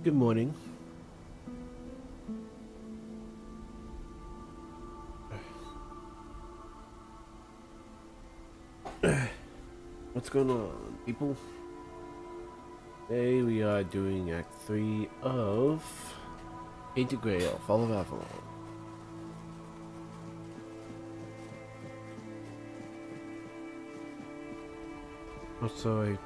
Good morning. What's going on, people? Today we are doing Act 3 of Tainted Grail, Fall of Avalon. Also,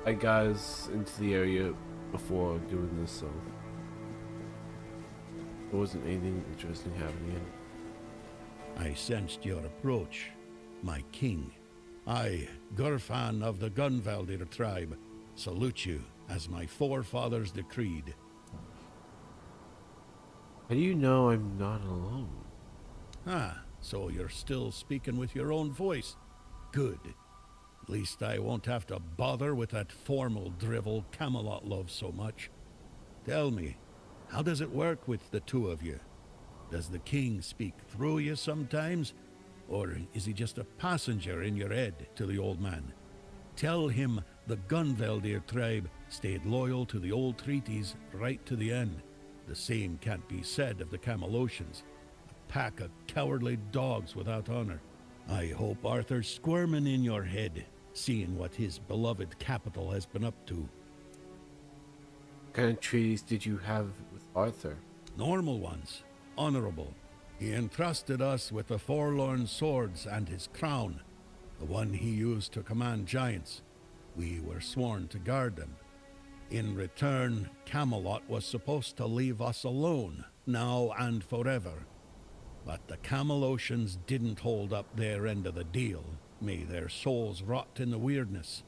I got us into the area before doing this, so there wasn't anything interesting happening. I sensed your approach, my king. I, Gurfan of the Gunvaldir tribe, salute you as my forefathers decreed. How do you know I'm not alone? So you're still speaking with your own voice. Good. At least I won't have to bother with that formal drivel Camelot loves so much. Tell me, how does it work with the two of you? Does the king speak through you sometimes? Or is he just a passenger in your head to the old man? Tell him the Gunvaldir tribe stayed loyal to the old treaties right to the end. The same can't be said of the Camelocians, a pack of cowardly dogs without honor. I hope Arthur's squirming in your head, seeing what his beloved capital has been up to. What kind of treaties did you have with Arthur? Normal ones, honorable. He entrusted us with the Forlorn swords and his crown, the one he used to command giants. We were sworn to guard them. In return, Camelot was supposed to leave us alone, now and forever. But the Camelocians didn't hold up their end of the deal. May their souls rot in the weirdness.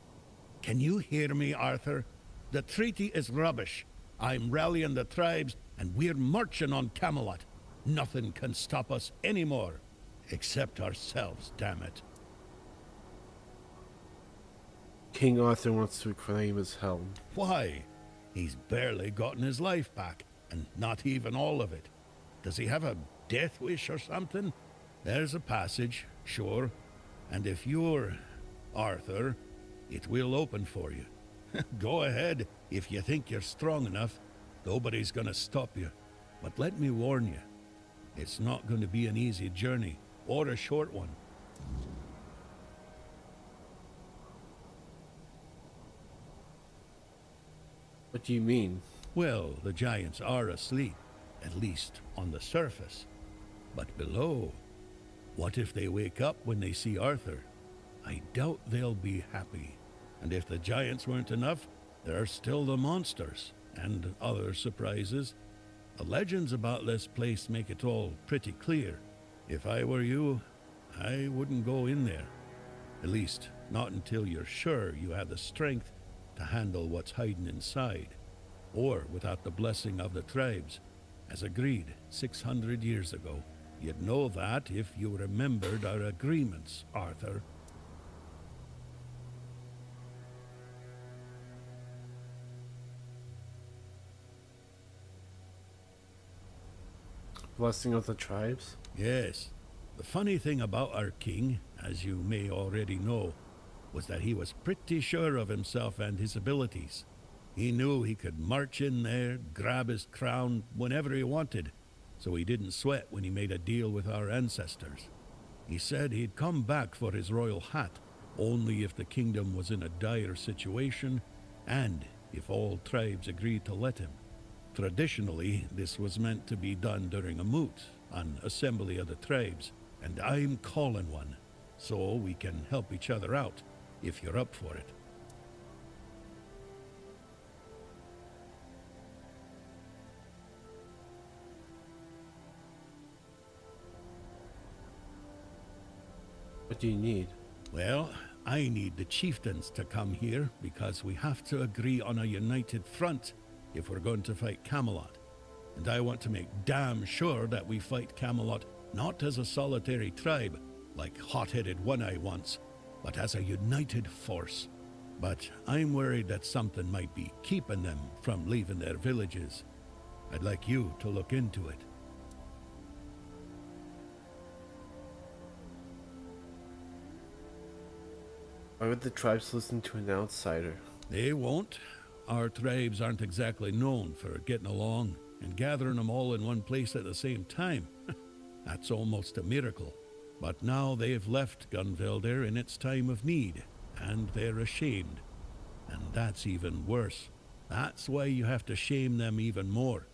Can you hear me, Arthur? The treaty is rubbish. I'm rallying the tribes, and we're marching on Camelot. Nothing can stop us anymore. Except ourselves, damn it. King Arthur wants to reclaim his helm. Why? He's barely gotten his life back, and not even all of it. Does he have a death wish or something? There's a passage, sure. And if you're Arthur, it will open for you. Go ahead, if you think you're strong enough. Nobody's gonna stop you. But let me warn you, it's not going to be an easy journey, or a short one. What do you mean? Well, the giants are asleep, at least on the surface. But below, what if they wake up when they see Arthur? I doubt they'll be happy. And if the giants weren't enough, there are still the monsters, and other surprises. The legends about this place make it all pretty clear. If I were you, I wouldn't go in there. At least, not until you're sure you have the strength to handle what's hiding inside, or without the blessing of the tribes, as agreed 600 years ago. You'd know that if you remembered our agreements, Arthur. Blessing of the tribes? Yes. The funny thing about our king, as you may already know, was that he was pretty sure of himself and his abilities. He knew he could march in there, grab his crown whenever he wanted, so he didn't sweat when he made a deal with our ancestors. He said he'd come back for his royal hat, only if the kingdom was in a dire situation, and if all tribes agreed to let him. Traditionally, this was meant to be done during a moot, an assembly of the tribes, and I'm calling one, so we can help each other out, if you're up for it. What do you need? Well, I need the chieftains to come here because we have to agree on a united front if we're going to fight Camelot. And I want to make damn sure that we fight Camelot not as a solitary tribe, like hot-headed One-Eye once, but as a united force. But I'm worried that something might be keeping them from leaving their villages. I'd like you to look into it. Why would the tribes listen to an outsider? They won't. our tribes aren't exactly known for getting along, and gathering them all in one place at the same time, that's almost a miracle. But now they've left Gunvelder in its time of need, and they're ashamed. And that's even worse. That's why you have to shame them even more,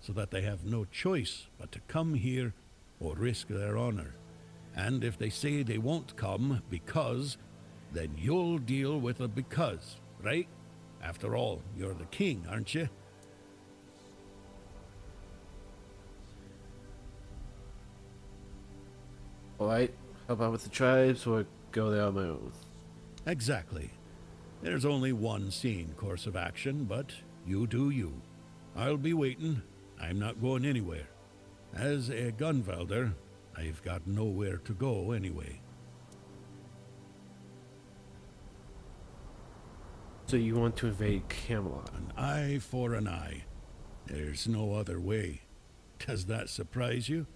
so that they have no choice but to come here or risk their honor. And if they say they won't come because, then you'll deal with a because, right? After all, you're the king, aren't you? Alright, help out with the tribes or go there on my own? Exactly. There's only one sane course of action, but you do you. I'll be waiting. I'm not going anywhere. As a Gunvelder, I've got nowhere to go anyway. So you want to invade Camelot? An eye for an eye. There's no other way. Does that surprise you?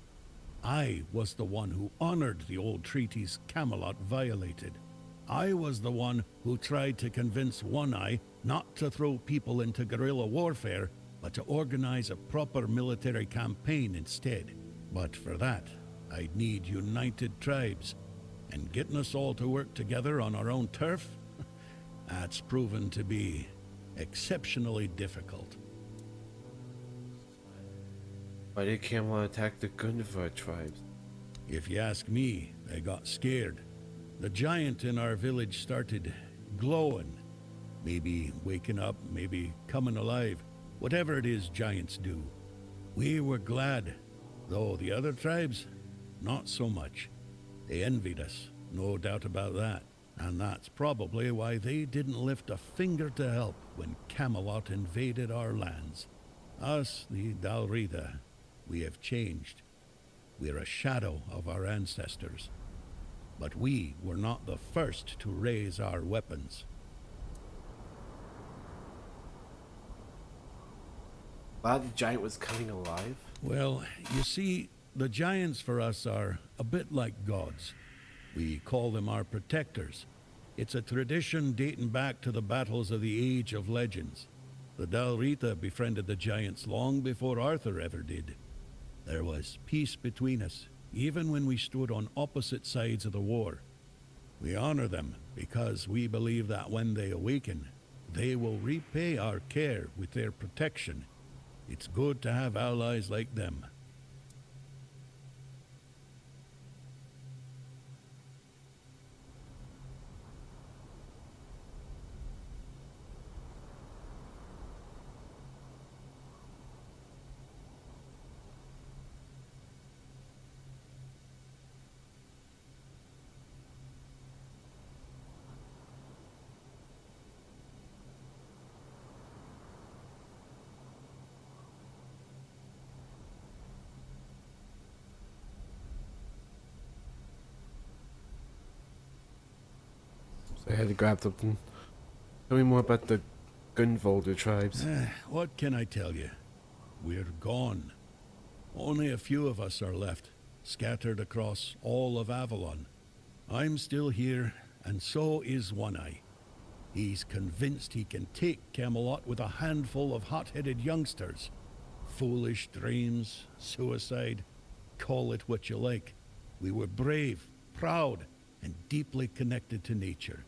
I was the one who honored the old treaties Camelot violated. I was the one who tried to convince One Eye not to throw people into guerrilla warfare, but to organize a proper military campaign instead. But for that, I'd need united tribes. And getting us all to work together on our own turf? That's proven to be exceptionally difficult. Why did Camelot attack the Gunvar tribes? If you ask me, they got scared. The giant in our village started glowing. Maybe waking up, maybe coming alive. Whatever it is giants do. We were glad, though the other tribes, not so much. They envied us, no doubt about that. And that's probably why they didn't lift a finger to help when Camelot invaded our lands. Us, the Dalrida, we have changed. We're a shadow of our ancestors. But we were not the first to raise our weapons. Thought the giant was coming alive? Well, you see, the giants for us are a bit like gods. We call them our protectors. It's a tradition dating back to the battles of the Age of Legends. The Dalrita befriended the giants long before Arthur ever did. There was peace between us, even when we stood on opposite sides of the war. We honor them because we believe that when they awaken, they will repay our care with their protection. It's good to have allies like them. So I had to grab something. Tell me more about the Gunvalder tribes. What can I tell you? We're gone. Only a few of us are left, scattered across all of Avalon. I'm still here, and so is One Eye. He's convinced he can take Camelot with a handful of hot-headed youngsters. Foolish dreams, suicide, call it what you like. We were brave, proud, and deeply connected to nature.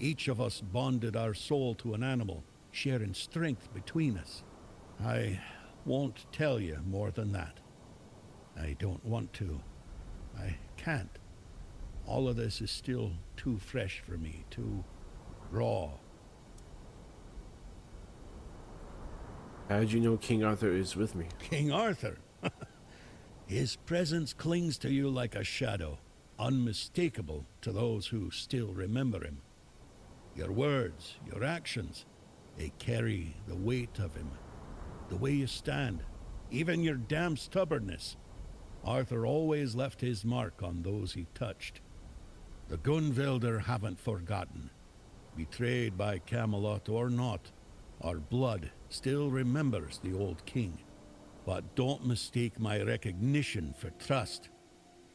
Each of us bonded our soul to an animal, sharing strength between us. I won't tell you more than that. I don't want to. I can't. All of this is still too fresh for me, too raw. How did you know King Arthur is with me? King Arthur? His presence clings to you like a shadow, unmistakable to those who still remember him. Your words, your actions, they carry the weight of him. The way you stand, even your damn stubbornness. Arthur always left his mark on those he touched. The Gunvelder haven't forgotten. Betrayed by Camelot or not, our blood still remembers the old king. But don't mistake my recognition for trust.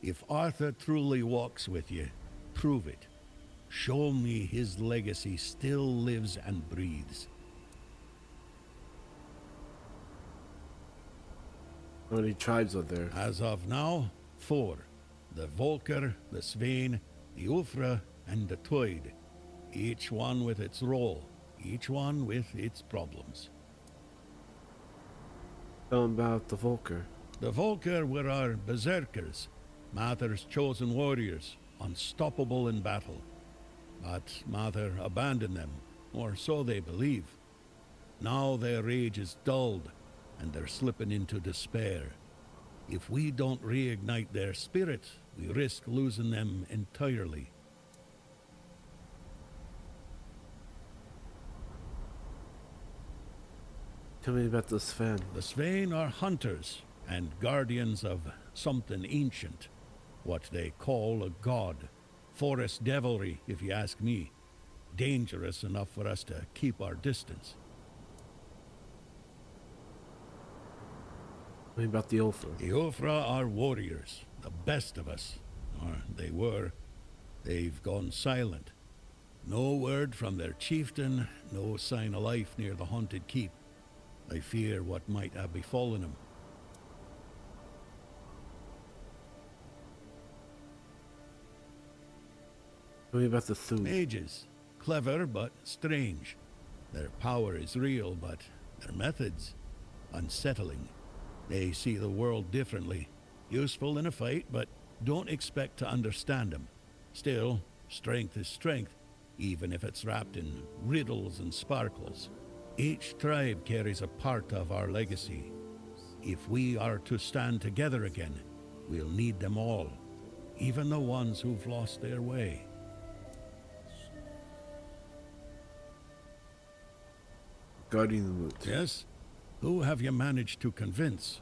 If Arthur truly walks with you, prove it. Show me his legacy still lives and breathes. How many tribes are there? As of now, 4. The Volker, the Svein, the Ulfra, and the Toid. Each one with its role, each one with its problems. Tell them about the Volker. The Volker were our berserkers, Mather's chosen warriors, unstoppable in battle. But Mather abandoned them, or so they believe. Now their rage is dulled, and they're slipping into despair. If we don't reignite their spirit, we risk losing them entirely. Tell me about the Sven. The Svein are hunters and guardians of something ancient, what they call a god. Forest devilry, if you ask me. Dangerous enough for us to keep our distance. Tell me about the Ulfra. The Ulfra are warriors, the best of us. Or they were. They've gone silent. No word from their chieftain, no sign of life near the haunted keep. I fear what might have befallen him. Tell me about the Thu. Mages. Clever, but strange. Their power is real, but their methods unsettling. They see the world differently. Useful in a fight, but don't expect to understand them. Still, strength is strength, even if it's wrapped in riddles and sparkles. Each tribe carries a part of our legacy. If we are to stand together again, we'll need them all, even the ones who've lost their way. Guarding the Moot. Yes? Who have you managed to convince?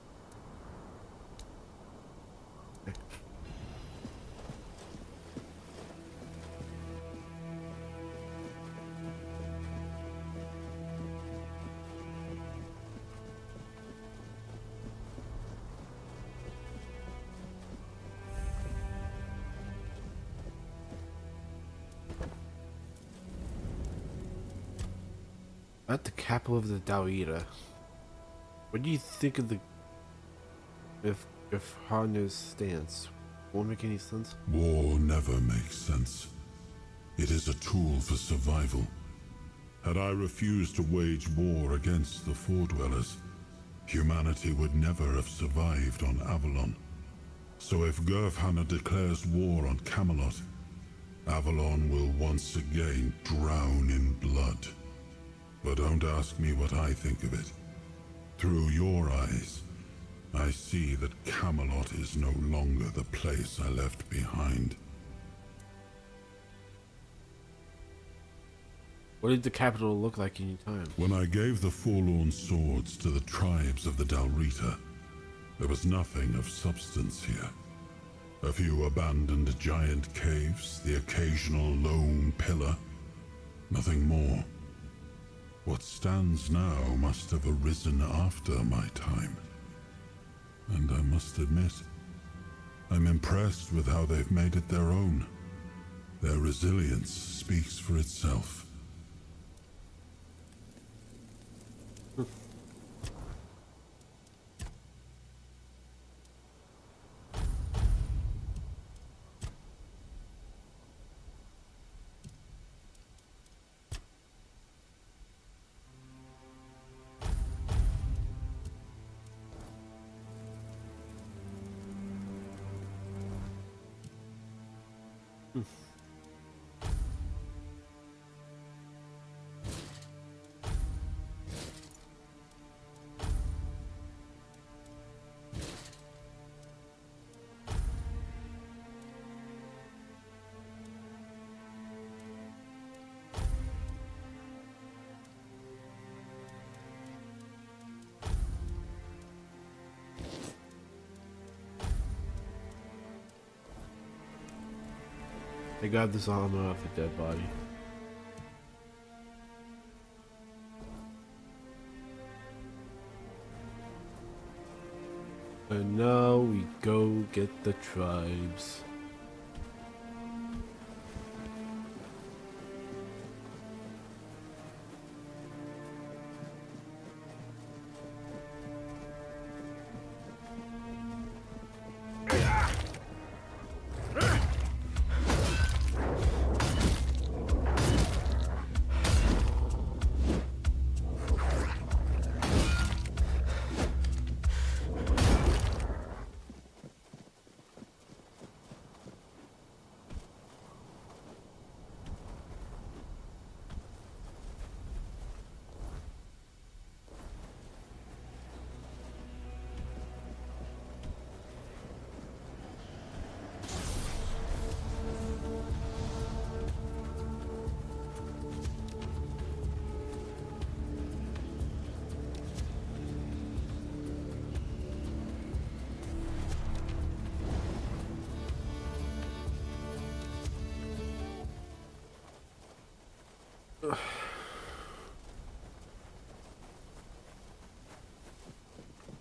At the capital of the Dawira. What do you think of the if Hana's stance? Won't make any sense. War never makes sense. It is a tool for survival. Had I refused to wage war against the Fordwellers, humanity would never have survived on Avalon. So if Gurfhana declares war on Camelot, Avalon will once again drown in blood. But don't ask me what I think of it. Through your eyes, I see that Camelot is no longer the place I left behind. What did the capital look like in your time? When I gave the Forlorn swords to the tribes of the Dalrita, there was nothing of substance here. A few abandoned giant caves, the occasional lone pillar. Nothing more. What stands now must have arisen after my time. And I must admit, I'm impressed with how they've made it their own. Their resilience speaks for itself. They got this armor off a dead body. And now we go get the tribes.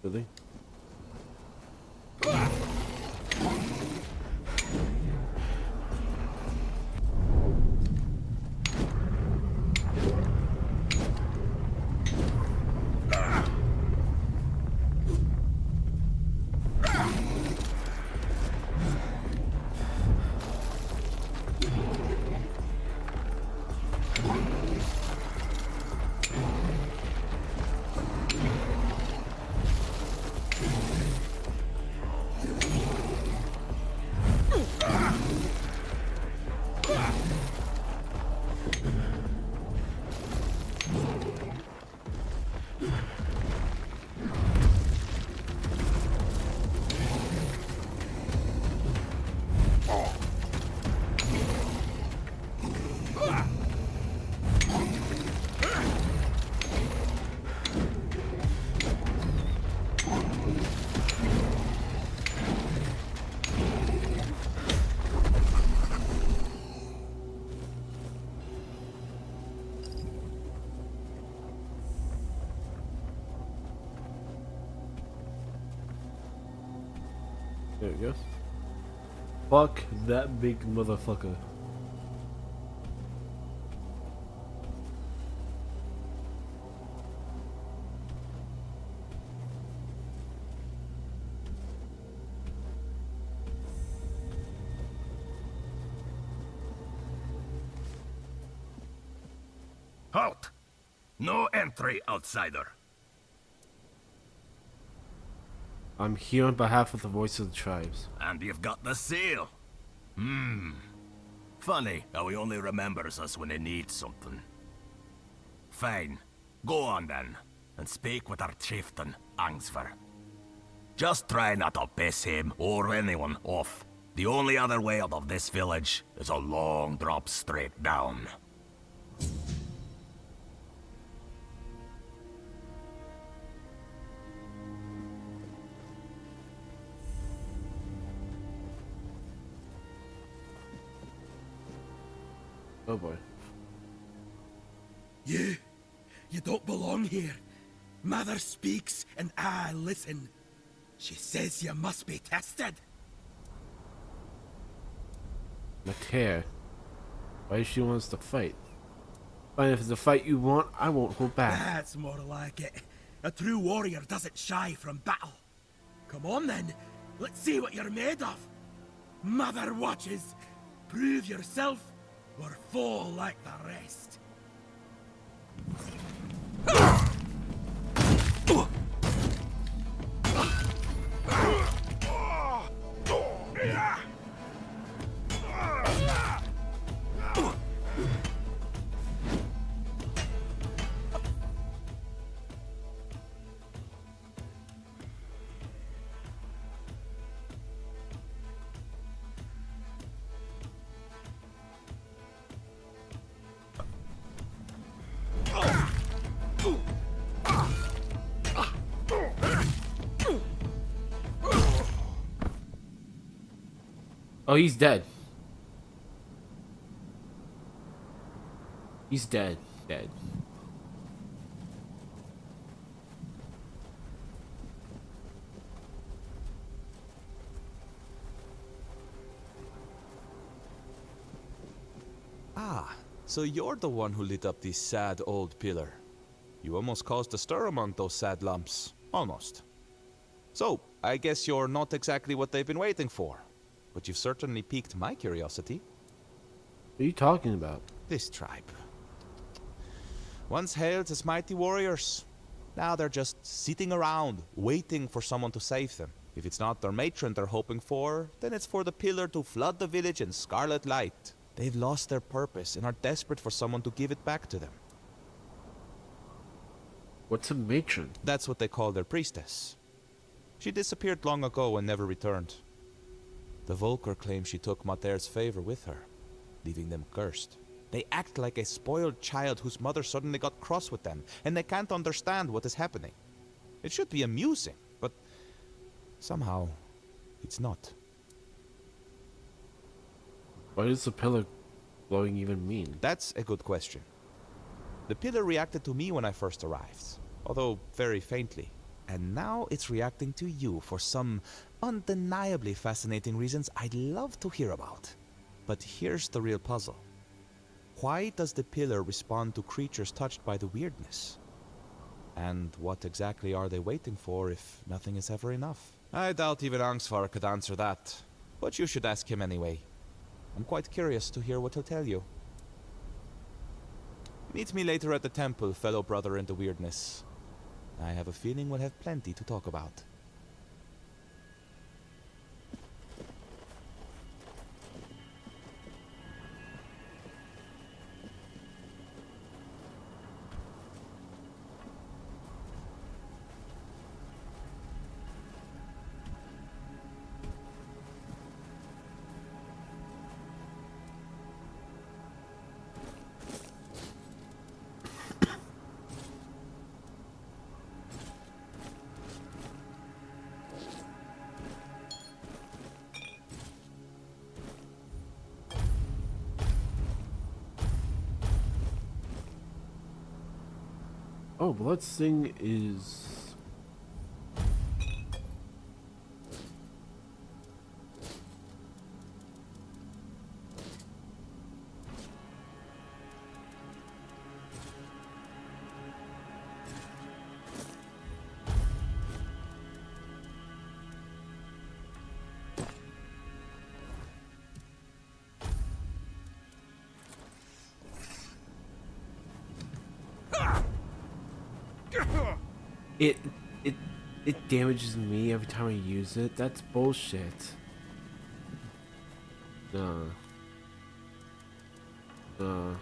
Really? There we go. Fuck that big motherfucker. Halt! No entry, outsider. I'm here on behalf of the voice of the tribes. And you've got the seal. Funny how he only remembers us when he needs something. Fine. Go on then, and speak with our chieftain, Angsver. Just try not to piss him or anyone off. The only other way out of this village is a long drop straight down. Oh boy. You don't belong here. Mother speaks and I listen. She says you must be tested. Mater. Why does she want us to fight? Fine, if it's a fight you want, I won't hold back. That's more like it. A true warrior doesn't shy from battle. Come on then, let's see what you're made of. Mother watches. Prove yourself or fall like the rest. Oh, he's dead. He's dead. Dead. Ah, so you're the one who lit up the sad old pillar. You almost caused a stir among those sad lumps. Almost. So, I guess you're not exactly what they've been waiting for. But you've certainly piqued my curiosity. What are you talking about? This tribe. Once hailed as mighty warriors. Now they're just sitting around, waiting for someone to save them. If it's not their matron they're hoping for, then it's for the pillar to flood the village in scarlet light. They've lost their purpose and are desperate for someone to give it back to them. What's a matron? That's what they call their priestess. She disappeared long ago and never returned. The Volker claim she took Mater's favor with her, leaving them cursed. They act like a spoiled child whose mother suddenly got cross with them, and they can't understand what is happening. It should be amusing, but somehow it's not. What does the pillar glowing even mean? That's a good question. The pillar reacted to me when I first arrived, although very faintly. And now it's reacting to you for some undeniably fascinating reasons I'd love to hear about. But here's the real puzzle. Why does the pillar respond to creatures touched by the weirdness? And what exactly are they waiting for if nothing is ever enough? I doubt even Angsvar could answer that, but you should ask him anyway. I'm quite curious to hear what he'll tell you. Meet me later at the temple, fellow brother in the weirdness. I have a feeling we'll have plenty to talk about. Oh, Bloodsting is... It it damages me every time I use it. That's bullshit. No. No.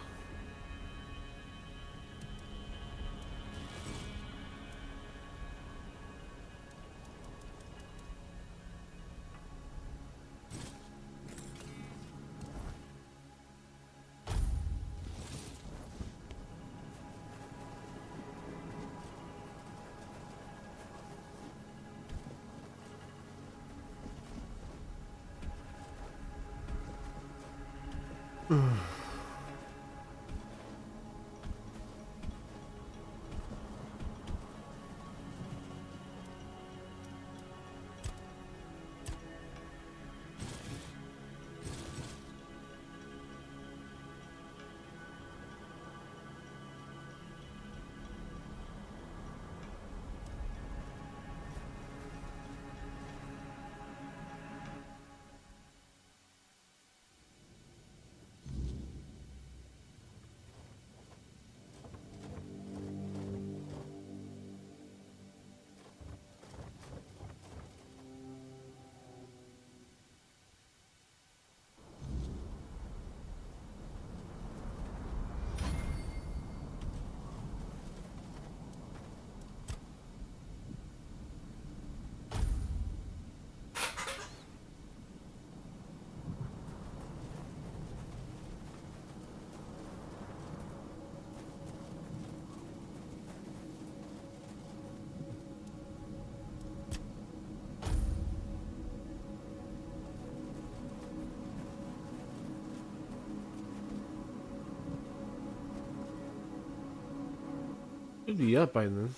Should be up by then.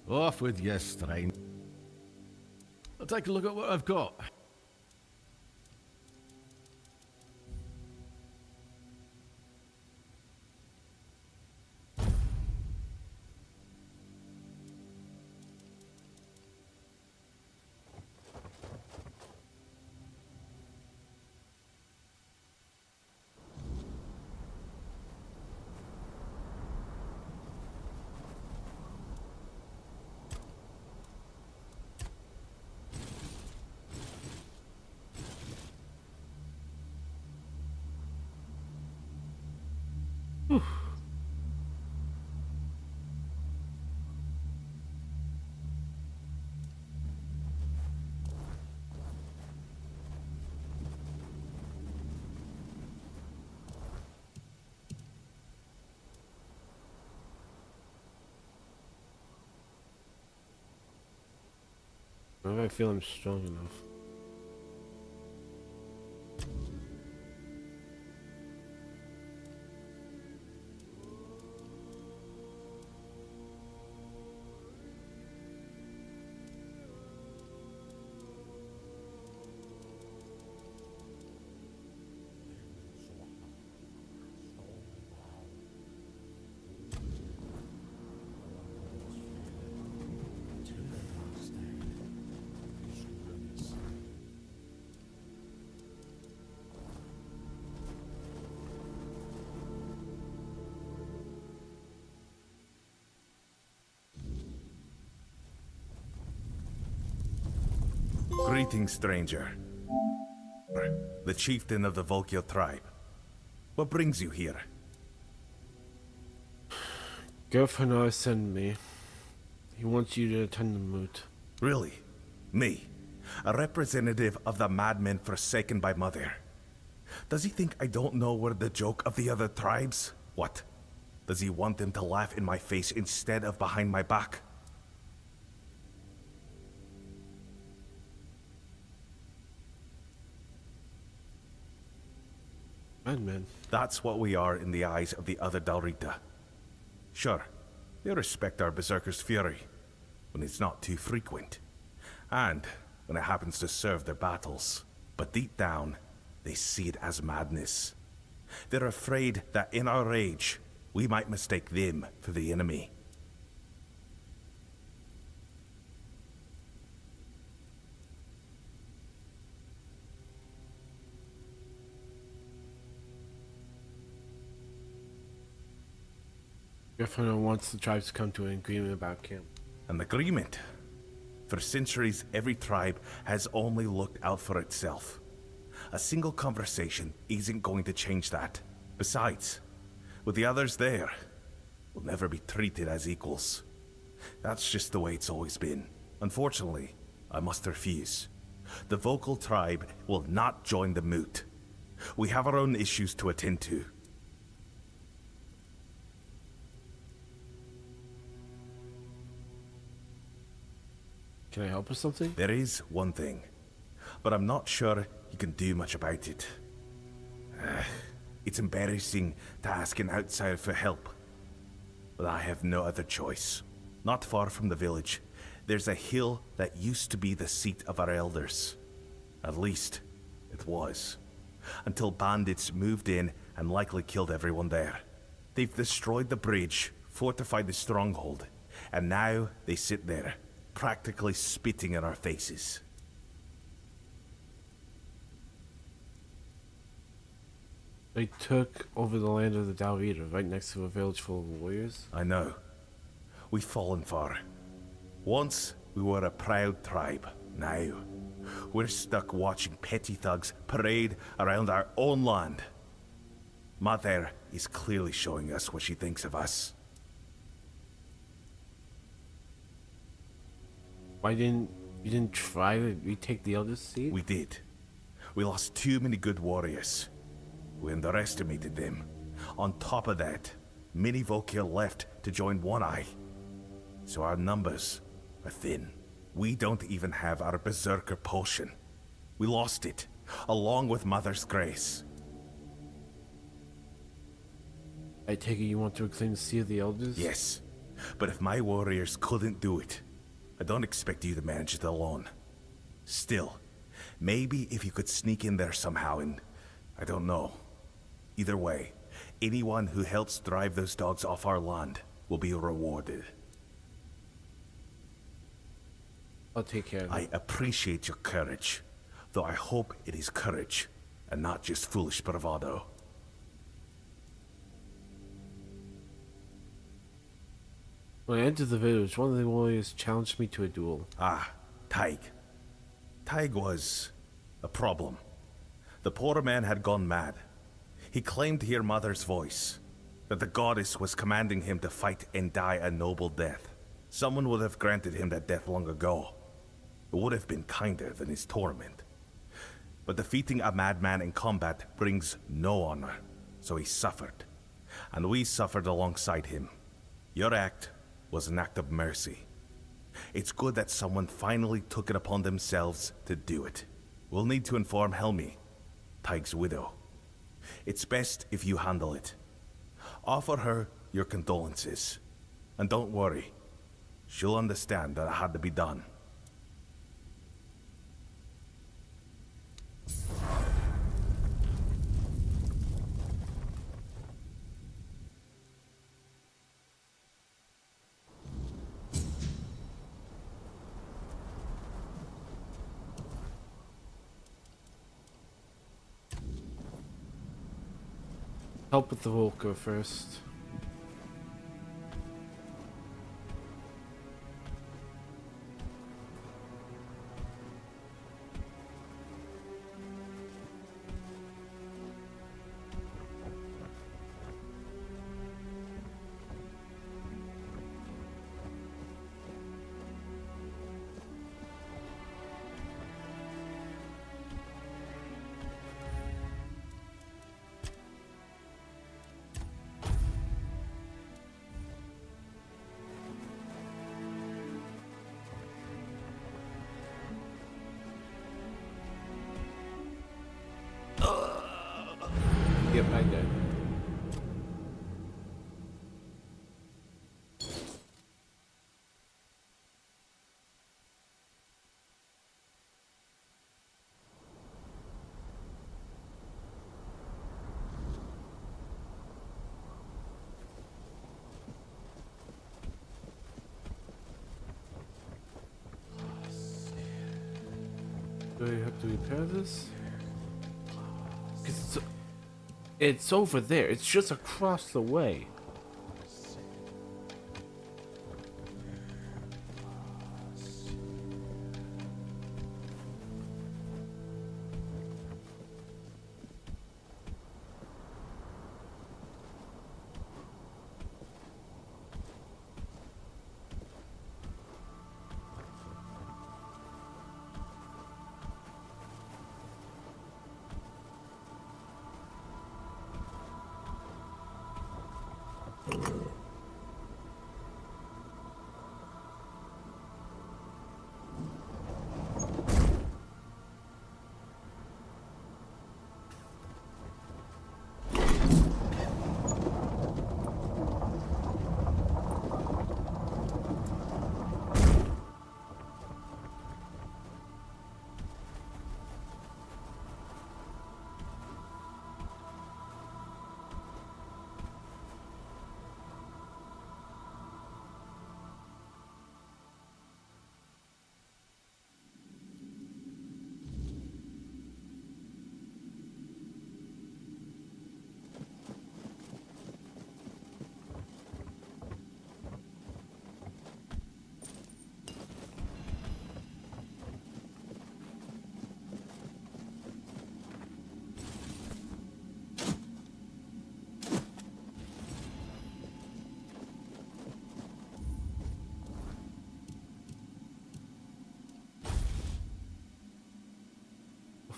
Off with your strain. I'll take a look at what I've got. I feel I'm strong enough. Greetings, stranger. The chieftain of the Volkio tribe. What brings you here? Girlfriend sent me. He wants you to attend the moot. Really? Me? A representative of the madmen forsaken by Mother? Does he think I don't know we're the joke of the other tribes? What? Does he want them to laugh in my face instead of behind my back? Madman. That's what we are in the eyes of the other Dalrita. Sure, they respect our berserker's fury, when it's not too frequent, and when it happens to serve their battles. But deep down, they see it as madness. They're afraid that in our rage, we might mistake them for the enemy. Girlfriend wants the tribes to come to an agreement about camp. An agreement? For centuries, every tribe has only looked out for itself. A single conversation isn't going to change that. Besides, with the others there, we'll never be treated as equals. That's just the way it's always been. Unfortunately, I must refuse. The vocal tribe will not join the moot. We have our own issues to attend to. Can I help with something? There is one thing, but I'm not sure you can do much about it. It's embarrassing to ask an outsider for help, but I have no other choice. Not far from the village, there's a hill that used to be the seat of our elders. At least, it was. Until bandits moved in and likely killed everyone there. They've destroyed the bridge, fortified the stronghold, and now they sit there, practically spitting in our faces. They took over the land of the Dalrita, right next to a village full of warriors. I know. We've fallen far. Once, we were a proud tribe. Now, we're stuck watching petty thugs parade around our own land. Mother is clearly showing us what she thinks of us. Why didn't you try to retake the eldest seat? We did. We lost too many good warriors. We underestimated them. On top of that, many Volkir left to join One Eye. So our numbers are thin. We don't even have our berserker potion. We lost it, along with Mother's grace. I take it you want to reclaim the seat of the elders? Yes, but if my warriors couldn't do it, I don't expect you to manage it alone. Still, maybe if you could sneak in there somehow and... I don't know. Either way, anyone who helps drive those dogs off our land will be rewarded. I'll take care of it. I appreciate your courage, though I hope it is courage and not just foolish bravado. When I entered the village, one of the warriors challenged me to a duel. Ah, Taig. Taig was a problem. The poor man had gone mad. He claimed to hear Mother's voice, that the goddess was commanding him to fight and die a noble death. Someone would have granted him that death long ago. It would have been kinder than his torment. But defeating a madman in combat brings no honor, so he suffered. And we suffered alongside him. Your act was an act of mercy. It's good that someone finally took it upon themselves to do it. We'll need to inform Helmi, Taig's widow. It's best if you handle it. Offer her your condolences. And don't worry, she'll understand that it had to be done. Help with the Volker first. Get back there. Do I have to repair this? 'Cause it's over there. It's just across the way.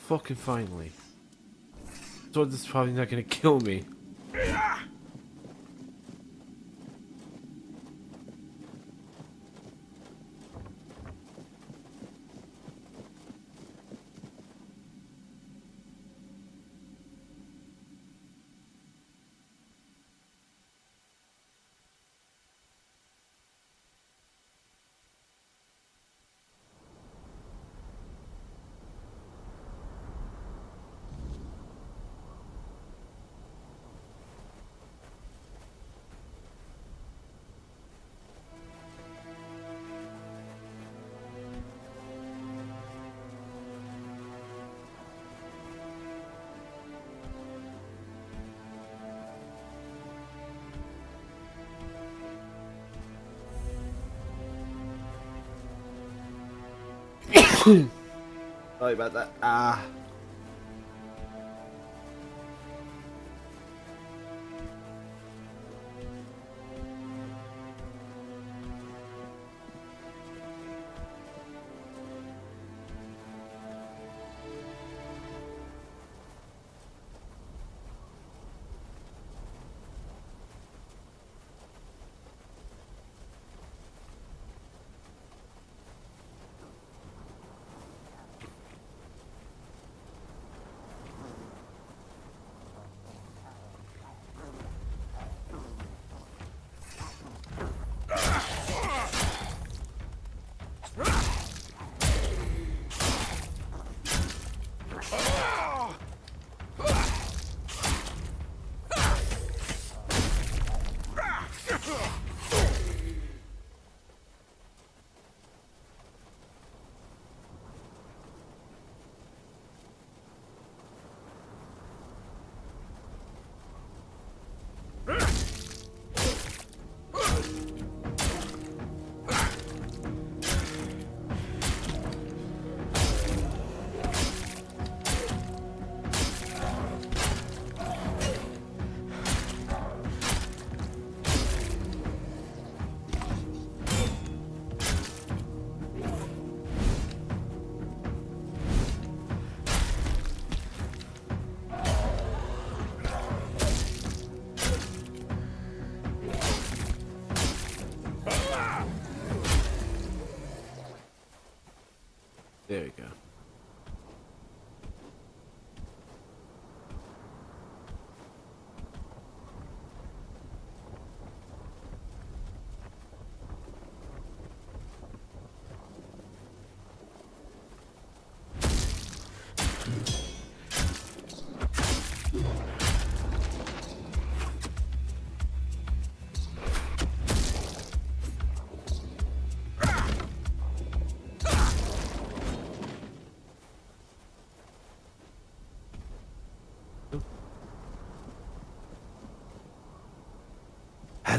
Fucking finally. So this is probably not gonna kill me. Sorry about that. There we go.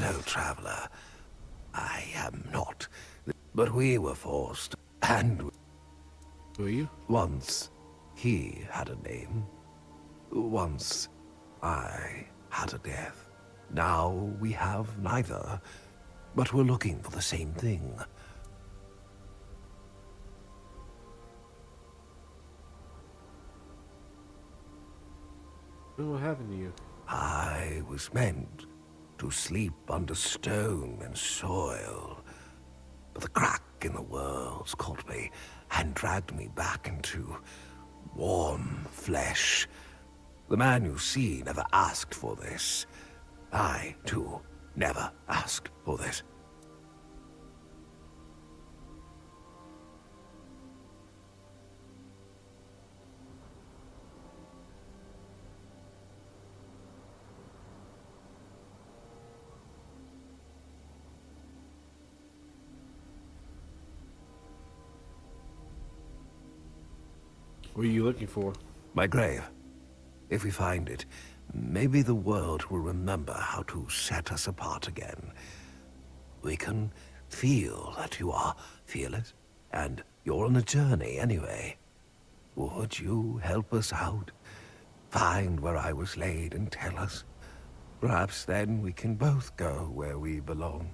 no, traveler. I am not. But we were forced, and Were you? once he had a name. Once I had a death. Now we have neither, but we're looking for the same thing. What happened to you? I was meant to sleep under stone and soil, but the crack in the worlds caught me and dragged me back into warm flesh. The man you see never asked for this. I, too, never asked for this. What are you looking for? My grave. If we find it, maybe the world will remember how to set us apart again. We can feel that you are fearless, and you're on a journey anyway. Would you help us out? Find where I was laid and tell us. Perhaps then we can both go where we belong.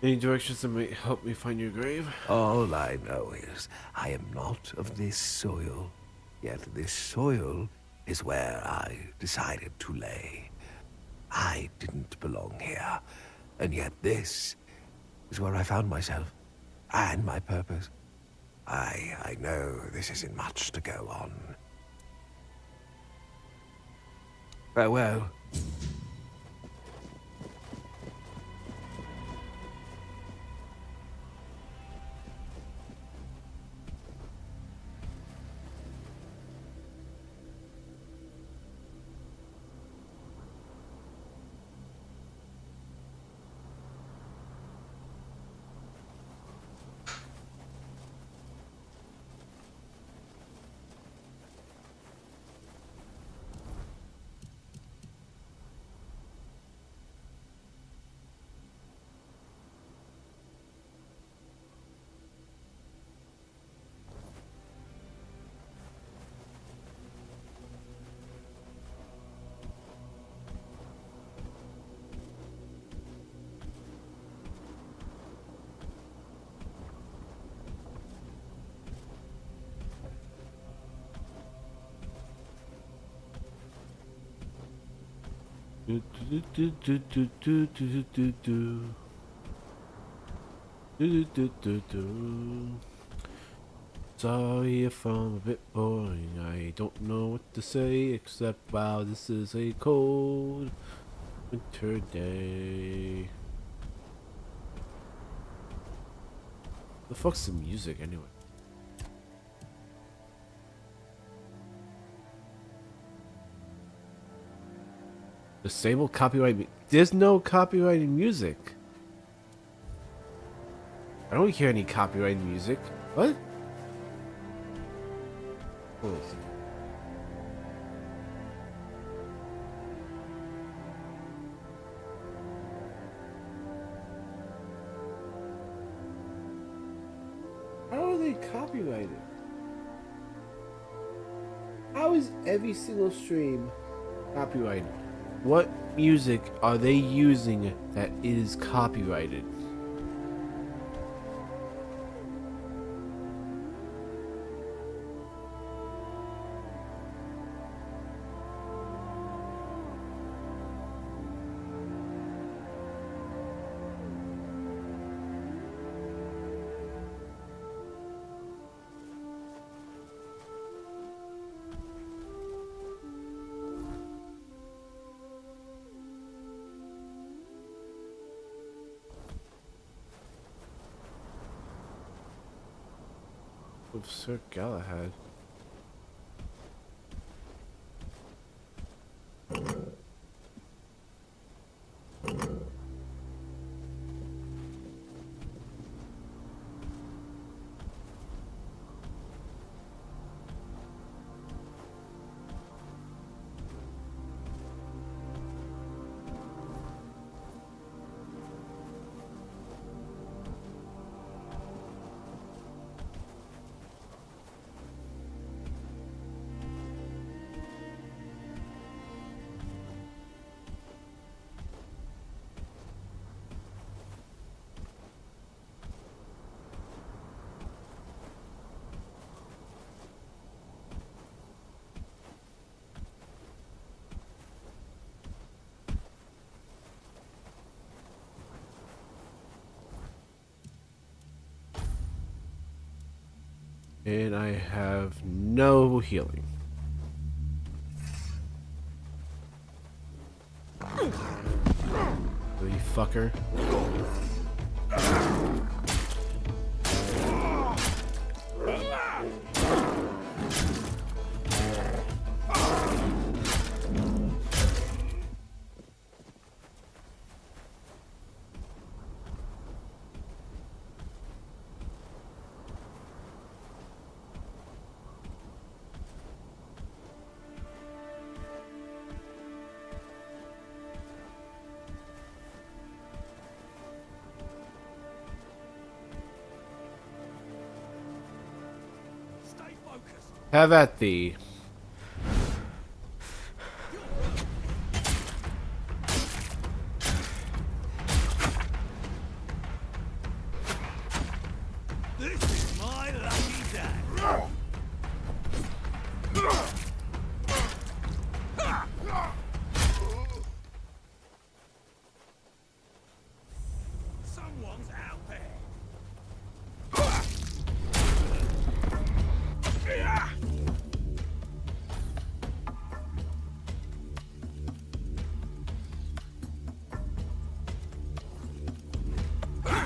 Any directions that might help me find your grave? All I know is I am not of this soil. Yet this soil is where I decided to lay. I didn't belong here, and yet this is where I found myself, and my purpose. I know this isn't much to go on. Farewell. Sorry if I'm a bit boring. I don't know what to say except, wow, this is a cold winter day. The fuck's the music anyway? Disable copyright. There's no copyrighted music. I don't hear any copyrighted music. What? Hold on a second. How are they copyrighted? How is every single stream copyrighted? What music are they using that is copyrighted? With Sir Galahad. And I have no healing. You fucker. Have at thee. This is my lucky day. Someone's out there.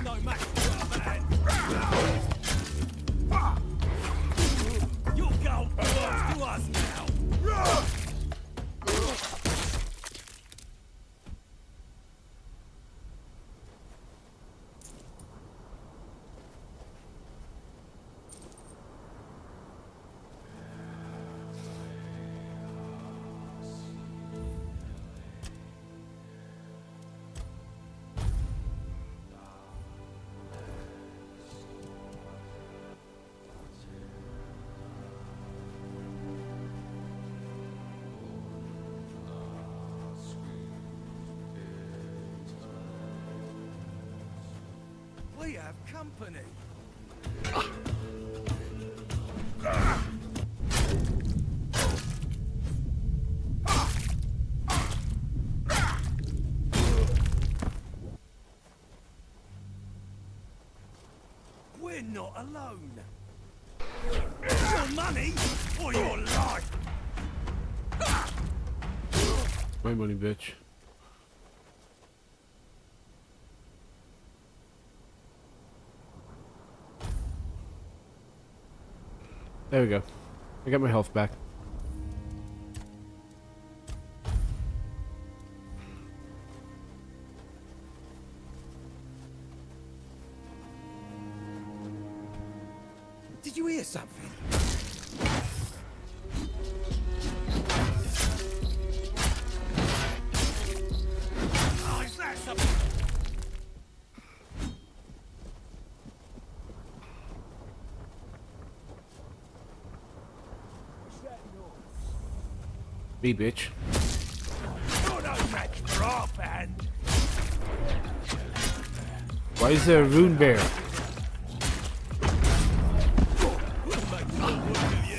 No match for a man. Your gold belongs to us now. We have company. We're not alone. Your money or your life. My money, bitch. There we go. I got my health back. Did you hear something? Oh, is that something? Me, bitch. You're no match for our band. Why is there a rune bear? We'll make more work of you.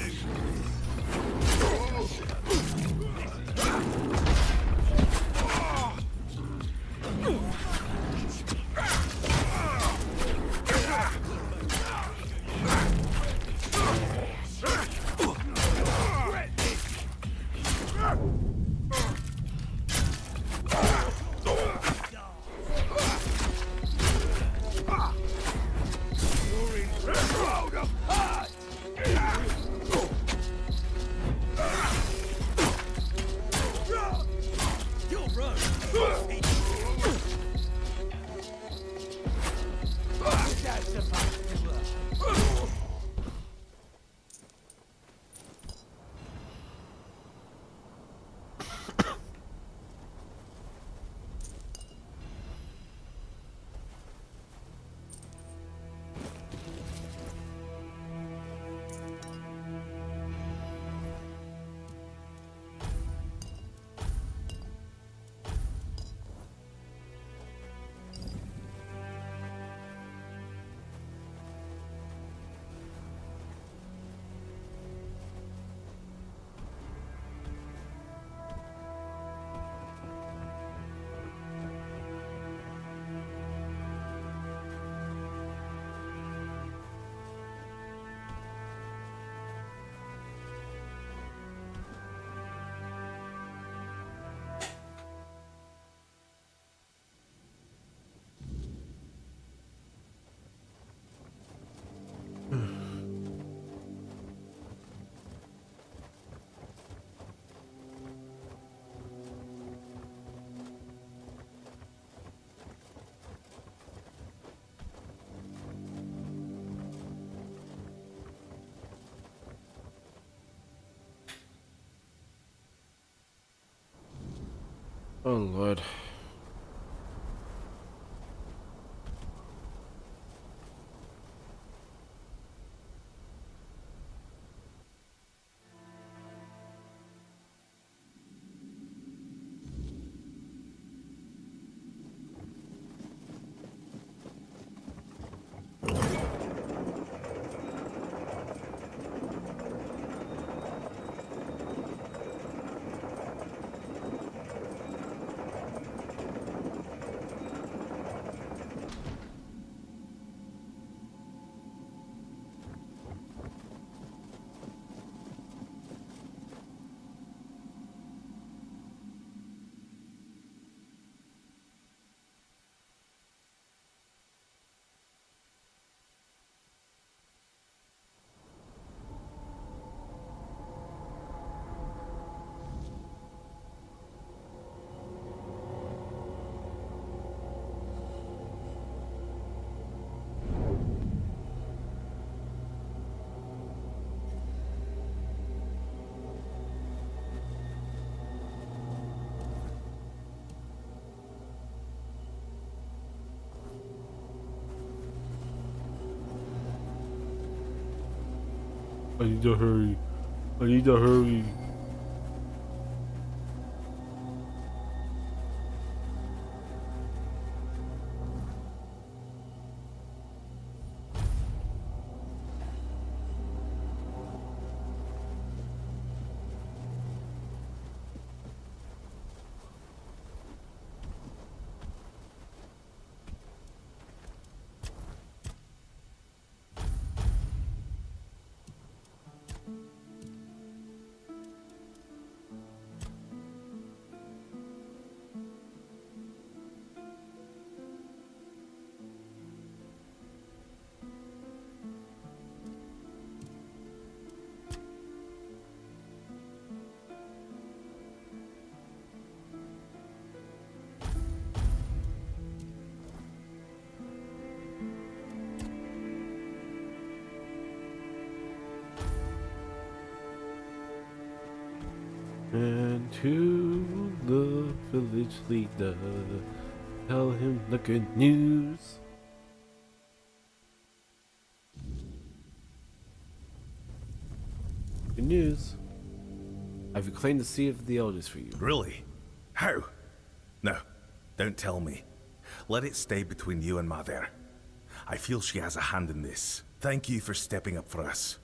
Oh Lord. I need to hurry. I need to hurry. And to the village leader, tell him the good news. Good news. I've reclaimed the seat of the elders for you. Really? How? No, don't tell me. Let it stay between you and Mother. I feel she has a hand in this. Thank you for stepping up for us.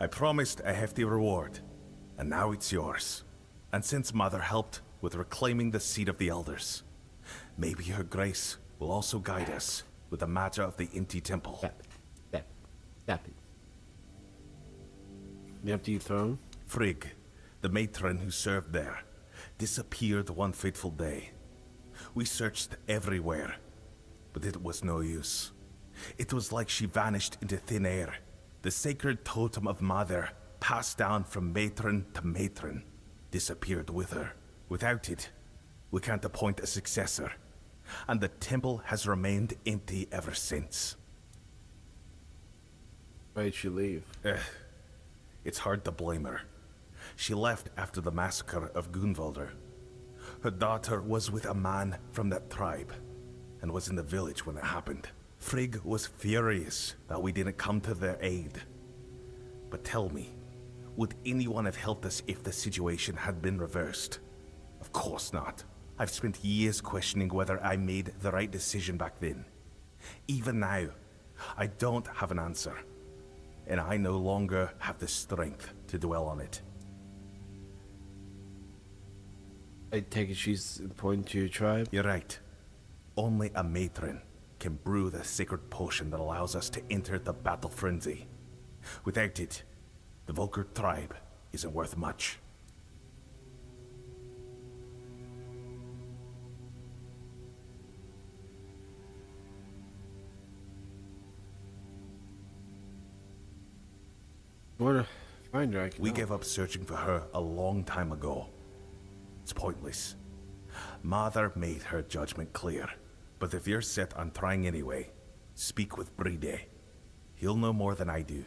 I promised a hefty reward, and now it's yours. And since Mother helped with reclaiming the seat of the elders, maybe her grace will also guide us with the matter of the empty temple. Stop it. The empty throne? Frigg, the matron who served there, disappeared one fateful day. We searched everywhere, but it was no use. It was like she vanished into thin air. The sacred totem of Mother, passed down from matron to matron, disappeared with her. Without it, we can't appoint a successor, and the temple has remained empty ever since. Why did she leave? It's hard to blame her. She left after the massacre of Gunvalder. Her daughter was with a man from that tribe, and was in the village when it happened. Frigg was furious that we didn't come to their aid. But tell me, would anyone have helped us if the situation had been reversed? Of course not. I've spent years questioning whether I made the right decision back then. Even now, I don't have an answer. And I no longer have the strength to dwell on it. I take it she's important to your tribe? You're right. Only a matron can brew the sacred potion that allows us to enter the battle frenzy. Without it, the Volker tribe isn't worth much. Wanna find her? I can We help. gave up searching for her a long time ago. It's pointless. Mother made her judgment clear. But if you're set on trying anyway, speak with Bride. He'll know more than I do.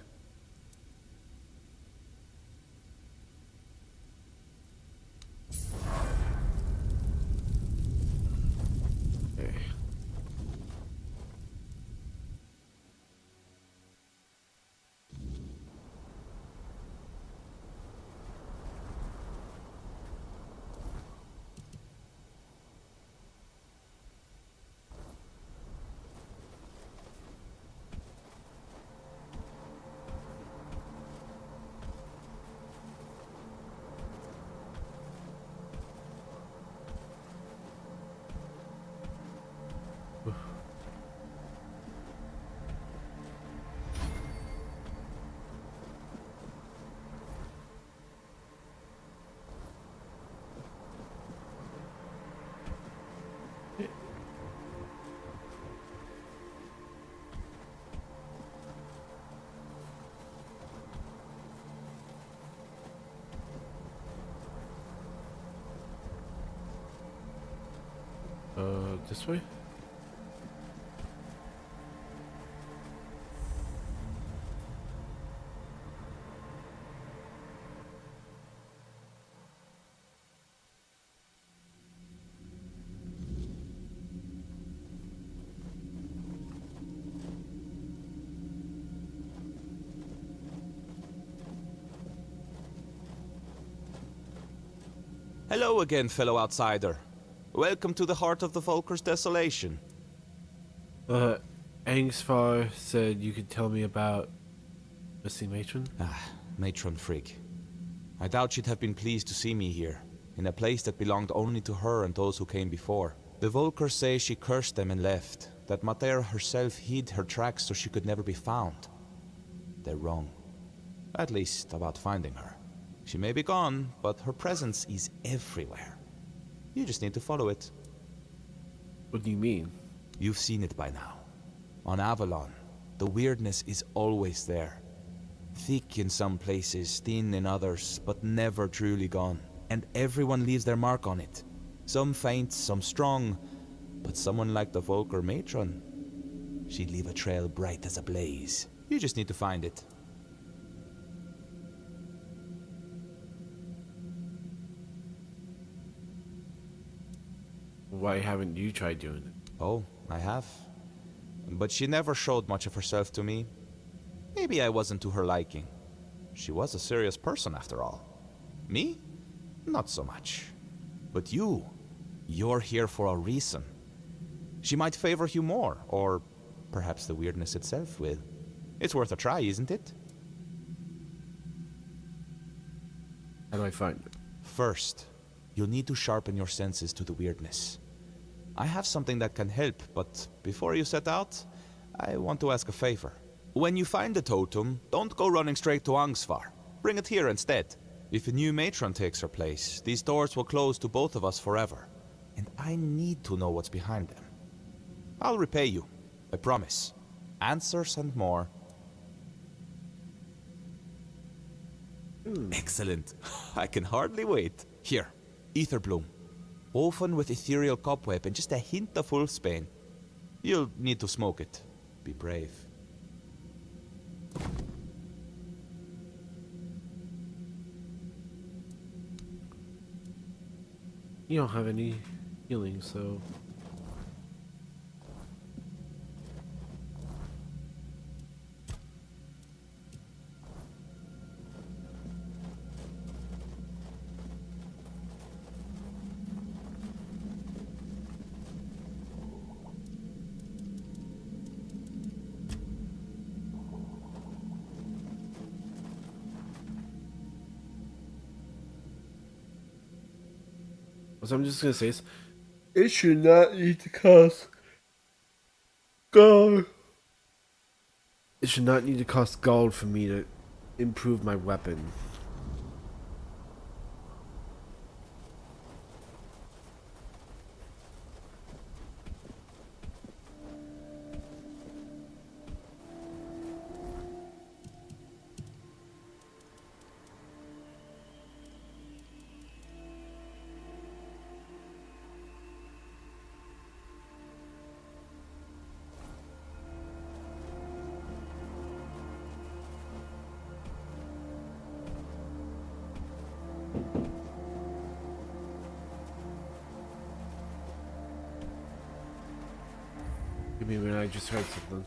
This way? Hello again, fellow outsider. Welcome to the heart of the Volker's desolation. Angsvar said you could tell me about missing matron? Matron freak. I doubt she'd have been pleased to see me here, in a place that belonged only to her and those who came before. The Volkers say she cursed them and left, that Mater herself hid her tracks so she could never be found. They're wrong. At least about finding her. She may be gone, but her presence is everywhere. You just need to follow it. What do you mean? You've seen it by now. On Avalon, the weirdness is always there. Thick in some places, thin in others, but never truly gone. And everyone leaves their mark on it. Some faint, some strong, but someone like the Volker matron, she'd leave a trail bright as a blaze. You just need to find it. Why haven't you tried doing it? Oh, I have. But she never showed much of herself to me. Maybe I wasn't to her liking. She was a serious person after all. Me? Not so much. But you're here for a reason. She might favor you more, or perhaps the weirdness itself will. It's worth a try, isn't it? How do I find it? First, you'll need to sharpen your senses to the weirdness. I have something that can help, but before you set out, I want to ask a favor. When you find the totem, don't go running straight to Angsvar. Bring it here instead. If a new matron takes her place, these doors will close to both of us forever. And I need to know what's behind them. I'll repay you, I promise. Answers and more. Excellent. I can hardly wait. Here, ether bloom. Woven with ethereal cobweb and just a hint of wolfsbane. You'll need to smoke it. Be brave. You don't have any healing, so... So I'm just gonna say, it should not need to cost gold. It should not need to cost gold for me to improve my weapon. Give me a minute, I just heard something.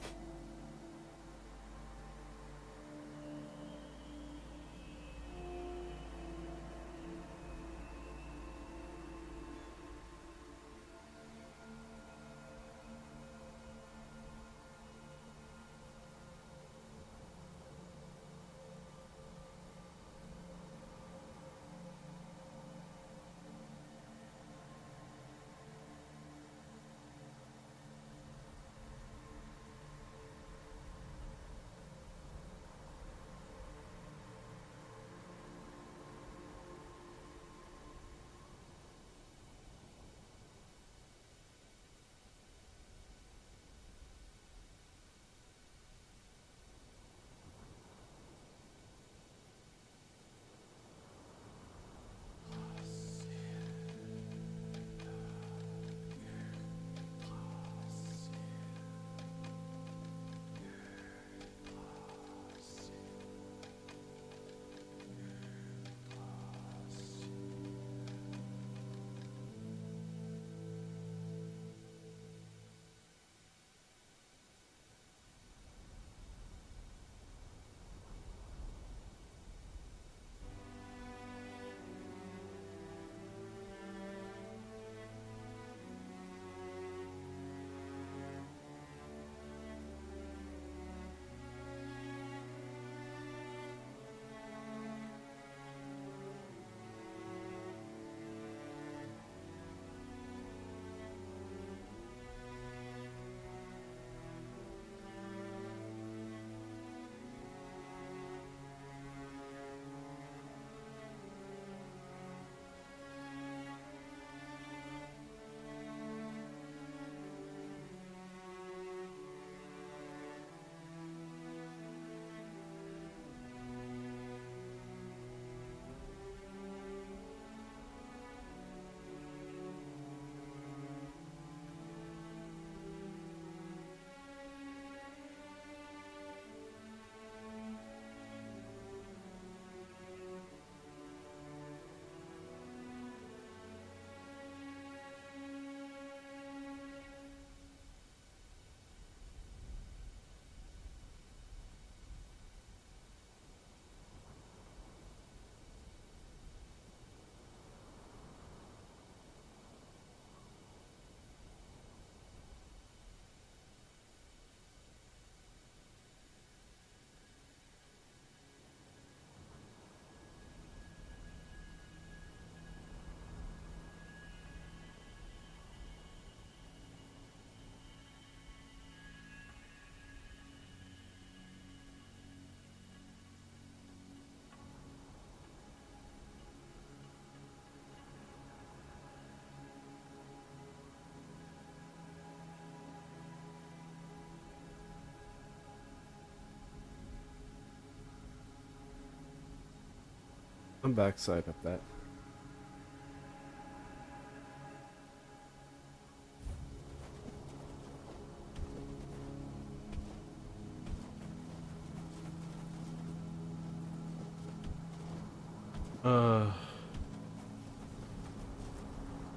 I'm backside of that.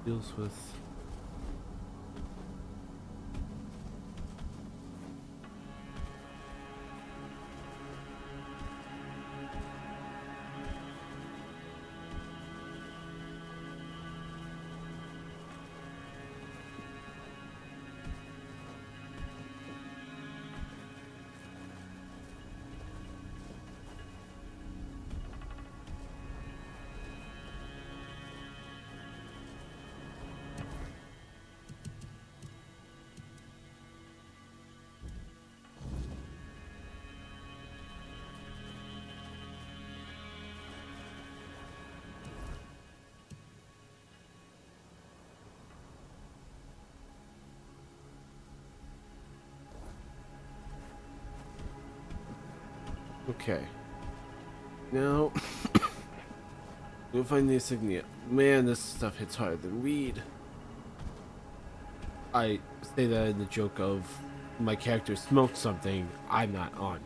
Deals with okay. Now, we'll find the insignia. Man, this stuff hits harder than weed. I say that in the joke of my character smoked something I'm not on.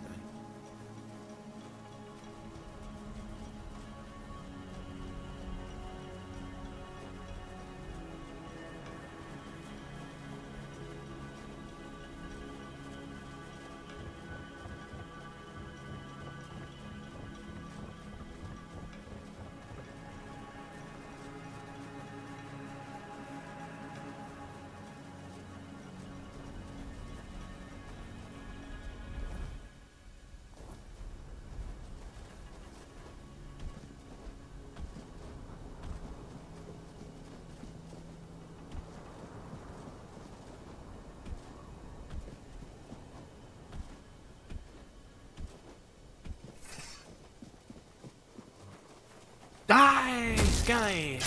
Die, Sky!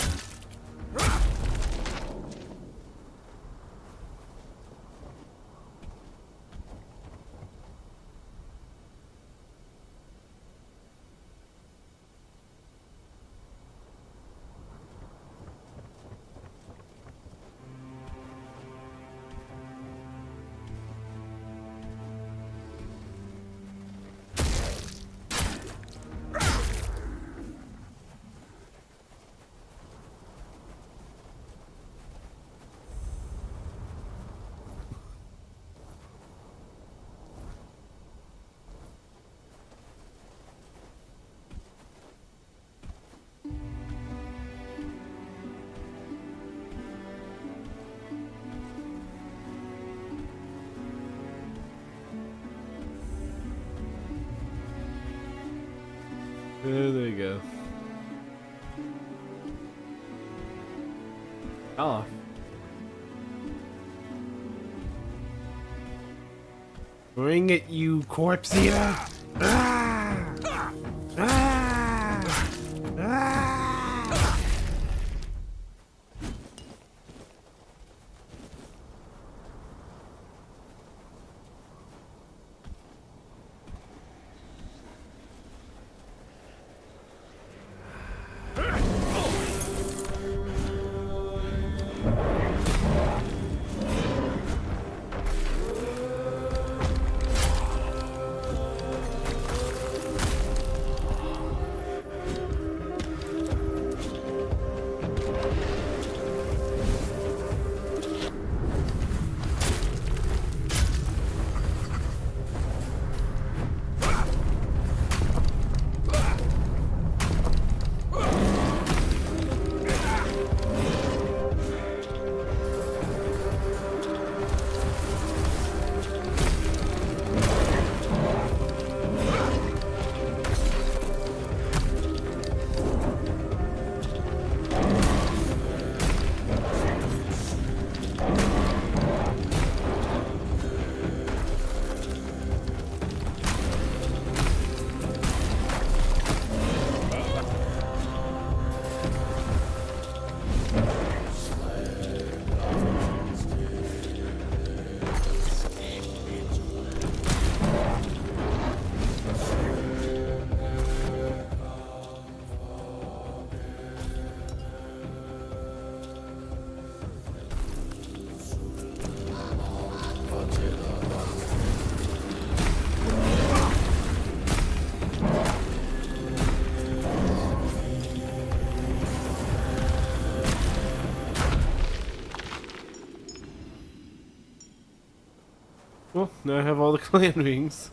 There you go. Oh. Bring it, you corpse eater! Ah! Ah! Ah! Well, now I have all the clan rings.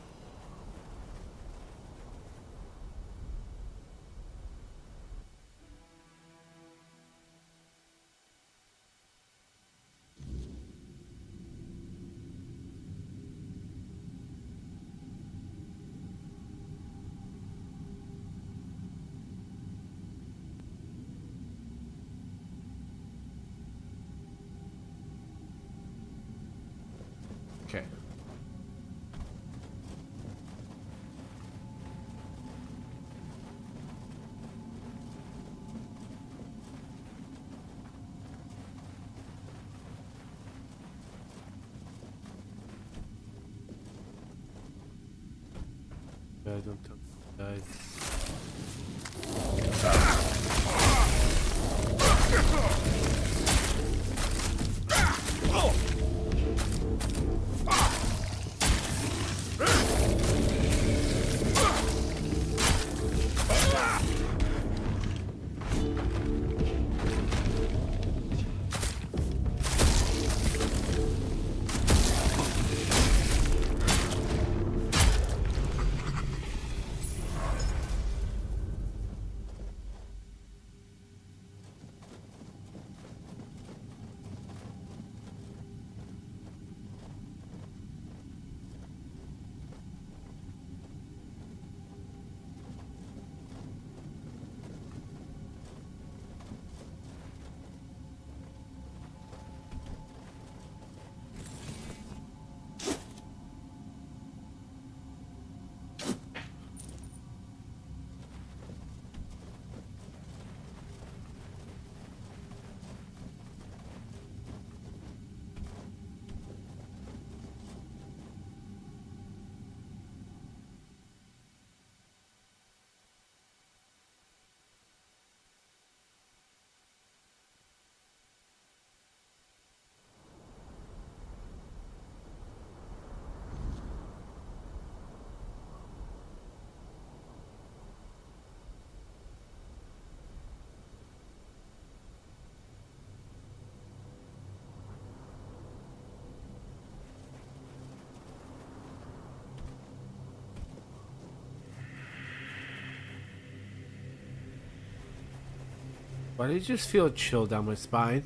Okay. Don't tell me, why did it just feel a chill down my spine?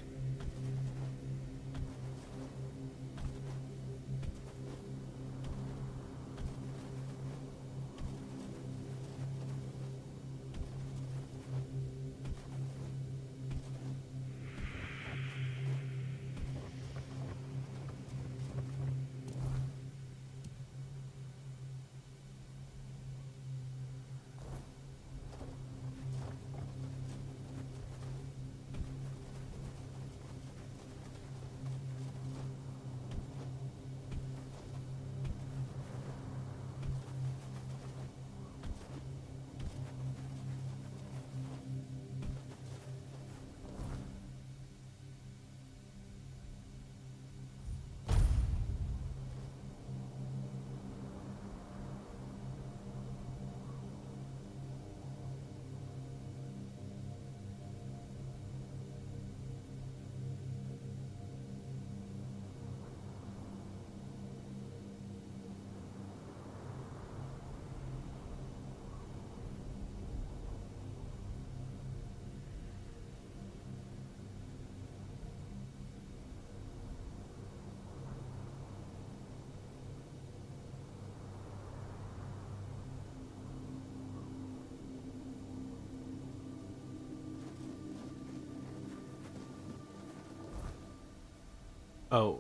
Oh.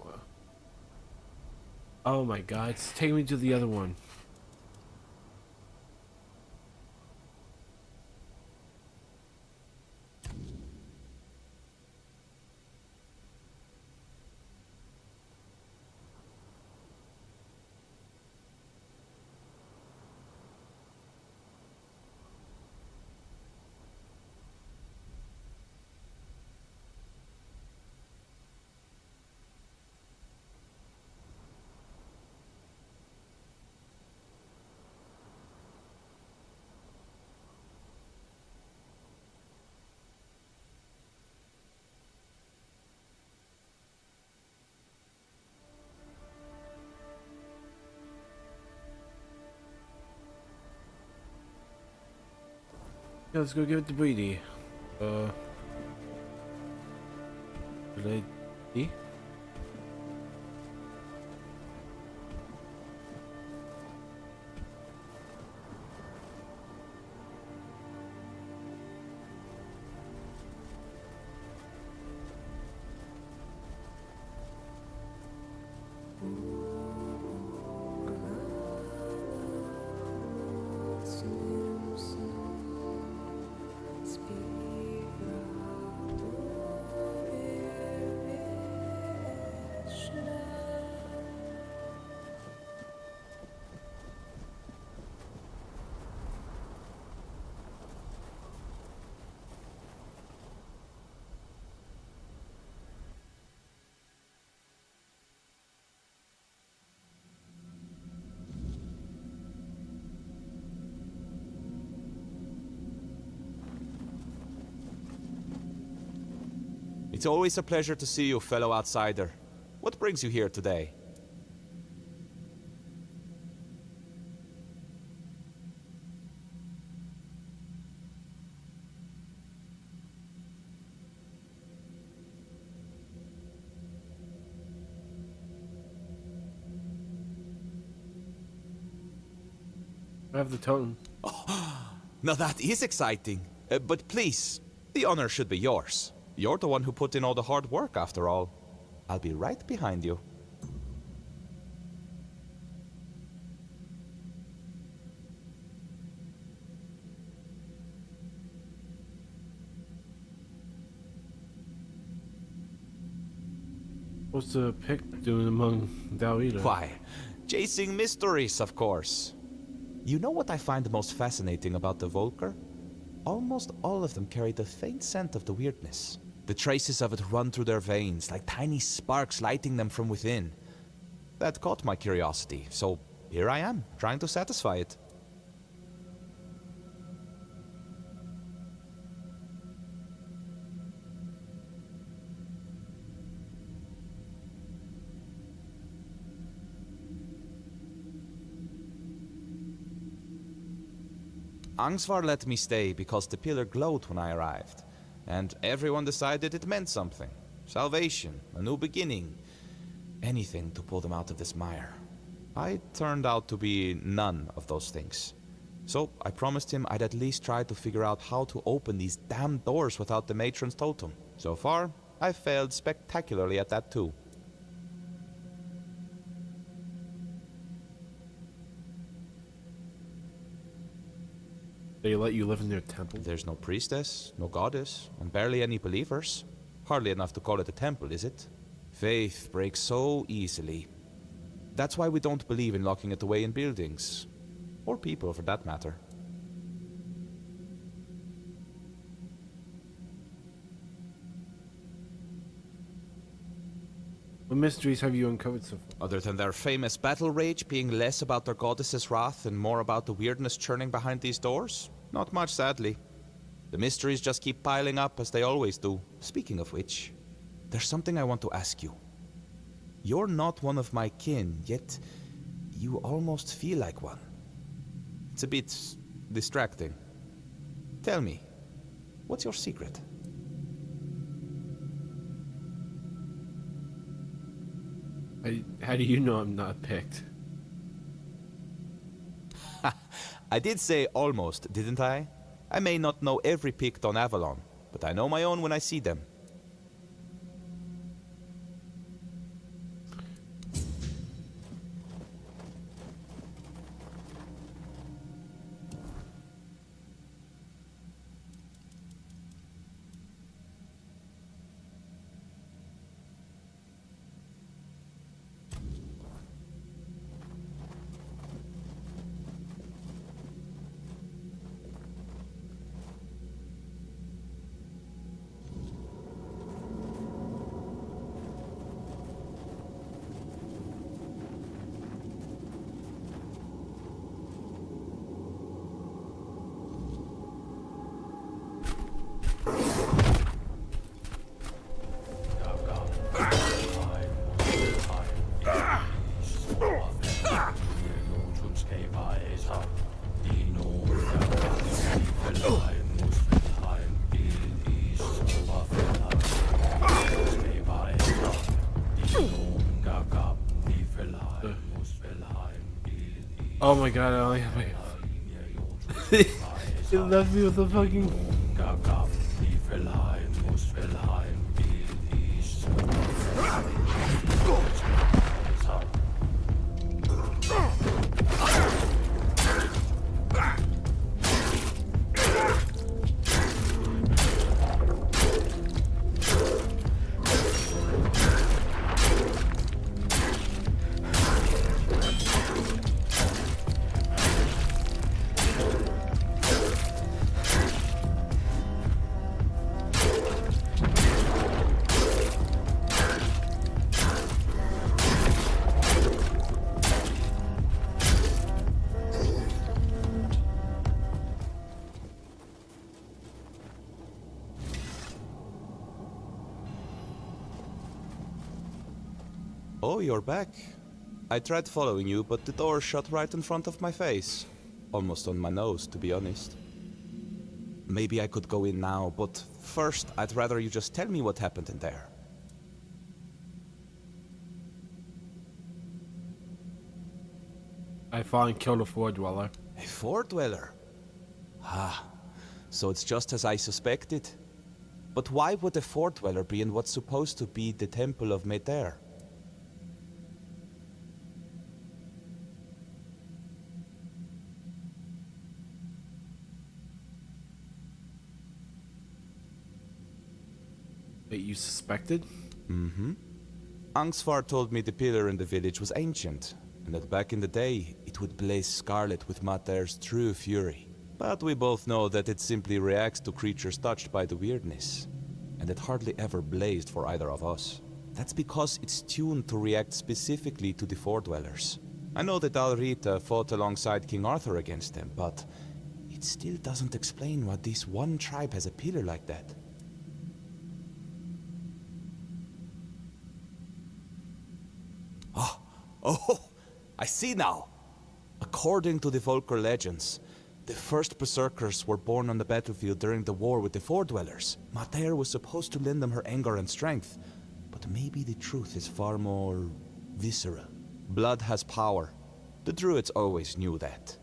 Oh my god, it's taking me to the other one. Yeah, let's go give it to Breedy. Lady? It's always a pleasure to see you, fellow outsider. What brings you here today? I have the totem. Now that is exciting. But please, the honor should be yours. You're the one who put in all the hard work, after all. I'll be right behind you. What's the pick doing among Dalida? Why, chasing mysteries, of course. You know what I find the most fascinating about the Volker? Almost all of them carry the faint scent of the weirdness. The traces of it run through their veins, like tiny sparks lighting them from within. That caught my curiosity, so here I am, trying to satisfy it. Angsvar let me stay because the pillar glowed when I arrived, and everyone decided it meant something. Salvation, a new beginning, anything to pull them out of this mire. I turned out to be none of those things. So I promised him I'd at least try to figure out how to open these damn doors without the matron's totem. So far, I've failed spectacularly at that too. They let you live in their temple? There's no priestess, no goddess, and barely any believers. Hardly enough to call it a temple, is it? Faith breaks so easily. That's why we don't believe in locking it away in buildings. Or people, for that matter. What mysteries have you uncovered so far? Other than their famous battle rage being less about their goddess's wrath and more about the weirdness churning behind these doors? Not much, sadly. The mysteries just keep piling up, as they always do. Speaking of which, there's something I want to ask you. You're not one of my kin, yet you almost feel like one. It's a bit distracting. Tell me, what's your secret? How do you know I'm not picked? I did say almost, didn't I? I may not know every pict on Avalon, but I know my own when I see them. Oh my god, I only have my... It left me with the fucking... Oh, you're back. I tried following you, but the door shut right in front of my face. Almost on my nose, to be honest. Maybe I could go in now, but first, I'd rather you just tell me what happened in there. I fought and killed a Ford dweller. A Fort Dweller? Ah, so it's just as I suspected. But why would a Fort Dweller be in what's supposed to be the Temple of Meter? Wait, you suspected? Mm-hmm. Angsvar told me the pillar in the village was ancient, and that back in the day, it would blaze scarlet with Mater's true fury. But we both know that it simply reacts to creatures touched by the weirdness, and it hardly ever blazed for either of us. That's because it's tuned to react specifically to the Fort Dwellers. I know that Alrita fought alongside King Arthur against them, but it still doesn't explain why this one tribe has a pillar like that. Oh, I see now. According to the Volker legends, the first berserkers were born on the battlefield during the war with the Fort Dwellers. Mater was supposed to lend them her anger and strength, but maybe the truth is far more visceral. Blood has power. The druids always knew that.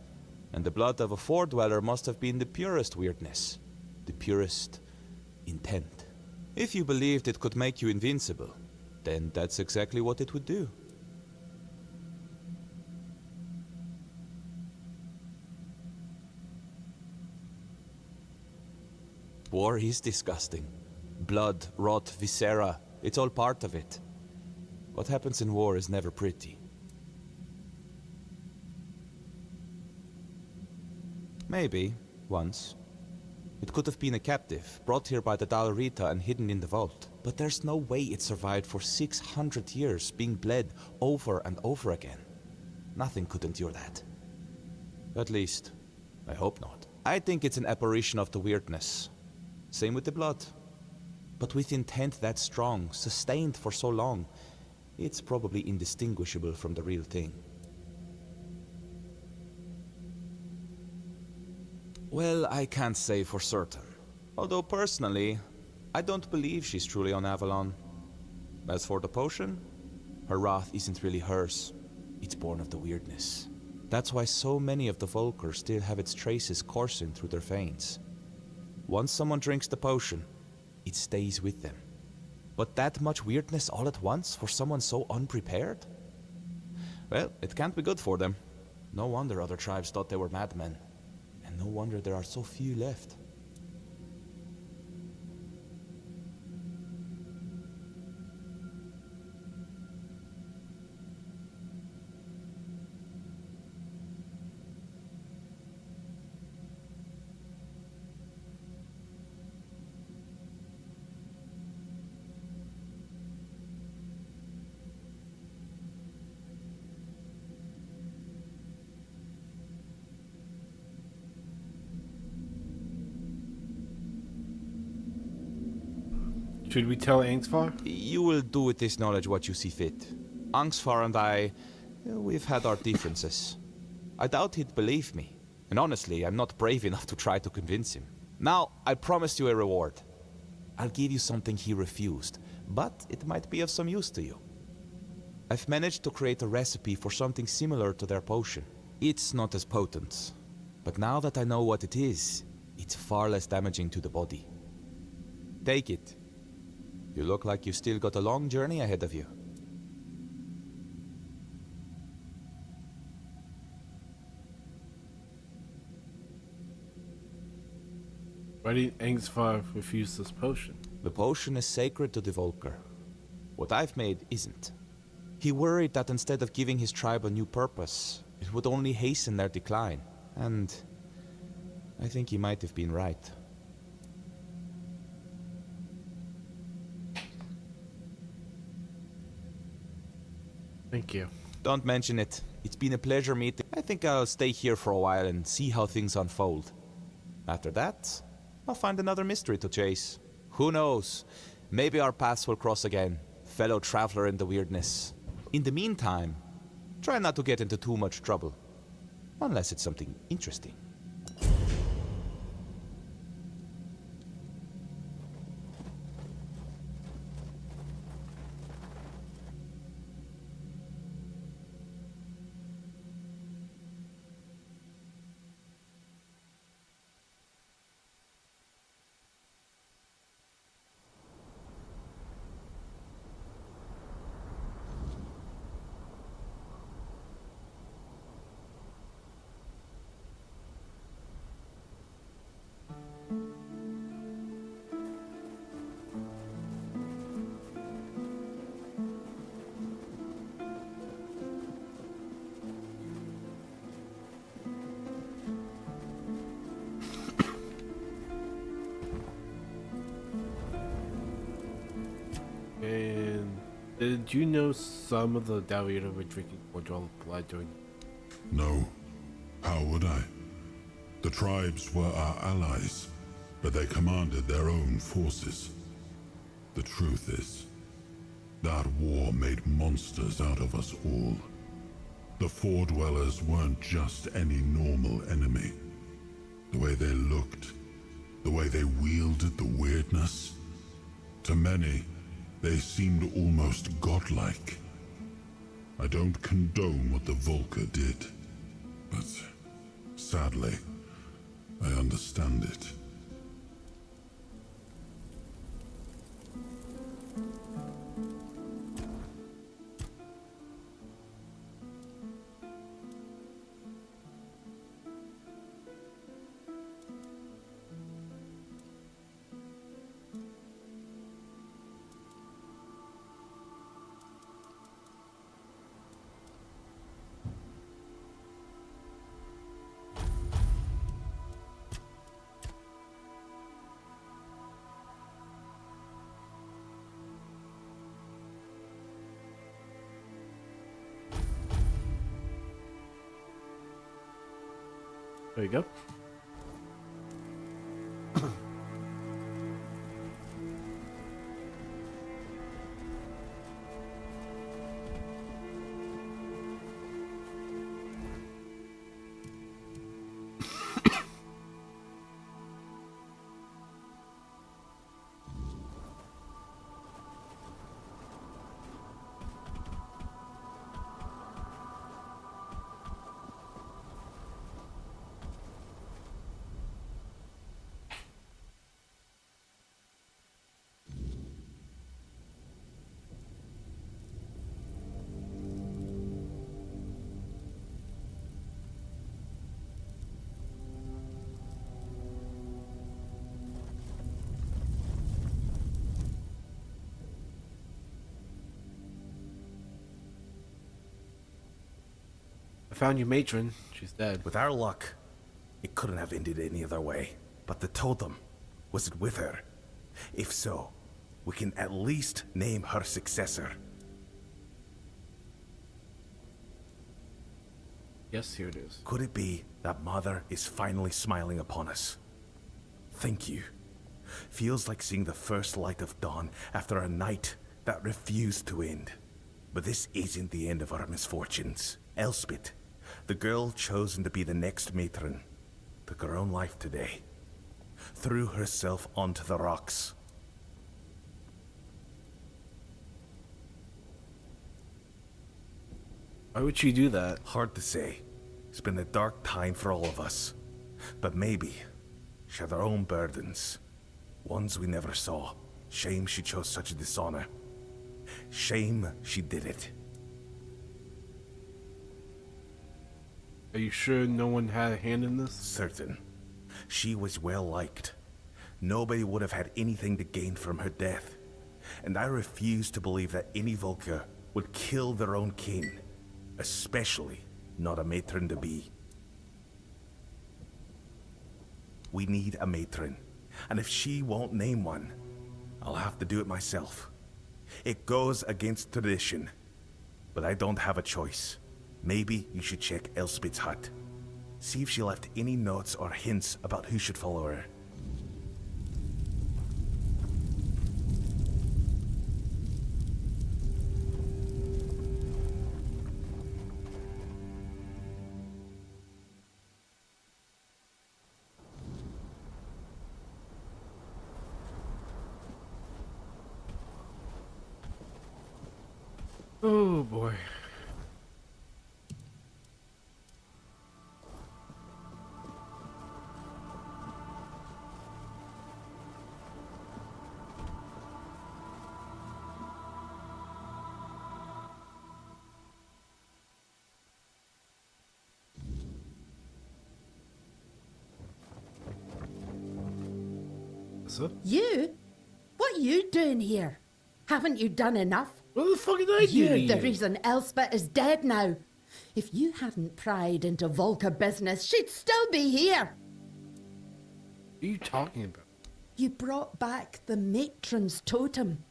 And the blood of a Fort Dweller must have been the purest weirdness, the purest intent. If you believed it could make you invincible, then that's exactly what it would do. War is disgusting. Blood, rot, viscera, it's all part of it. What happens in war is never pretty. Maybe, once. It could have been a captive, brought here by the Dalrita and hidden in the vault. But there's no way it survived for 600 years, being bled over and over again. Nothing could endure that. At least, I hope not. I think it's an apparition of the weirdness. Same with the blood. But with intent that strong, sustained for so long, it's probably indistinguishable from the real thing. Well, I can't say for certain. Although personally, I don't believe she's truly on Avalon. As for the potion, her wrath isn't really hers. It's born of the weirdness. That's why so many of the Volker still have its traces coursing through their veins. Once someone drinks the potion, it stays with them. But that much weirdness all at once for someone so unprepared? Well, it can't be good for them. No wonder other tribes thought they were madmen. And no wonder there are so few left. Should we tell Angsvar? You will do with this knowledge what you see fit. Angsvar and I, we've had our differences. I doubt he'd believe me. And honestly, I'm not brave enough to try to convince him. Now, I promised you a reward. I'll give you something he refused, but it might be of some use to you. I've managed to create a recipe for something similar to their potion. It's not as potent. But now that I know what it is, it's far less damaging to the body. Take it. You look like you've still got a long journey ahead of you. Why did Angsvar refuse this potion? The potion is sacred to the Volker. What I've made isn't. He worried that instead of giving his tribe a new purpose, it would only hasten their decline. And I think he might have been right. Thank you. Don't mention it. It's been a pleasure meeting. I think I'll stay here for a while and see how things unfold. After that, I'll find another mystery to chase. Who knows? Maybe our paths will cross again, fellow traveler in the weirdness. In the meantime, try not to get into too much trouble. Unless it's something interesting. And did you know some of the Dalriada were drinking Mordrell blood during... No. How would I? The tribes were our allies, but they commanded their own forces. The truth is, that war made monsters out of us all. The Four Dwellers weren't just any normal enemy. The way they looked, the way they wielded the weirdness. To many, they seemed almost godlike. I don't condone what the Volker did, but sadly, I understand it. There you go. I found your matron. She's dead. With our luck, it couldn't have ended any other way. But the totem, was it with her? If so, we can at least name her successor. Yes, here it is. Could it be that Mother is finally smiling upon us? Thank you. Feels like seeing the first light of dawn after a night that refused to end. But this isn't the end of our misfortunes. Elspeth, the girl chosen to be the next matron, took her own life today. Threw herself onto the rocks. Why would she do that? Hard to say. It's been a dark time for all of us. But maybe she had her own burdens. Ones we never saw. Shame she chose such a dishonor. Shame she did it. Are you sure no one had a hand in this? Certain. She was well liked. Nobody would have had anything to gain from her death. And I refuse to believe that any Volker would kill their own kin. Especially not a matron-to-be. We need a matron. And if she won't name one, I'll have to do it myself. It goes against tradition. But I don't have a choice. Maybe you should check Elspeth's hut. See if she left any notes or hints about who should follow her. Oh boy. So? You? What are you doing here? Haven't you done enough? What the fuck did I do? You're to the you? reason Elspeth is dead now. If you hadn't pried into Volker business, she'd still be here. What are you talking about? You brought back the matron's totem.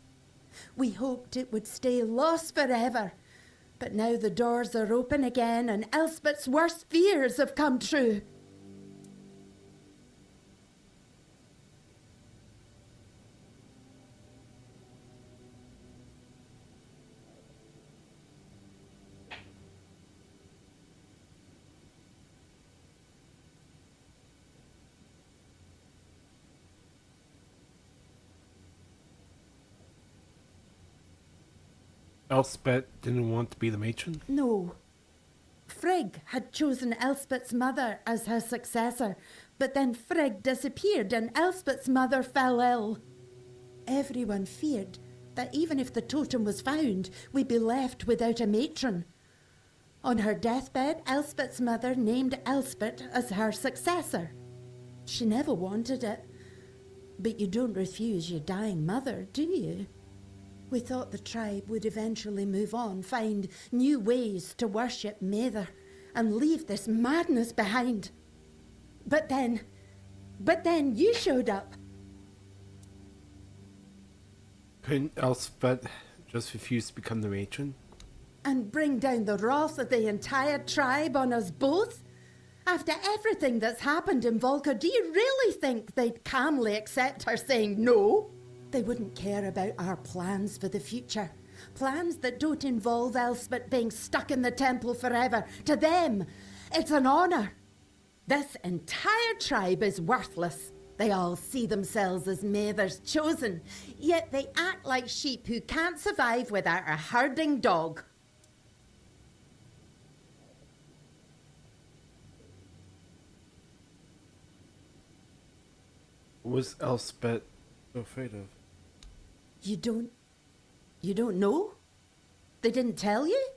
We hoped it would stay lost forever. But now the doors are open again and Elspeth's worst fears have come true. Elspeth didn't want to be the matron? No. Frigg had chosen Elspeth's mother as her successor, but then Frigg disappeared and Elspeth's mother fell ill. Everyone feared that even if the totem was found, we'd be left without a matron. On her deathbed, Elspeth's mother named Elspeth as her successor. She never wanted it. But you don't refuse your dying mother, do you? We thought the tribe would eventually move on, find new ways to worship Mather, and leave this madness behind. But then you showed up. Couldn't Elspeth just refuse to become the matron? And bring down the wrath of the entire tribe on us both? After everything that's happened in Volker, do you really think they'd calmly accept her saying no? They wouldn't care about our plans for the future. Plans that don't involve Elspeth being stuck in the temple forever. To them, it's an honour. This entire tribe is worthless. They all see themselves as Mather's chosen, yet they act like sheep who can't survive without a herding dog. What was Elspeth so afraid of? You don't know? They didn't tell you?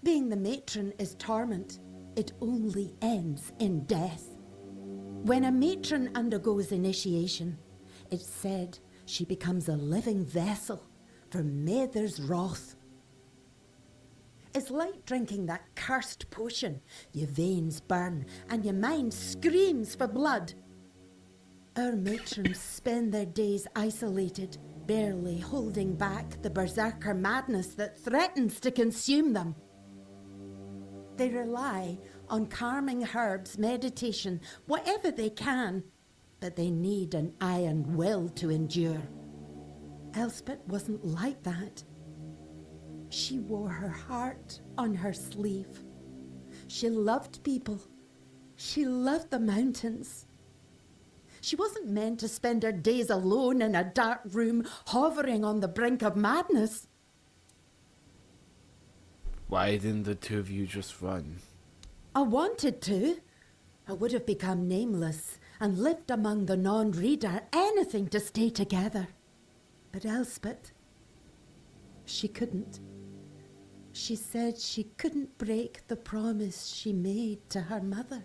Being the matron is torment. It only ends in death. When a matron undergoes initiation, it's said she becomes a living vessel for Mather's wrath. It's like drinking that cursed potion. Your veins burn and your mind screams for blood. Our matrons spend their days isolated, barely holding back the berserker madness that threatens to consume them. They rely on calming herbs, meditation, whatever they can, but they need an iron will to endure. Elspeth wasn't like that. She wore her heart on her sleeve. She loved people. She loved the mountains. She wasn't meant to spend her days alone in a dark room, hovering on the brink of madness. Why didn't the two of you just run? I wanted to. I would have become nameless and lived among the non-reader, anything to stay together. But Elspeth, she couldn't. She said she couldn't break the promise she made to her mother.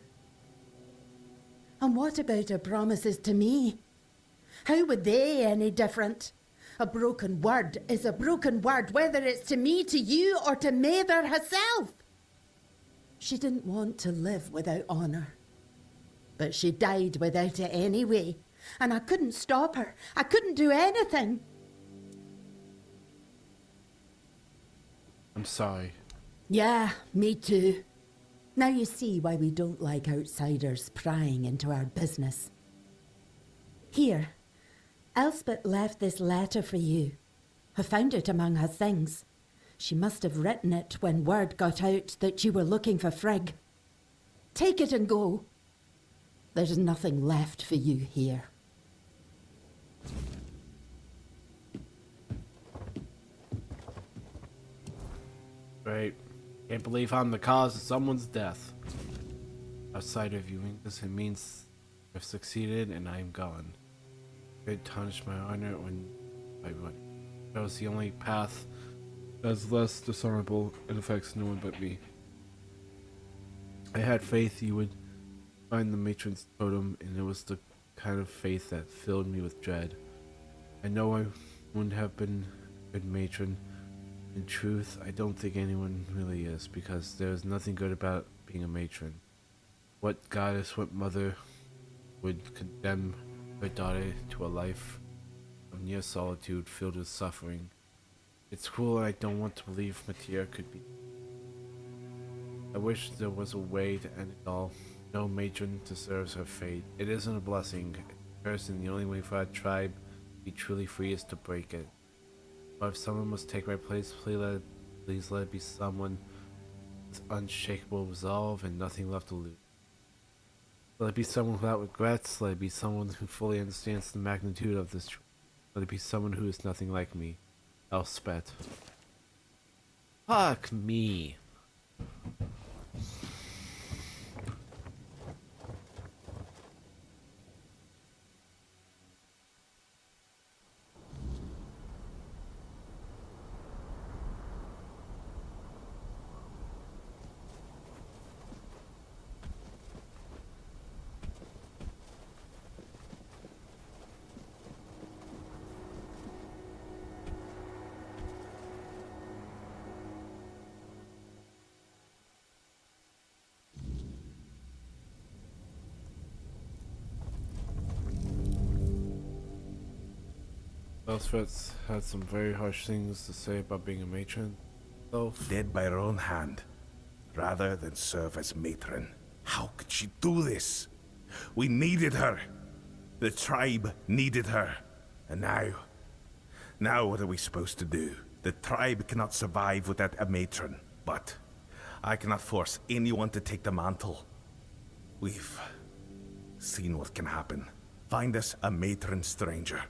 And what about her promises to me? How were they any different? A broken word is a broken word, whether it's to me, to you, or to Mather herself. She didn't want to live without honour. But she died without it anyway, and I couldn't stop her. I couldn't do anything. I'm sorry. Yeah, me too. Now you see why we don't like outsiders prying into our business. Here, Elspeth left this letter for you. I found it among her things. She must have written it when word got out that you were looking for Frigg. Take it and go. There's nothing left for you here. Right. Can't believe I'm the cause of someone's death. Outside of viewing this, it means I've succeeded and I'm gone. It tarnished my honor when I went. That was the only path that's less dishonorable and affects no one but me. I had faith you would find the matron's totem, and it was the kind of faith that filled me with dread. I know I wouldn't have been a good matron. In truth, I don't think anyone really is, because there's nothing good about being a matron. What goddess, what mother would condemn her daughter to a life of near solitude filled with suffering? It's cruel, and I don't want to believe Matia could be. I wish there was a way to end it all. No matron deserves her fate. It isn't a blessing, it's a curse, and the only way for our tribe to be truly free is to break it. But if someone must take my place, please let it be someone with unshakable resolve and nothing left to lose. Let it be someone without regrets. Let it be someone who fully understands the magnitude of this. Let it be someone who is nothing like me. Elspeth. Fuck me. Elspeth had some very harsh things to say about being a matron. Dead by her own hand, rather than serve as matron. How could she do this? We needed her. The tribe needed her. And now what are we supposed to do? The tribe cannot survive without a matron, but I cannot force anyone to take the mantle. We've seen what can happen. Find us a matron stranger.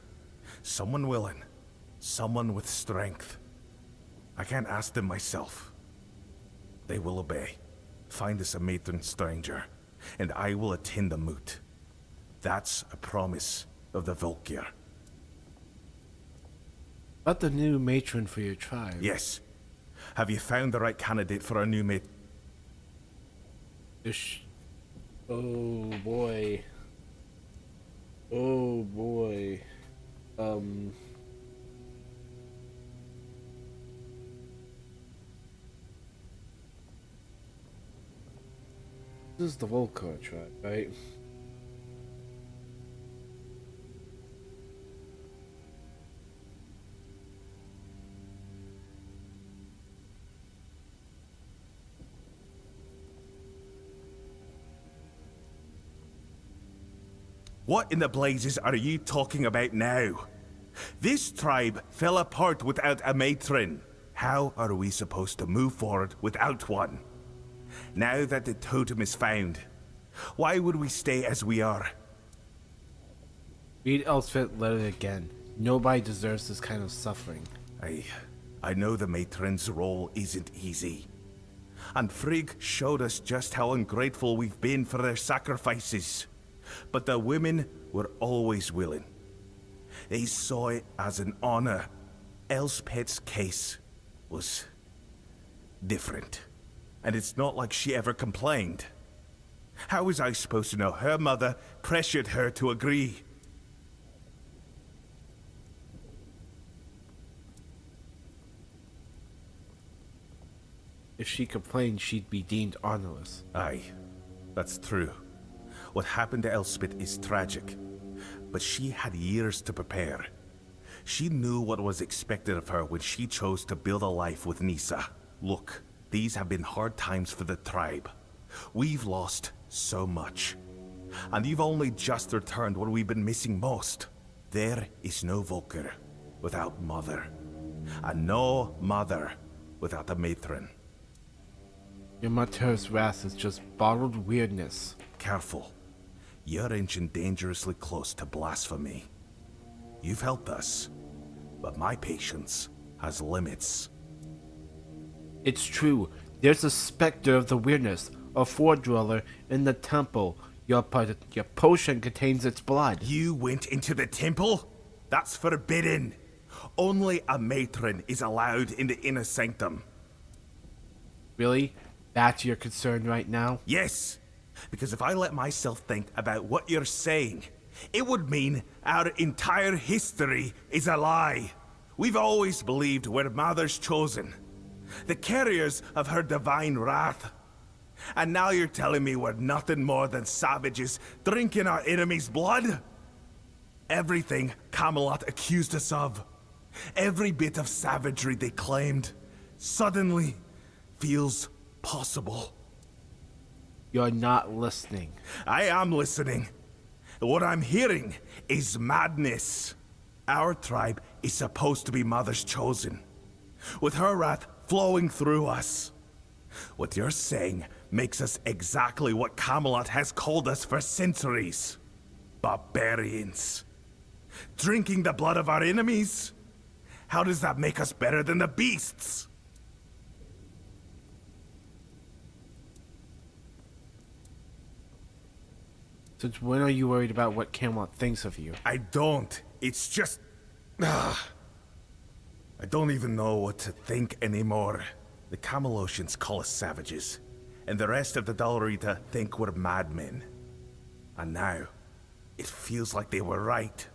Someone willing. Someone with strength. I can't ask them myself. They will obey. Find us a matron stranger, and I will attend the moot. That's a promise of the Volkir. About the new matron for your tribe. Yes. Have you found the right candidate for our new Oh boy. Oh boy. This is the Volkar tribe, right? What in the blazes are you talking about now? This tribe fell apart without a matron. How are we supposed to move forward without one? Now that the totem is found, why would we stay as we are? Read Elspeth letter again. Nobody deserves this kind of suffering. I know the matron's role isn't easy, And Frigg showed us just how ungrateful we've been for their sacrifices. But the women were always willing. They saw it as an honor. Elspeth's case was different. And it's not like she ever complained. How was I supposed to know her mother pressured her to agree? If she complained, she'd be deemed honorless. Aye, that's true. What happened to Elspeth is tragic, but she had years to prepare. She knew what was expected of her when she chose to build a life with Nisa. Look, these have been hard times for the tribe. We've lost so much. And you've only just returned what we've been missing most. There is no Volker without Mother. And no Mother without the matron. Your Mater's wrath is just bottled weirdness. Careful. You're inching dangerously close to blasphemy. You've helped us, but my patience has limits. It's true. There's a specter of the weirdness, a four-dweller in the temple. Your potion contains its blood. You went into the temple? That's forbidden. Only a matron is allowed in the inner sanctum. Really? That's your concern right now? Yes, because if I let myself think about what you're saying, it would mean our entire history is a lie. We've always believed we're Mother's chosen, the carriers of her divine wrath. And now you're telling me we're nothing more than savages drinking our enemy's blood? Everything Camelot accused us of, every bit of savagery they claimed, suddenly feels possible. You're not listening. I am listening. What I'm hearing is madness. Our tribe is supposed to be Mother's chosen, with her wrath flowing through us. What you're saying makes us exactly what Camelot has called us for centuries. Barbarians. Drinking the blood of our enemies? How does that make us better than the beasts? Since when are you worried about what Camelot thinks of you? I don't. It's just... I don't even know what to think anymore. The Camelosians call us savages, and the rest of the Dalrita think we're madmen. And now, it feels like they were right.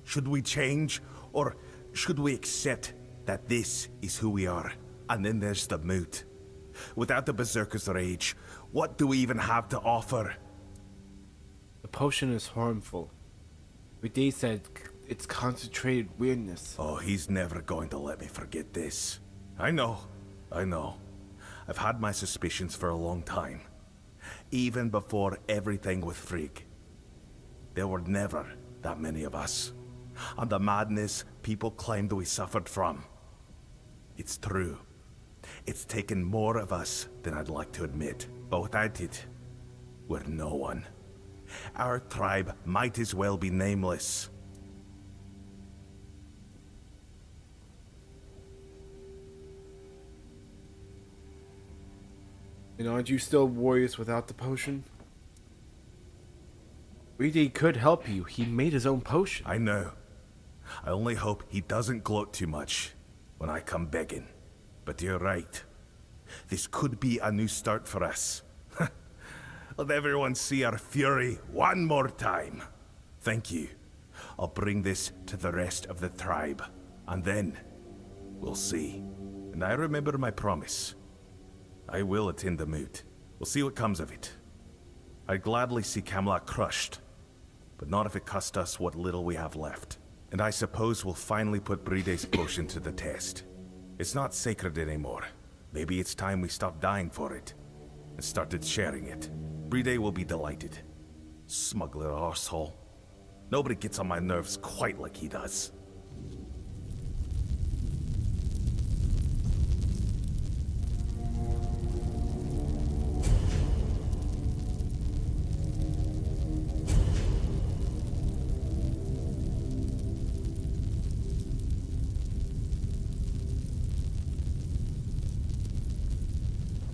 Should we change, or should we accept that this is who we are? And then there's the moot. Without the Berserker's rage, what do we even have to offer? The potion is harmful. Ride said it's concentrated weirdness. Oh, he's never going to let me forget this. I know. I've had my suspicions for a long time. Even before everything with Frigg. There were never that many of us. And the madness people claimed we suffered from. It's true. It's taken more of us than I'd like to admit. But without it, we're no one. Our tribe might as well be nameless. And aren't you still warriors without the potion? Ride could help you. He made his own potion. I know. I only hope he doesn't gloat too much when I come begging. But you're right. This could be a new start for us. Let everyone see our fury one more time. Thank you. I'll bring this to the rest of the tribe. And then, we'll see. And I remember my promise. I will attend the moot. We'll see what comes of it. I'd gladly see Camelot crushed, but not if it cost us what little we have left. And I suppose we'll finally put Bride's potion to the test. It's not sacred anymore. Maybe it's time we stopped dying for it and started sharing it. Bride will be delighted. Smuggler arsehole. Nobody gets on my nerves quite like he does.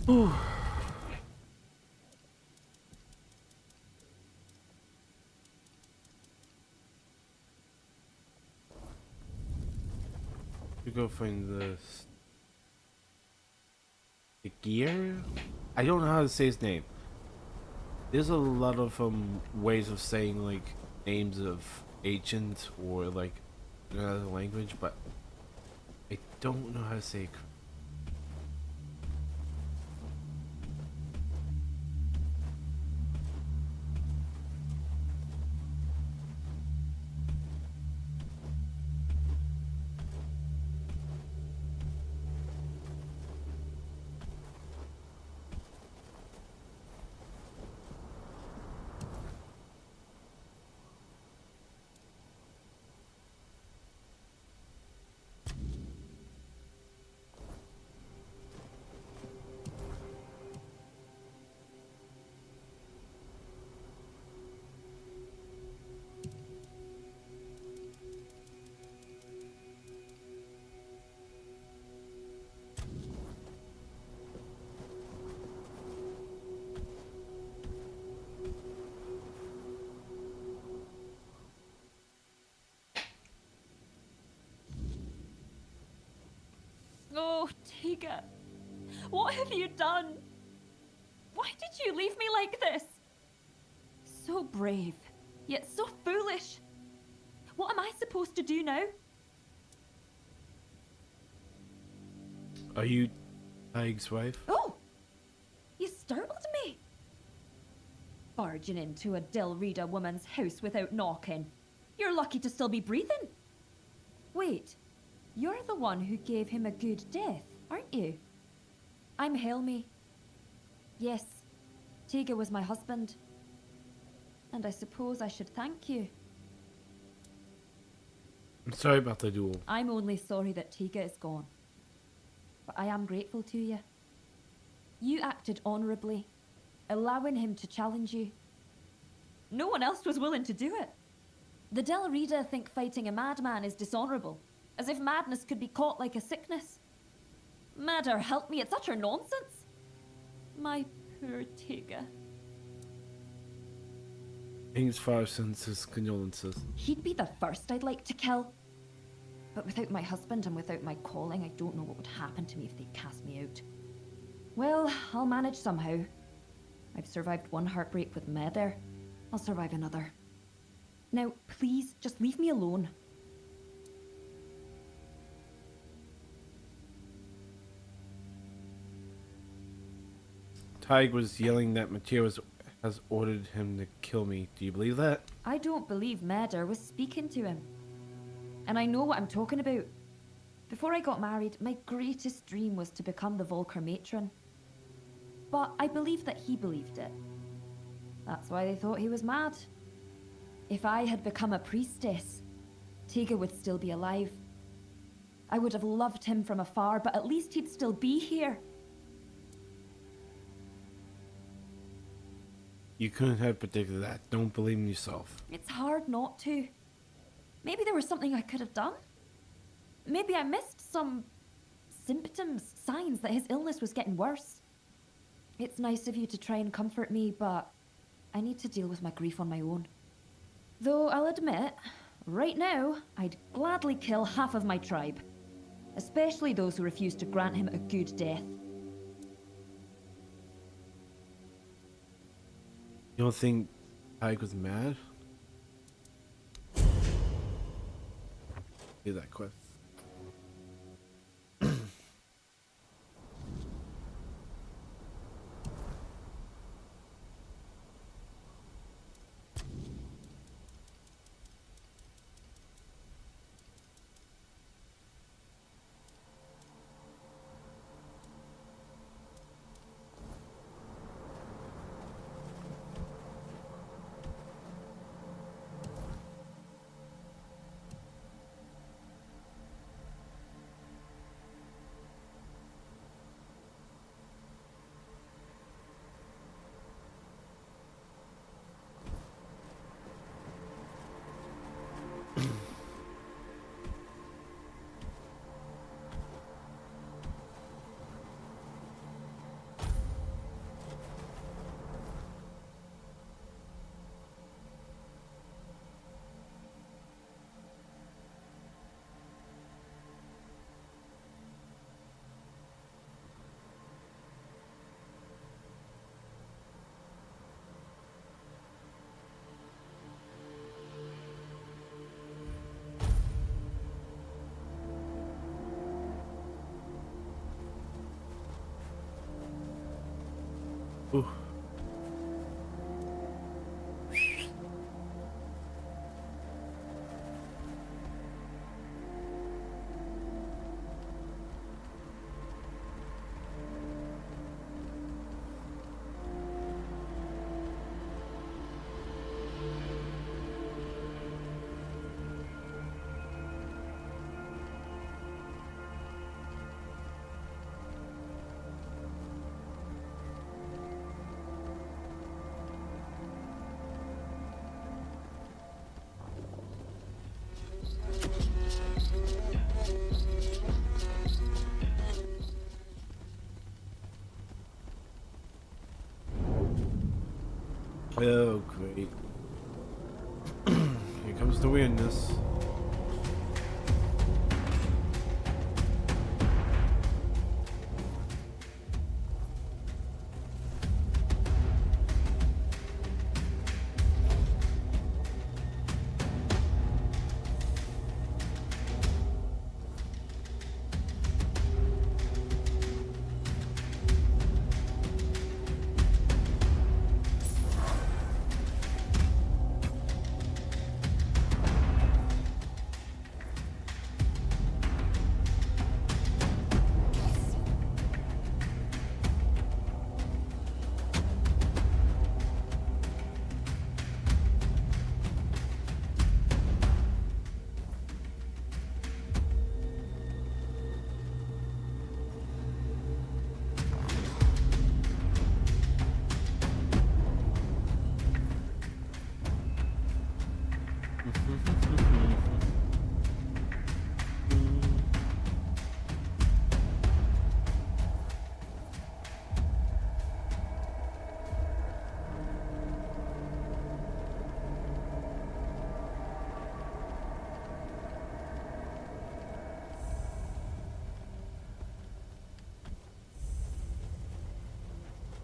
You go find the gear. I don't know how to say his name. There's a lot of ways of saying like names of ancient or like another language, but I don't know how to say it. Oh, Tiga, what have you done? Why did you leave me like this? So brave, yet so foolish. What am I supposed to do now? Are you Tig's wife? Oh, you startled me. Barging into a Delrida woman's house without knocking. You're lucky to still be breathing. Wait, you're the one who gave him a good death, aren't you? I'm Helmi. Yes, Tiga was my husband. And I suppose I should thank you. I'm sorry about the duel. I'm only sorry that Tiga is gone. But I am grateful to you. You acted honorably, allowing him to challenge you. No one else was willing to do it. The Delrida think fighting a madman is dishonorable, as if madness could be caught like a sickness. Madder, help me, it's utter nonsense. My poor Tiga. King's father sends his condolences. He'd be the first I'd like to kill. But without my husband and without my calling, I don't know what would happen to me if they cast me out. Well, I'll manage somehow. I've survived one heartbreak with Meder. I'll survive another. Now, please, just leave me alone. Tig was yelling that Matthias has ordered him to kill me. Do you believe that? I don't believe Meder was speaking to him. And I know what I'm talking about. Before I got married, my greatest dream was to become the Volker matron. But I believe that he believed it. That's why they thought he was mad. If I had become a priestess, Tiga would still be alive. I would have loved him from afar, but at least he'd still be here. You couldn't have predicted that. Don't blame yourself. It's hard not to. Maybe there was something I could have done. Maybe I missed some symptoms, signs that his illness was getting worse. It's nice of you to try and comfort me, but I need to deal with my grief on my own. Though I'll admit, right now, I'd gladly kill half of my tribe. Especially those who refuse to grant him a good death. You don't think Tig was mad? Do that quick. Ooh. Oh, great. Here comes the weirdness.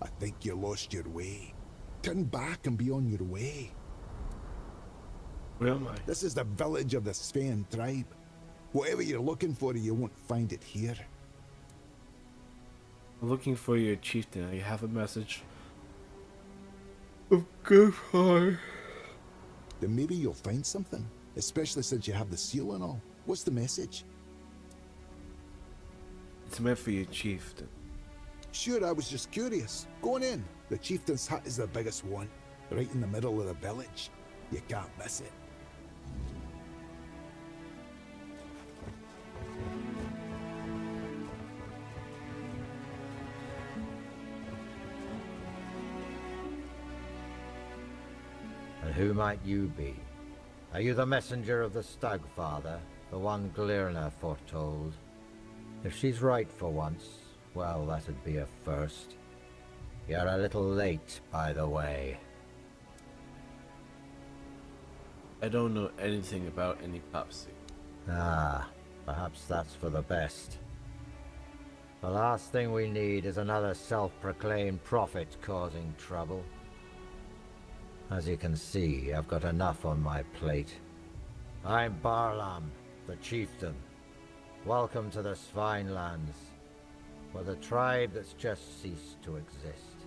I think you lost your way. Turn back and be on your way. Where am I? This is the village of the Sven tribe. Whatever you're looking for, you won't find it here. I'm looking for your chieftain. I have a message. Of good heart. Then maybe you'll find something. Especially since you have the seal and all. What's the message? It's meant for your chieftain. Sure, I was just curious. Go on in. The chieftain's hut is the biggest one. Right in the middle of the village. You can't miss it. And who might you be? Are you the messenger of the Stagfather, the one Glirna foretold? If she's right for once, well, that'd be a first. You're a little late, by the way. I don't know anything about any prophecy. Ah, perhaps that's for the best. The last thing we need is another self-proclaimed prophet causing trouble. As you can see, I've got enough on my plate. I'm Barlam, the chieftain. Welcome to the Svinelands, where the tribe that's just ceased to exist.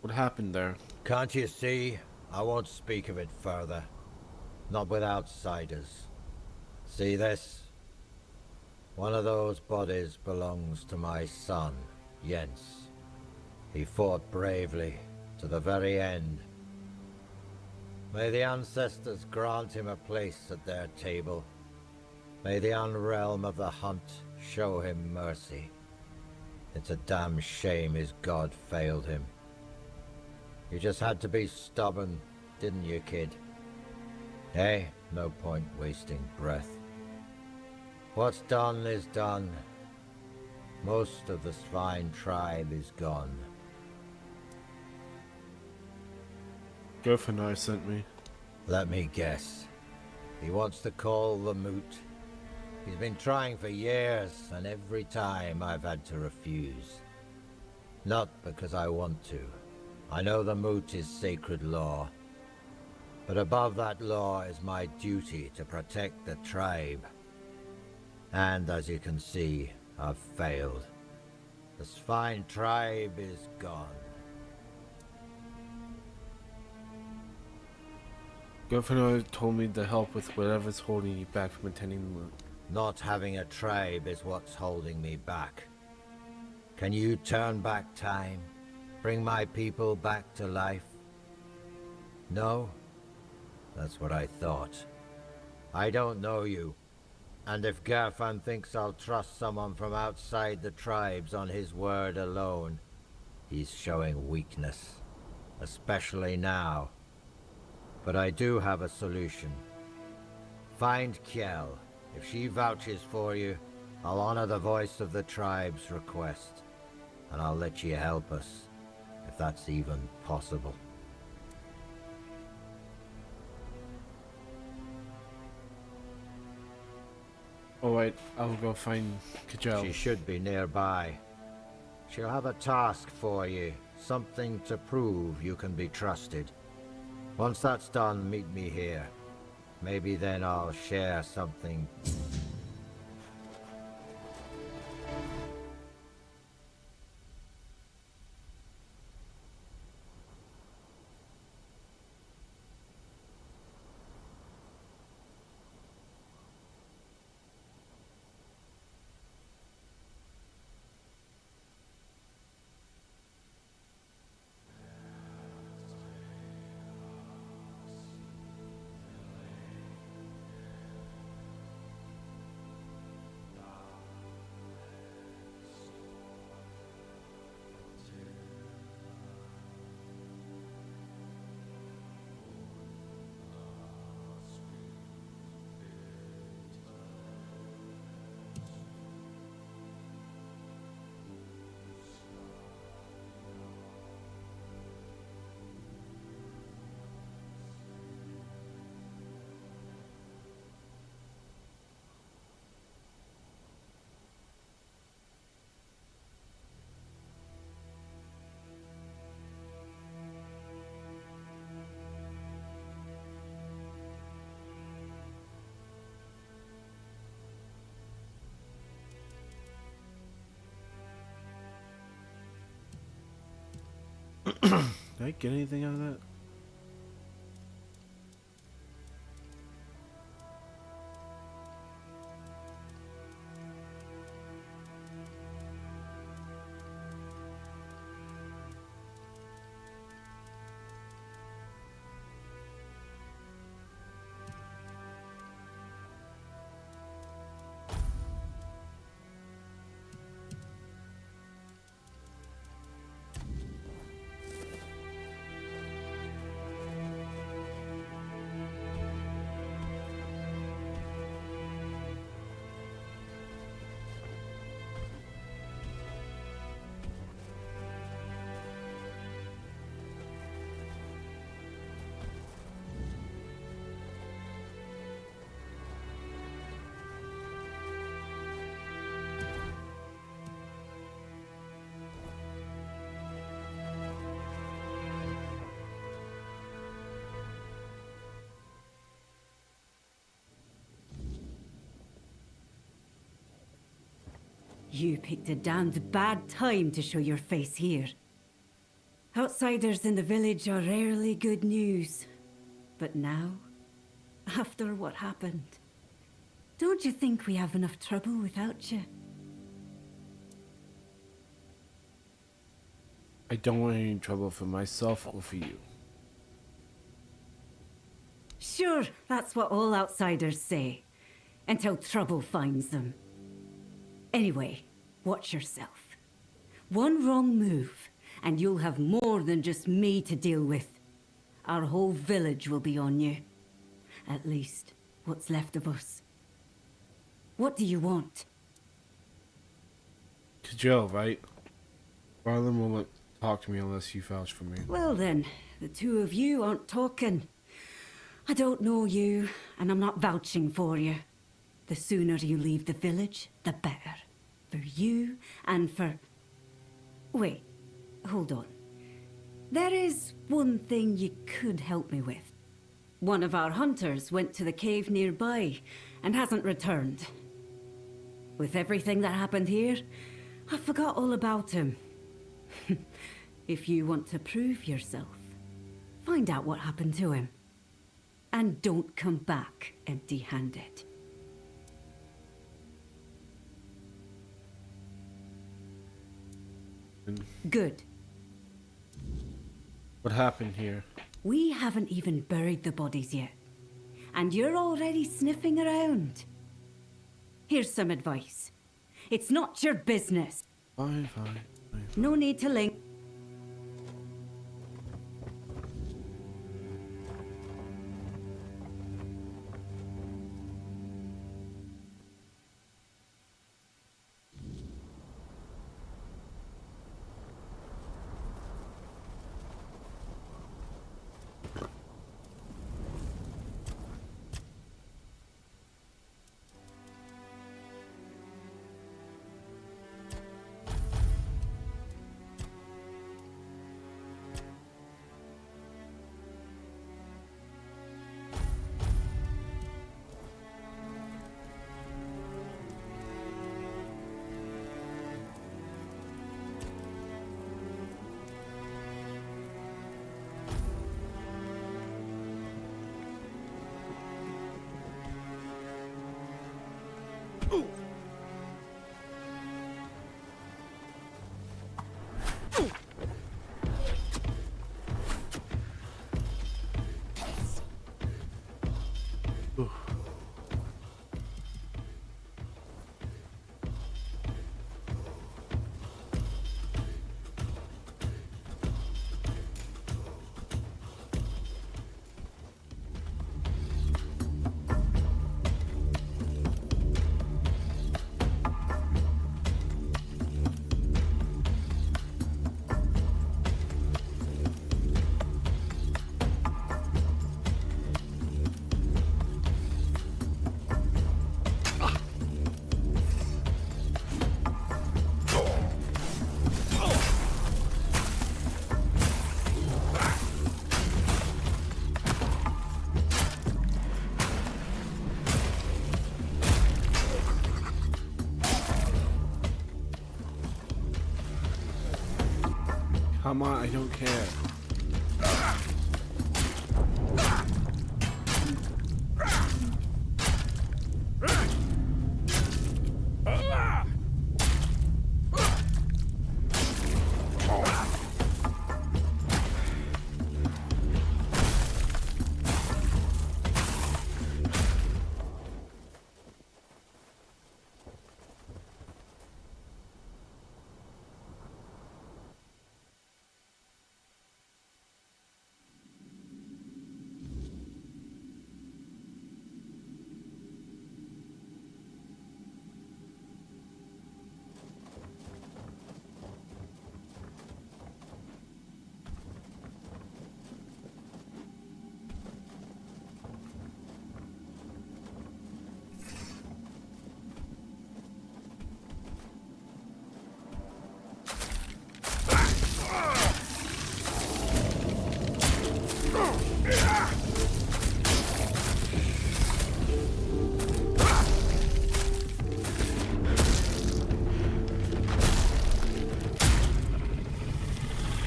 What happened there? Can't you see? I won't speak of it further. Not with outsiders. See this? One of those bodies belongs to my son, Jens. He fought bravely, to the very end. May the ancestors grant him a place at their table. May the unrealm of the hunt show him mercy. It's a damn shame his god failed him. You just had to be stubborn, didn't you, kid? Hey, no point wasting breath. What's done is done. Most of the Svine tribe is gone. Girlfriend sent me. Let me guess. He wants to call the moot. He's been trying for years, and every time I've had to refuse. Not because I want to. I know the moot is sacred law. But above that law is my duty to protect the tribe. And as you can see, I've failed. This fine tribe is gone. Governor told me to help with whatever's holding you back from attending the moon. Not having a tribe is what's holding me back. Can you turn back time? Bring my people back to life? No? That's what I thought. I don't know you. And if Gerfan thinks I'll trust someone from outside the tribes on his word alone, he's showing weakness. Especially now. But I do have a solution. Find Kjell. If she vouches for you, I'll honor the voice of the tribe's request. And I'll let you help us, if that's even possible. Alright, I'll go find Kajal. She should be nearby. She'll have a task for you, something to prove you can be trusted. Once that's done, meet me here. Maybe then I'll share something. Did I get anything out of that? You picked a damned bad time to show your face here. Outsiders in the village are rarely good news. But now, after what happened, don't you think we have enough trouble without you? I don't want any trouble for myself or for you. Sure, that's what all outsiders say. Until trouble finds them. Anyway, watch yourself. One wrong move, and you'll have more than just me to deal with. Our whole village will be on you. At least, what's left of us. What do you want? Kajal, right? Marlon won't talk to me unless you vouch for me. Well then, the two of you aren't talking. I don't know you, and I'm not vouching for you. The sooner you leave the village, the better. For you, and for... Wait, hold on. There is one thing you could help me with. One of our hunters went to the cave nearby, and hasn't returned. With everything that happened here, I forgot all about him. If you want to prove yourself, find out what happened to him. And don't come back empty-handed. Good. What happened here? We haven't even buried the bodies yet. And you're already sniffing around. Here's some advice. It's not your business. Fine. No need to link. Come on, I don't care.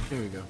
Here we go.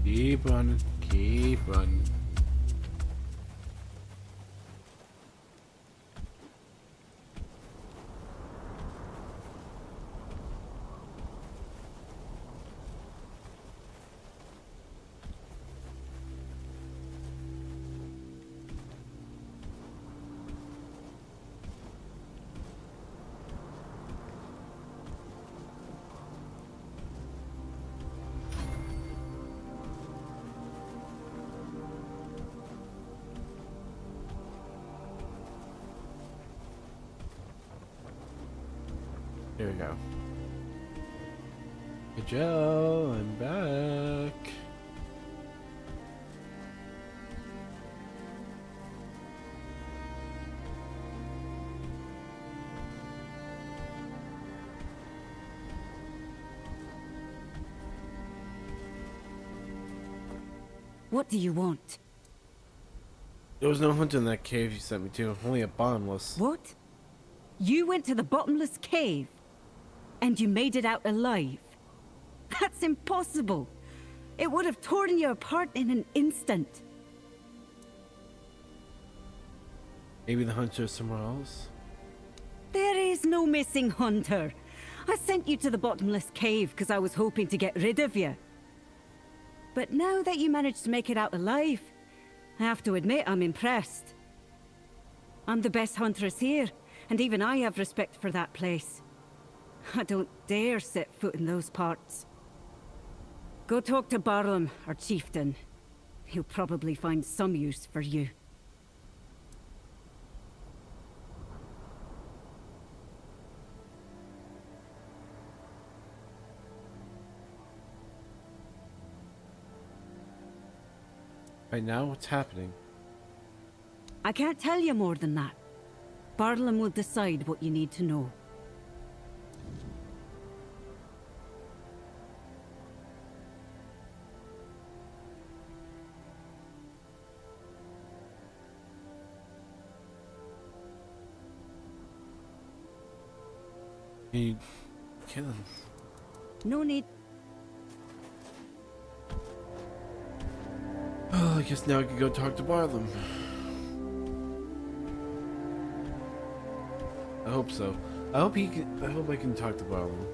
Keep running, keep running. Here we go. Hey Joe, I'm back. What do you want? There was no hunt in that cave you sent me to, only a bottomless. What? You went to the bottomless cave? And you made it out alive? That's impossible! It would have torn you apart in an instant. Maybe the hunter's somewhere else? There is no missing hunter. I sent you to the bottomless cave because I was hoping to get rid of you. But now that you managed to make it out alive, I have to admit I'm impressed. I'm the best huntress here, and even I have respect for that place. I don't dare set foot in those parts. Go talk to Barlam, our chieftain. He'll probably find some use for you. Right now, what's happening? I can't tell you more than that. Barlam will decide what you need to know. You kill him. No need. Oh, I guess now I can go talk to Barlam. I hope so. I hope I can talk to Barlam.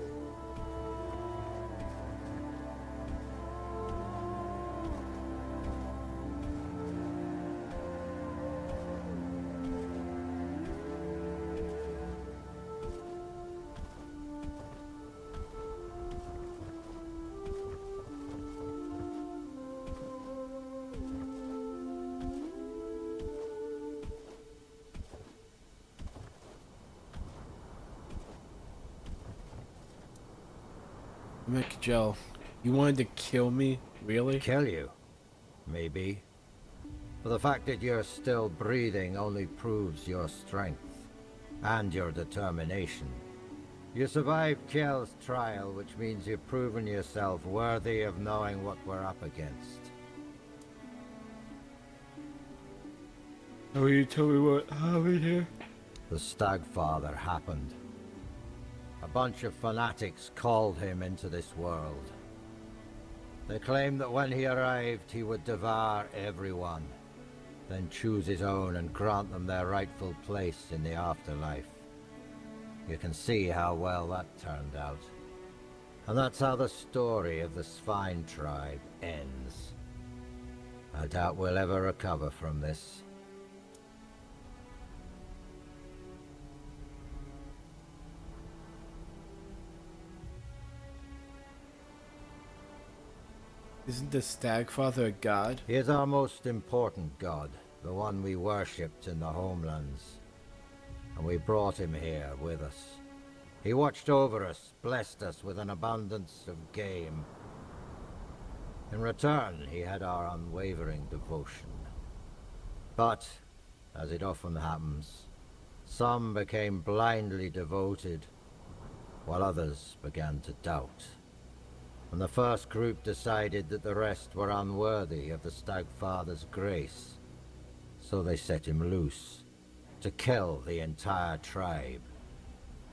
Mick Gel, you wanted to kill me? Really? Kill you? Maybe. But the fact that you're still breathing only proves your strength. And your determination. You survived Kjell's trial, which means you've proven yourself worthy of knowing what we're up against. Oh, you tell me what happened here? The Stagfather happened. A bunch of fanatics called him into this world. They claimed that when he arrived, he would devour everyone, then choose his own and grant them their rightful place in the afterlife. You can see how well that turned out. And that's how the story of the Svine tribe ends. I doubt we'll ever recover from this. Isn't the Stagfather a god? He is our most important god, the one we worshipped in the homelands. And we brought him here with us. He watched over us, blessed us with an abundance of game. In return, he had our unwavering devotion. But, as it often happens, some became blindly devoted, while others began to doubt. And the first group decided that the rest were unworthy of the Stagfather's grace. So they set him loose, to kill the entire tribe.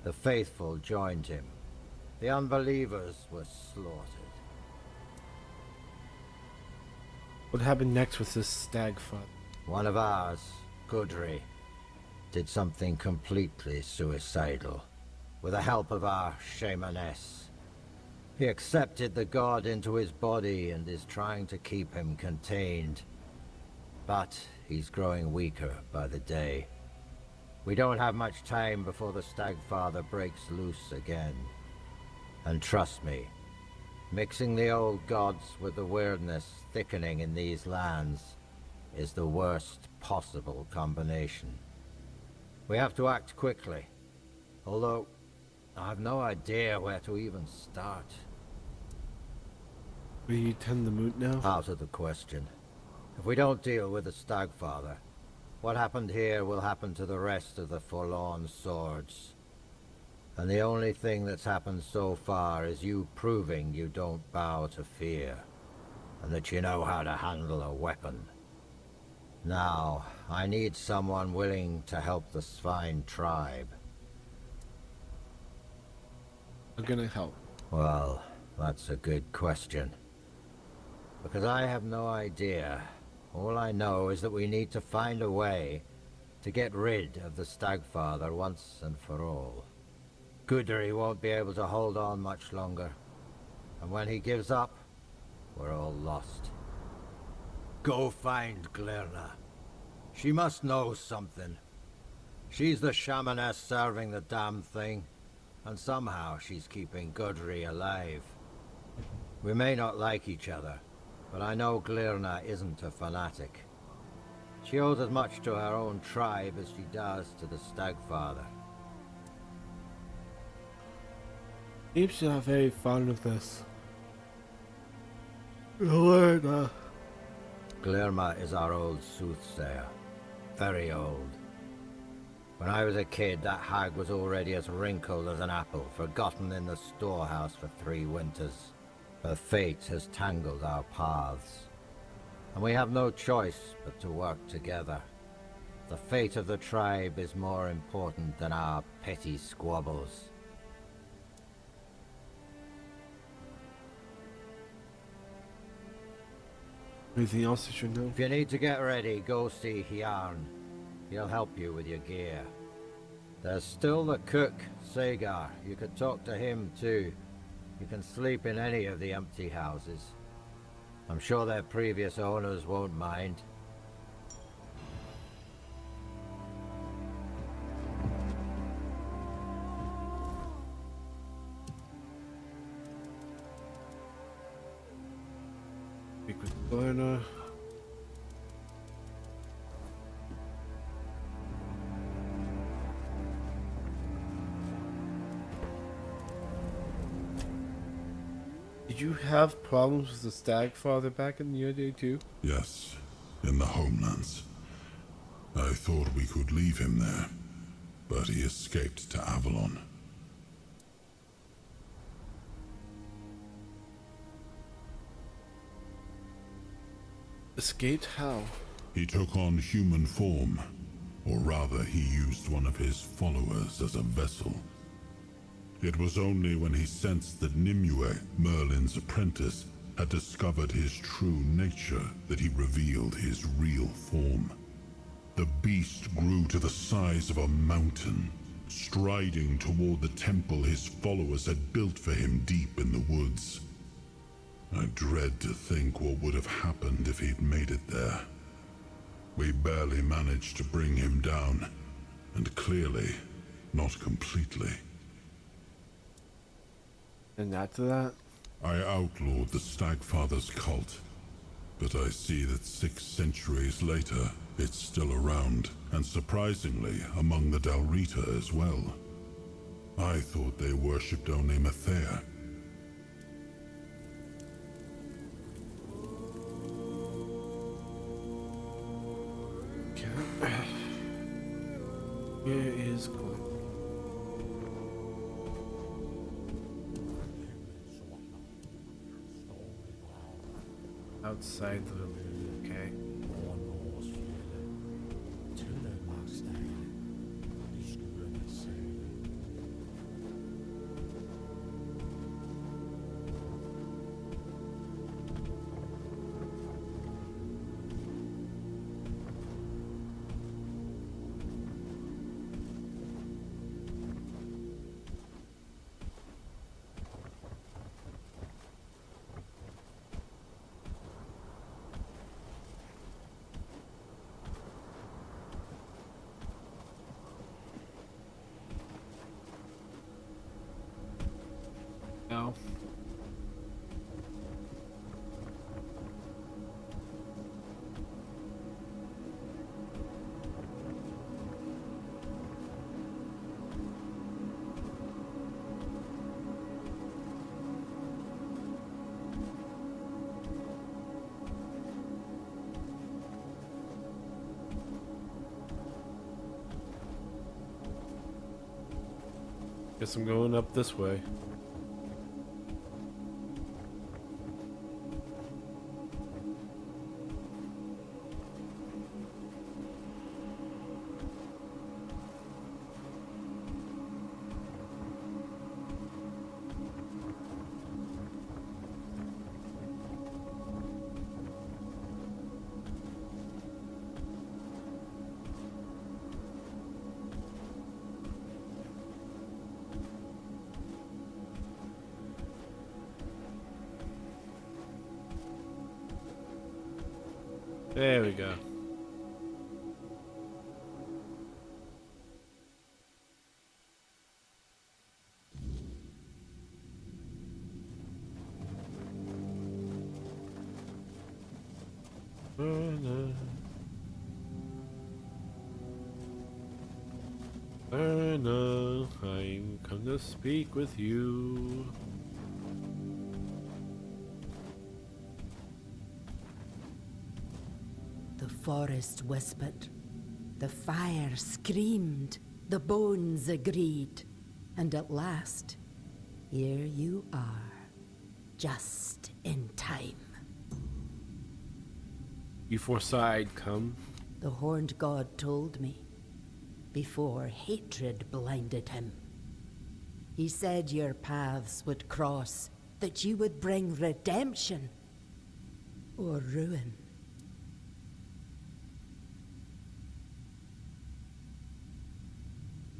The faithful joined him. The unbelievers were slaughtered. What happened next with this Stagfather? One of ours, Gudri, did something completely suicidal, with the help of our shamaness. He accepted the god into his body and is trying to keep him contained. But he's growing weaker by the day. We don't have much time before the Stagfather breaks loose again. And trust me, mixing the old gods with the weirdness thickening in these lands is the worst possible combination. We have to act quickly, although I've no idea where to even start. Will you tend the moot now? Out of the question. If we don't deal with the Stagfather, what happened here will happen to the rest of the Forlorn swords. And the only thing that's happened so far is you proving you don't bow to fear, and that you know how to handle a weapon. Now, I need someone willing to help the Svine tribe. I'm gonna help. Well, that's a good question. Because I have no idea. All I know is that we need to find a way to get rid of the Stagfather once and for all. Gudri won't be able to hold on much longer. And when he gives up, we're all lost. Go find Glirna. She must know something. She's the shamaness serving the damn thing, and somehow she's keeping Gudri alive. We may not like each other, but I know Glirna isn't a fanatic. She owes as much to her own tribe as she does to the Stagfather. Seems not very fond of this. Lord, Glirma is our old soothsayer. Very old. When I was a kid, that hag was already as wrinkled as an apple, forgotten in the storehouse for 3 winters. Her fate has tangled our paths, and we have no choice but to work together. The fate of the tribe is more important than our petty squabbles. anything else I should know? If you need to get ready, go see Hjarn. He'll help you with your gear. There's still the cook, Sagar. You could talk to him too. You can sleep in any of the empty houses. I'm sure their previous owners won't mind. Speak with Lorna. Did you have problems with the Stagfather back in the day too? Yes, in the homelands. I thought we could leave him there, but he escaped to Avalon. Escaped how? He took on human form, or rather he used one of his followers as a vessel. It was only when he sensed that Nimue, Merlin's apprentice, had discovered his true nature that he revealed his real form. The beast grew to the size of a mountain, striding toward the temple his followers had built for him deep in the woods. I dread to think what would have happened if he'd made it there. We barely managed to bring him down, and clearly, not completely. And after that? I outlawed the Stagfather's cult, but I see that 6 centuries later, it's still around, and surprisingly, among the Dalrita as well. I thought they worshipped only Mathea. Where is Glenn? Outside the village, okay. No. Guess I'm going up this way. There we go. Anna, I'm come to speak with you. The forest whispered, the fire screamed, the bones agreed, and at last, here you are, just in time. You foresaw I'd come. The horned god told me, before hatred blinded him. He said your paths would cross, that you would bring redemption or ruin.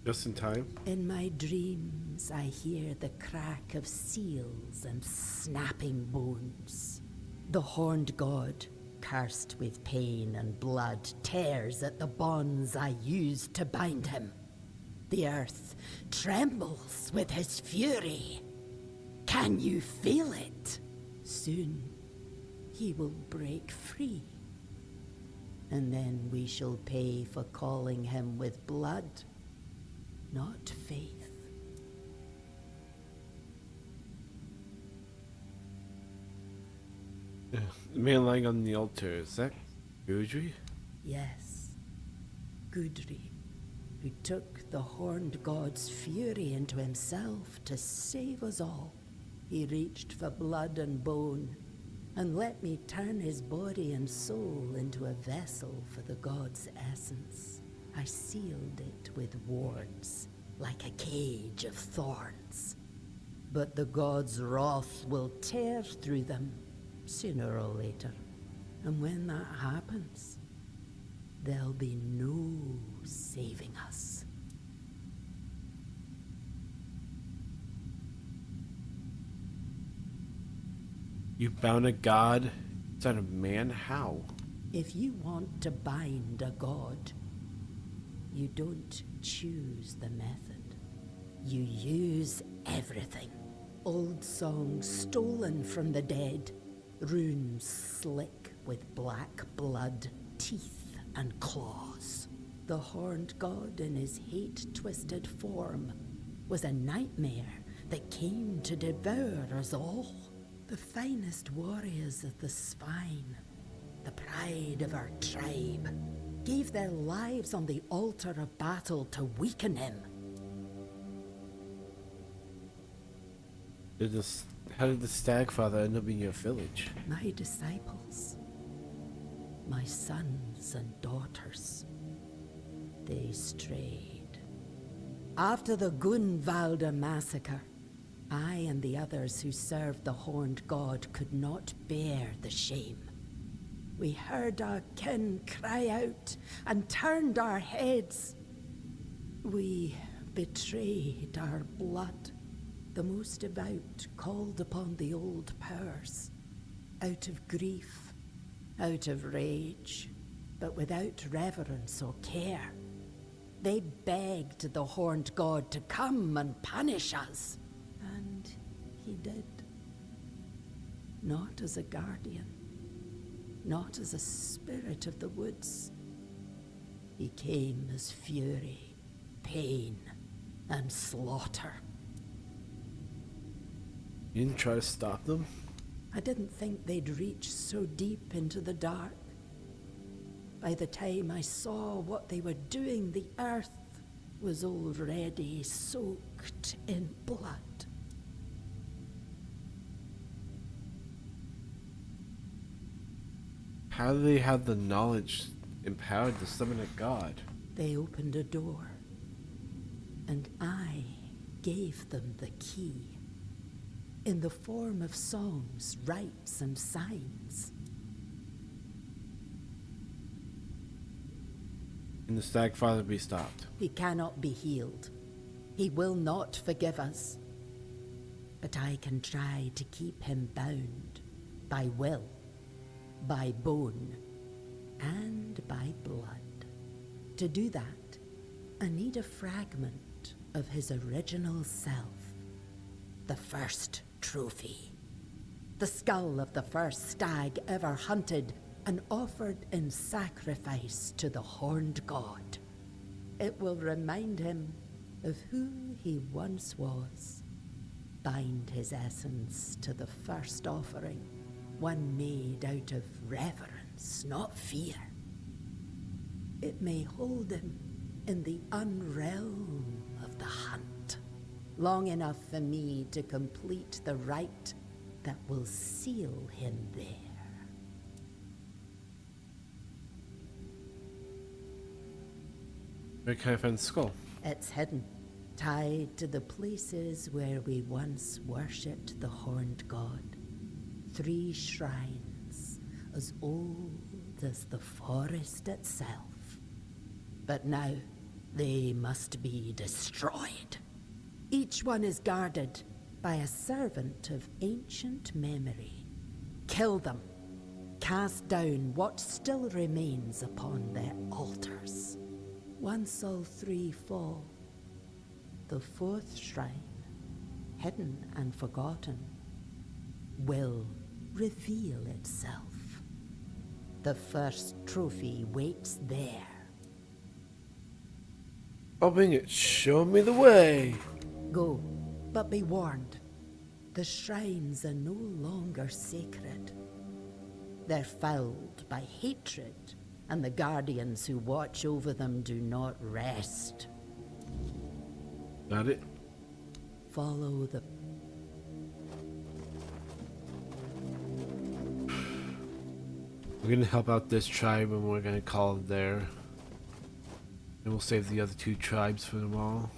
Just in time. In my dreams, I hear the crack of seals and snapping bones. The horned god, cursed with pain and blood, tears at the bonds I used to bind him. The earth trembles with his fury. Can you feel it? Soon, he will break free. And then we shall pay for calling him with blood, not faith. The man lying on the altar, is that Gudry? Yes, Gudry, who took the horned god's fury into himself to save us all. He reached for blood and bone, and let me turn his body and soul into a vessel for the god's essence. I sealed it with wards, like a cage of thorns. But the god's wrath will tear through them, sooner or later. And when that happens, there'll be no saving us. You bound a god inside of man? How? If you want to bind a god, you don't choose the method. You use everything. Old songs stolen from the dead, runes slick with black blood, teeth and claws. The horned god in his hate-twisted form was a nightmare that came to devour us all. The finest warriors of the spine, the pride of our tribe, gave their lives on the altar of battle to weaken him. How did the stag father end up in your village? My disciples, my sons and daughters, they strayed. After the Gunvalda massacre, I and the others who served the horned god could not bear the shame. We heard our kin cry out and turned our heads. We betrayed our blood. The most devout called upon the old powers, out of grief, out of rage, but without reverence or care. They begged the horned god to come and punish us. And he did. Not as a guardian, not as a spirit of the woods. He came as fury, pain, and slaughter. You didn't try to stop them? I didn't think they'd reach so deep into the dark. By the time I saw what they were doing, the earth was already soaked soaked in blood. How do they have the knowledge empowered to summon a god? They opened a door, and I gave them the key in the form of songs, rites, and signs. Can the Stagfather be stopped? He cannot be healed. He will not forgive us. But I can try to keep him bound by will, by bone, and by blood. To do that, I need a fragment of his original self. The first trophy. The skull of the first stag ever hunted and offered in sacrifice to the horned god. It will remind him of who he once was. Bind his essence to the first offering, one made out of reverence, not fear. It may hold him in the unrealm of the hunt, long enough for me to complete the rite that will seal him there. Where can I find the skull? It's hidden, tied to the places where we once worshipped the horned god. 3 shrines, as old as the forest itself. But now, they must be destroyed. Each one is guarded by a servant of ancient memory. Kill them. Cast down what still remains upon their altars. Once all 3 fall, the 4th shrine, hidden and forgotten, will reveal itself. The first trophy waits there. Opening it, show me the way. Go, but be warned. The shrines are no longer sacred. They're fouled by hatred, and the guardians who watch over them do not rest. Got it? Follow the... We're gonna help out this tribe and we're gonna call it there. And we'll save the other 2 tribes for them all.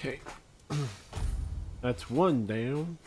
Okay. That's 1 down.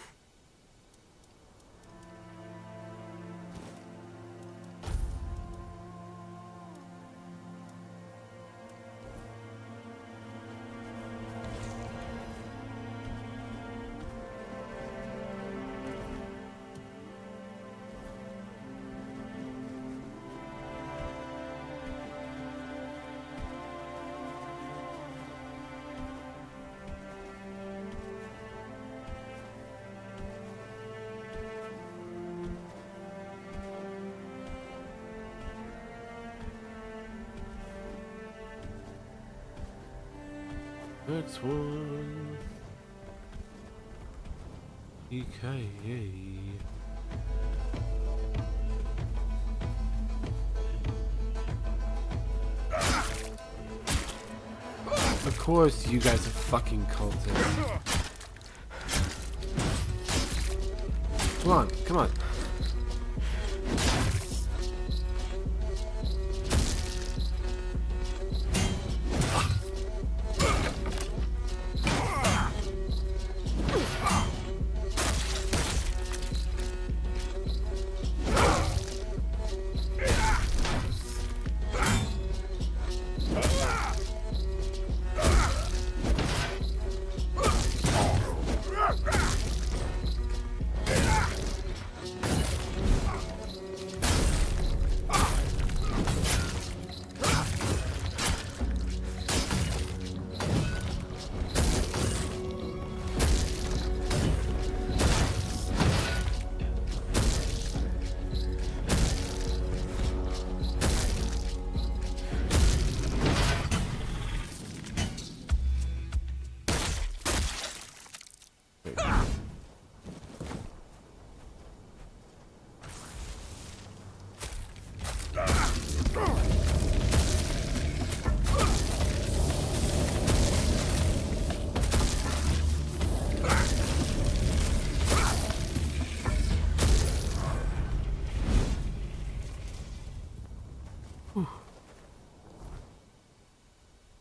next one. EKA. Of course, you guys are fucking cultists. Come on, come on.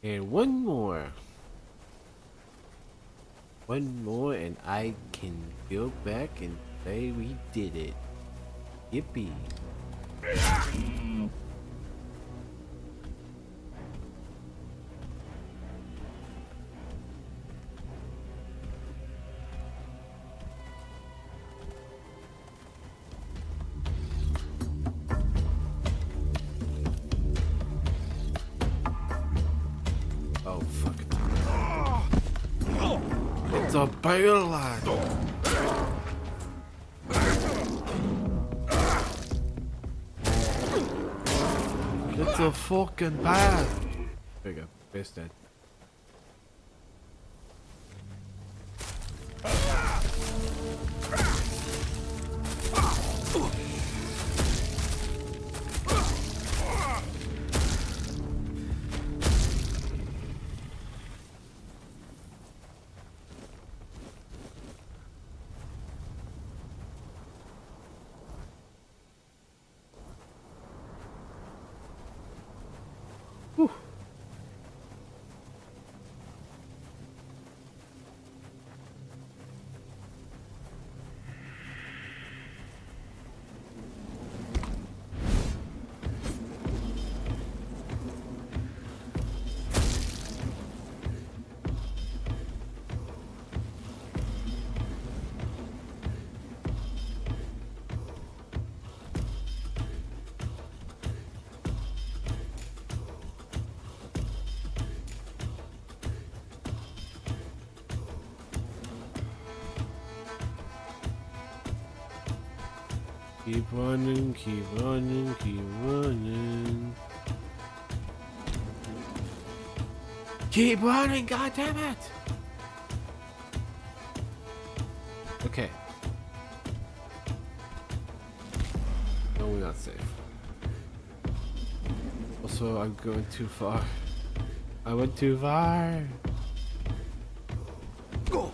And one more. One more and I can go back and say we did it. Yippee. Oh, fuck it. It's a bailer. It's a fucking bad. There you go. Base dead. Keep running, keep running, keep running. Keep running, goddammit! Okay. No, we're not safe. Also, I'm going too far. I went too far. Go!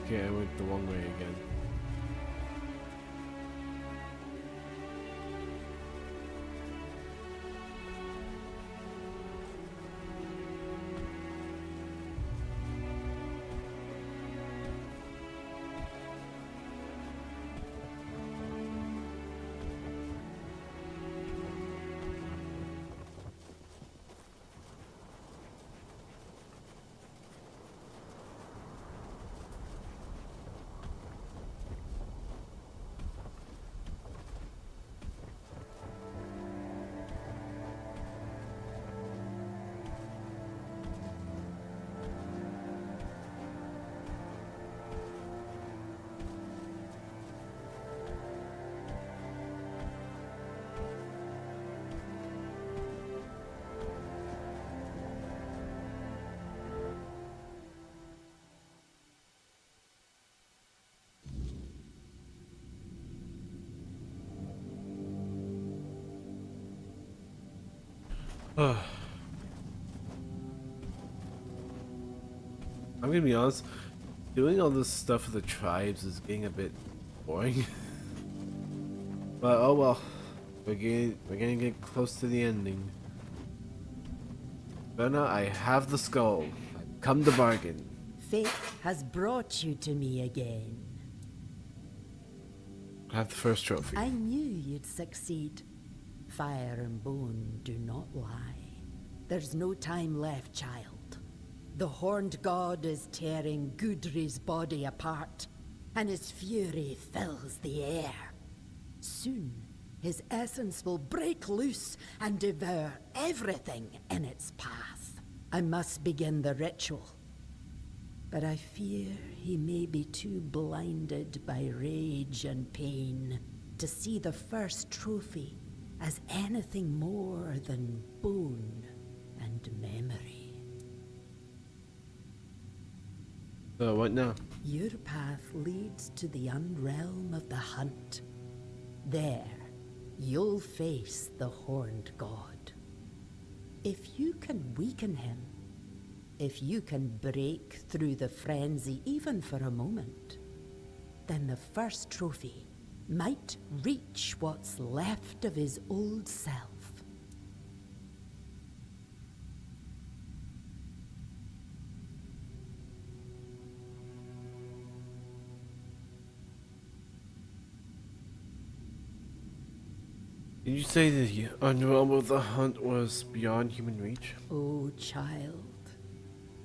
Okay, I went the wrong way again. I'm gonna be honest, doing all this stuff with the tribes is getting a bit boring. But oh well, we're gonna get close to the ending. Berna, I have the skull. I've come to bargain. Fate has brought you to me again. I have the first trophy. I knew you'd succeed. Fire and bone do not lie. There's no time left, child. The horned god is tearing Gudri's body apart, and his fury fills the air. Soon, his essence will break loose and devour everything in its path. I must begin the ritual. But I fear he may be too blinded by rage and pain to see the first trophy as anything more than bone and memory. So what now? Your path leads to the unrealm of the hunt. There, you'll face the horned god. If you can weaken him, if you can break through the frenzy even for a moment, then the first trophy might reach what's left of his old self. Did you say the unrealm of the hunt was beyond human reach? Oh, child,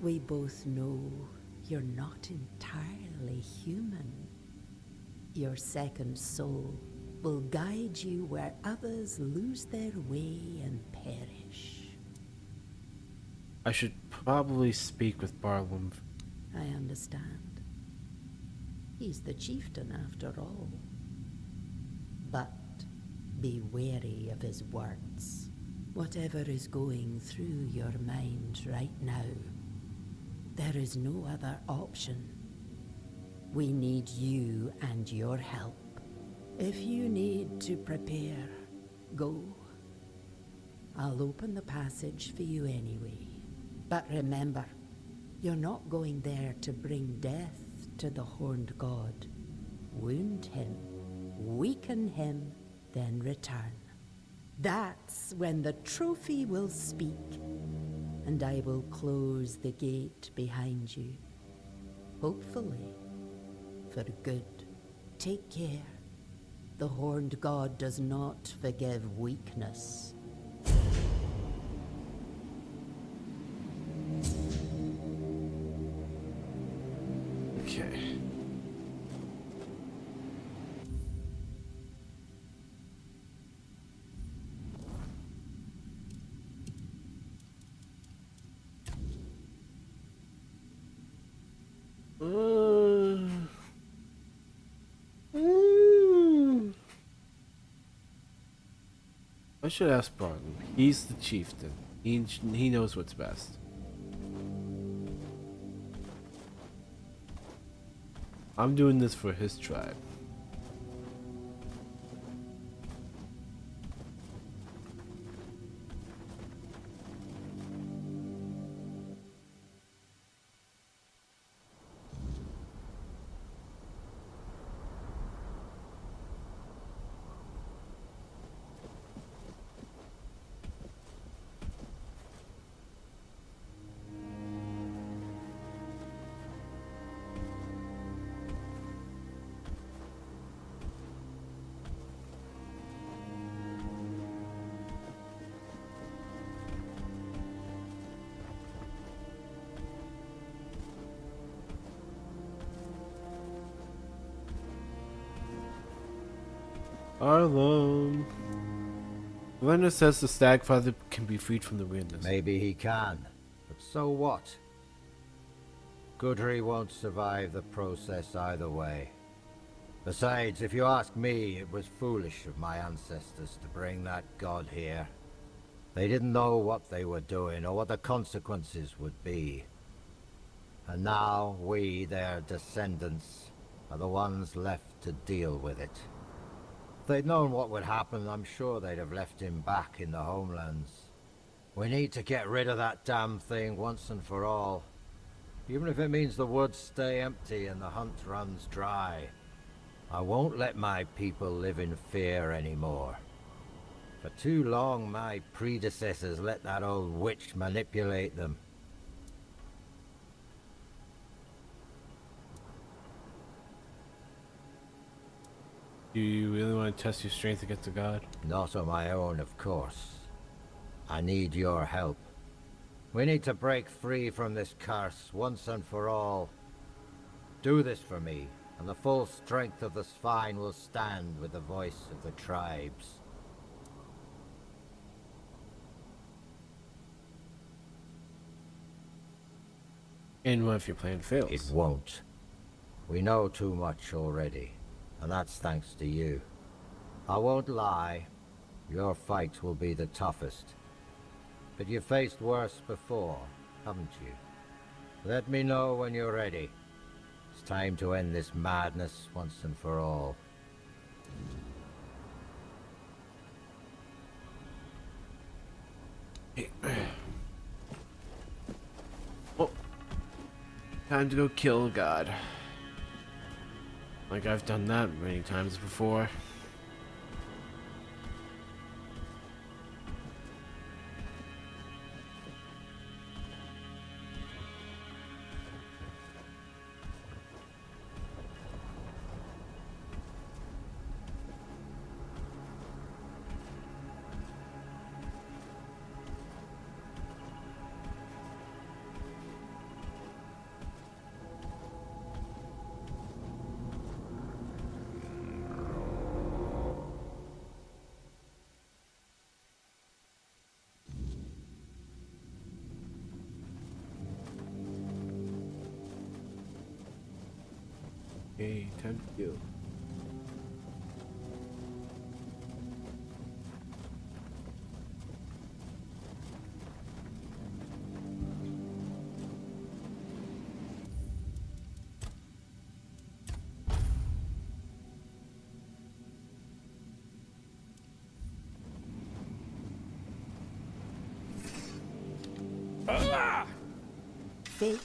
we both know you're not entirely human. Your second soul will guide you where others lose their way and perish. I should probably speak with Barlam. I understand. He's the chieftain after all. But be wary of his words. Whatever is going through your mind right now, there is no other option. We need you and your help. If you need to prepare, go. I'll open the passage for you anyway. But remember, you're not going there to bring death to the horned god. Wound him, weaken him, then return. That's when the trophy will speak, and I will close the gate behind you. Hopefully, for good. Take care. The horned god does not forgive weakness. Okay. I should ask Barton. He's the chieftain. He knows what's best. I'm doing this for his tribe. Arlone. Glenda says the Stagfather can be freed from the weirdness. Maybe he can, but so what? Gudry won't survive the process either way. Besides, if you ask me, it was foolish of my ancestors to bring that god here. They didn't know what they were doing or what the consequences would be. And now we, their descendants, are the ones left to deal with it. If they'd known what would happen, I'm sure they'd have left him back in the homelands. We need to get rid of that damn thing once and for all. Even if it means the woods stay empty and the hunt runs dry. I won't let my people live in fear anymore. For too long, my predecessors let that old witch manipulate them. Do you really want to test your strength against a god? Not on my own, of course. I need your help. We need to break free from this curse once and for all. Do this for me, and the full strength of the spine will stand with the voice of the tribes. And what if your plan fails? It won't. We know too much already, and that's thanks to you. I won't lie, your fight will be the toughest. But you've faced worse before, haven't you? Let me know when you're ready. It's time to end this madness once and for all. Oh. Time to go kill a god. Like I've done that many times before. Okay, time to kill. Fate.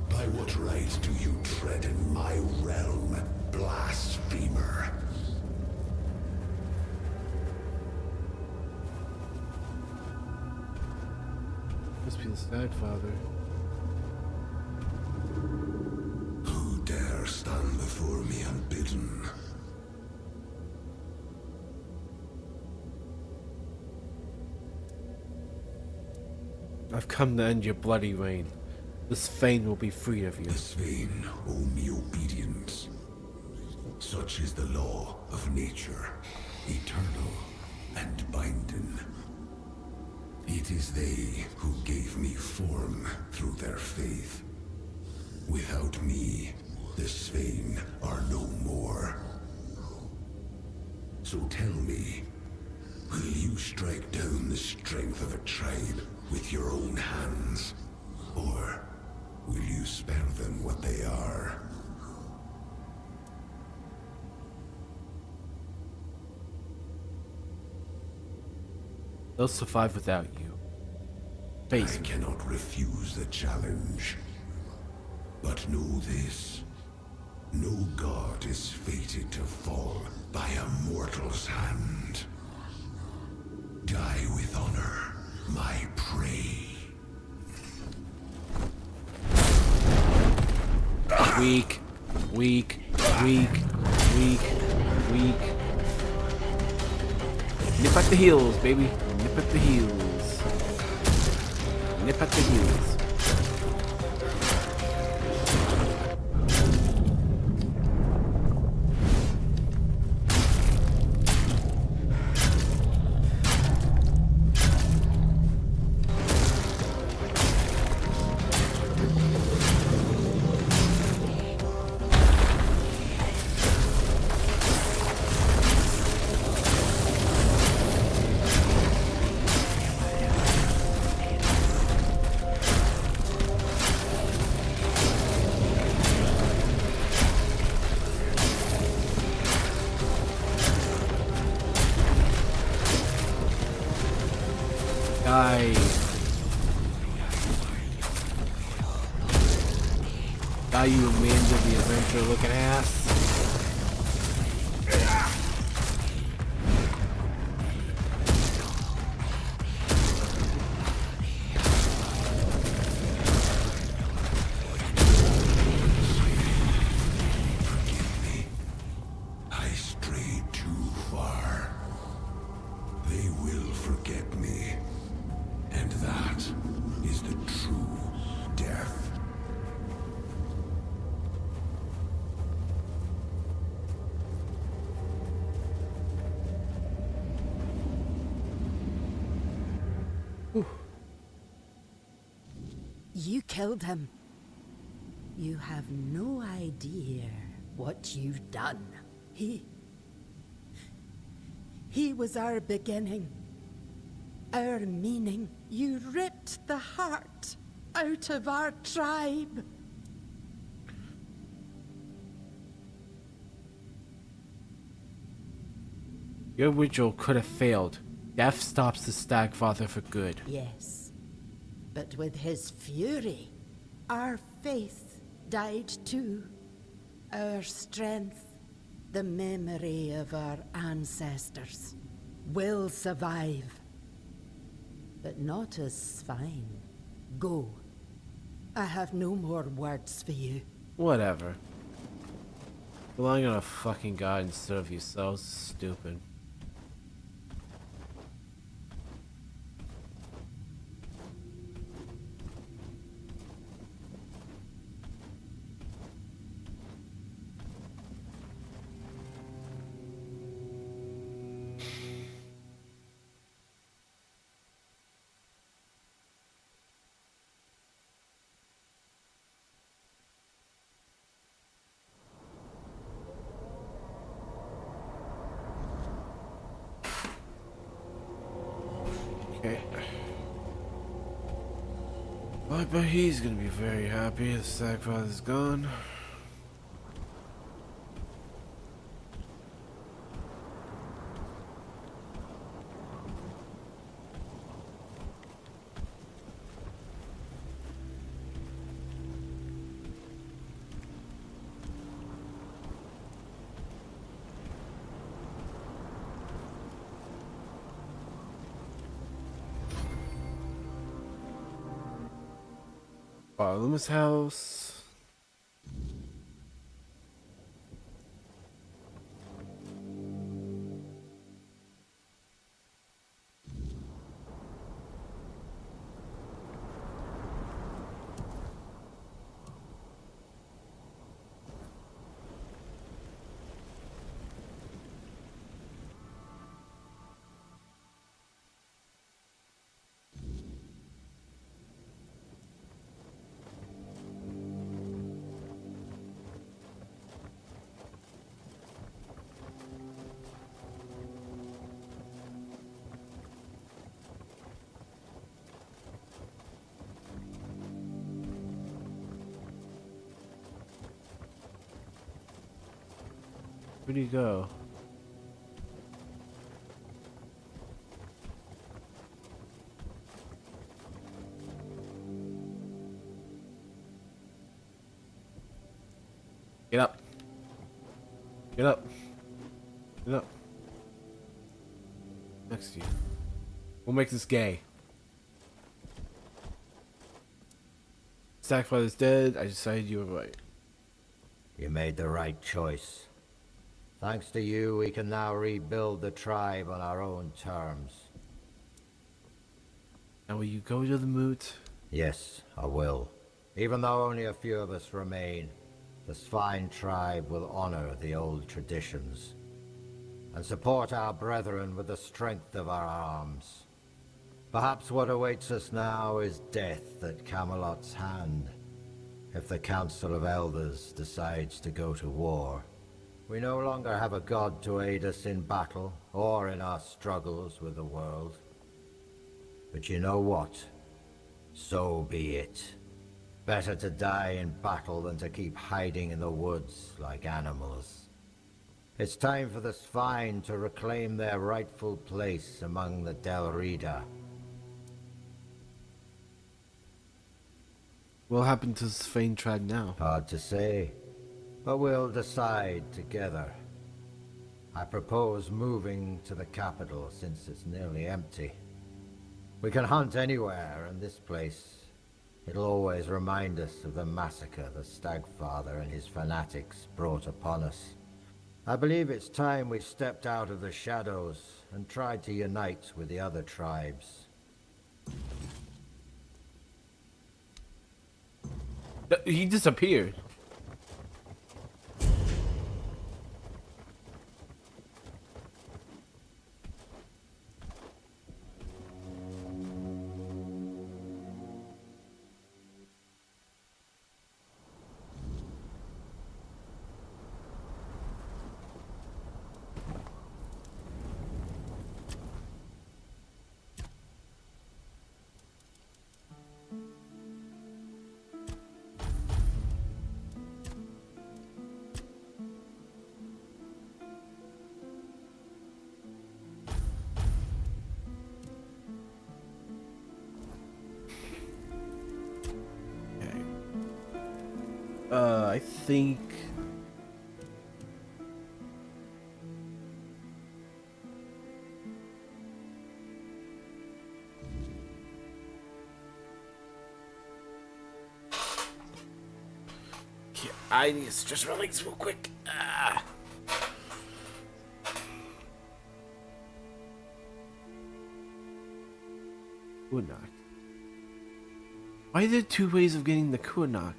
By what right do you tread in my realm, blasphemer? Must be the Stagfather. Who dare stand before me unbidden? I've come to end your bloody reign. This Fane will be free of you. This Fane owe me obedience. Such is the law of nature, eternal and binding. It is they who gave me form through their faith. Without me, the Svein are no more. So tell me, will you strike down the strength of a tribe with your own hands? Or will you spare them what they are? They'll survive without you. Face I me. cannot refuse the challenge. But know this. No god is fated to fall by a mortal's hand. Die with honor, my prey. Weak, weak, weak, weak, weak. Nip at the heels, baby. Nip at the heels. Nip at the heels. Die. Die, you man of the adventure looking ass. I strayed too far. They will forget me. And that is the true death. You killed him. You have no idea what you've done. He was our beginning, our meaning. You ripped the heart out of our tribe. Your ritual could have failed. Death stops the Stagfather for good. Yes, but with his fury, our faith died too. Our strength, the memory of our ancestors, will survive. But not as Svein. Go. I have no more words for you. Whatever. Relying on a fucking god instead of yourselves is stupid. Okay. I bet he's gonna be very happy the Stagfather's gone. Luma's house. Where'd he go? Get up. Get up. Get up. Next to you. We'll make this gay. Sacrifice dead. I decided you were right. You made the right choice. Thanks to you, we can now rebuild the tribe on our own terms. Now will you go to the moot? Yes, I will. Even though only a few of us remain, the Svine tribe will honor the old traditions and support our brethren with the strength of our arms. Perhaps what awaits us now is death at Camelot's hand, if the Council of Elders decides to go to war. We no longer have a god to aid us in battle or in our struggles with the world. But you know what? So be it. Better to die in battle than to keep hiding in the woods like animals. It's time for the Svine to reclaim their rightful place among the Del Rida. What happened to Svain tribe now? Hard to say, but we'll decide together. I propose moving to the capital since it's nearly empty. We can hunt anywhere, and this place, it'll always remind us of the massacre the Stagfather and his fanatics brought upon us. I believe it's time we stepped out of the shadows and tried to unite with the other tribes. He disappeared. I think I need to stretch my legs real quick. Kunakt. Why are there two ways of getting the Kunakt?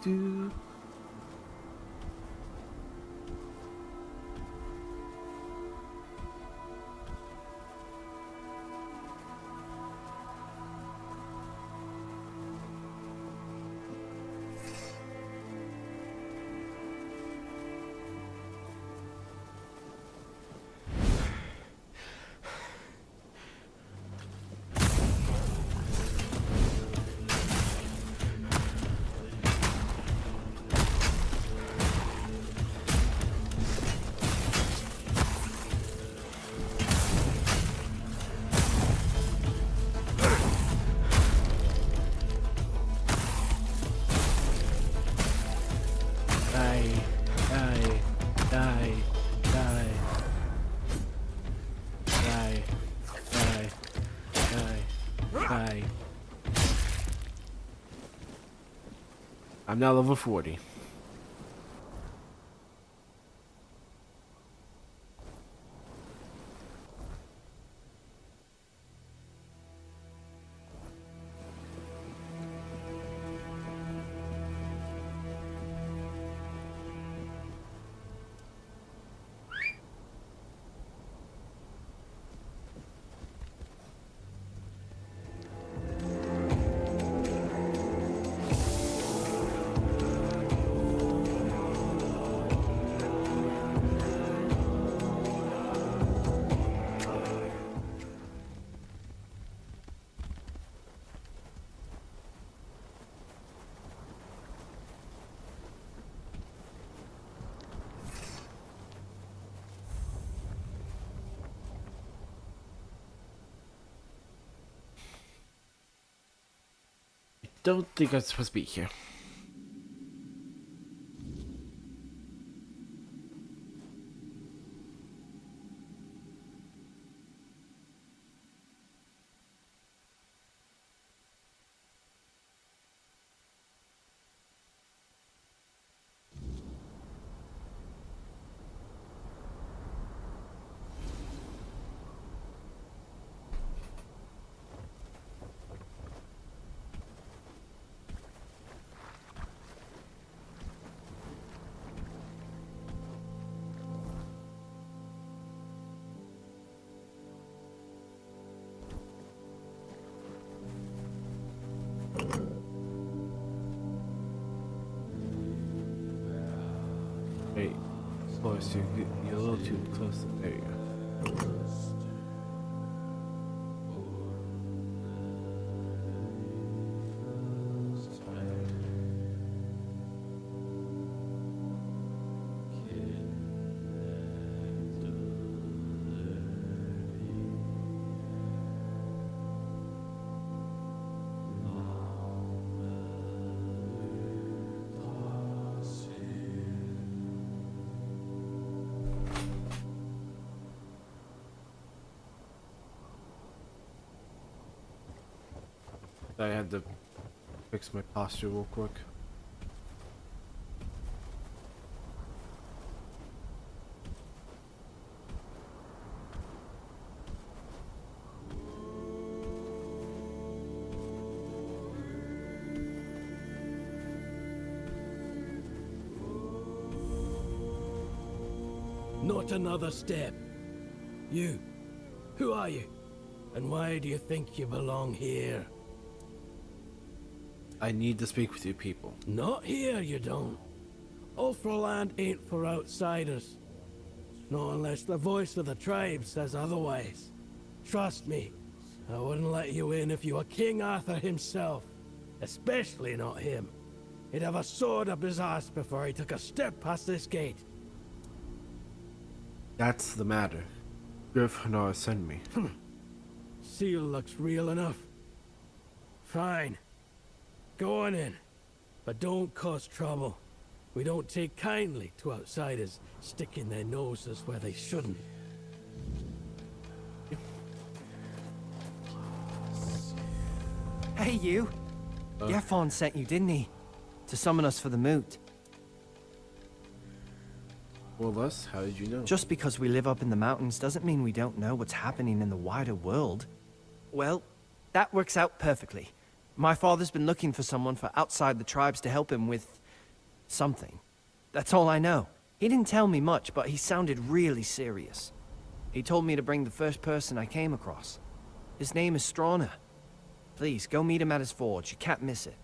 Do. Die. I'm now level 40. don't think I'm supposed to be here. Wait, close. You're a little too close. There you go. I had to fix my posture real quick. Not another step. You. Who are you? And why do you think you belong here? I need to speak with you people. Not here, you don't. Forlorn ain't for outsiders. Not unless the voice of the tribe says otherwise. Trust me, I wouldn't let you in if you were King Arthur himself. Especially not him. He'd have a sword up his ass before he took a step past this gate. That's the matter. Gryffindor sent me. Seal looks real enough. Fine. Go on in. But don't cause trouble. We don't take kindly to outsiders sticking their noses where they shouldn't. Hey, you. Yefon sent you, didn't he? To summon us for the moot. Well, Les, how did you know? Just because we live up in the mountains doesn't mean we don't know what's happening in the wider world. Well, that works out perfectly. My father's been looking for someone for outside the tribes to help him with something. That's all I know. He didn't tell me much, but he sounded really serious. He told me to bring the first person I came across. His name is Strana. Please, go meet him at his forge. You can't miss it.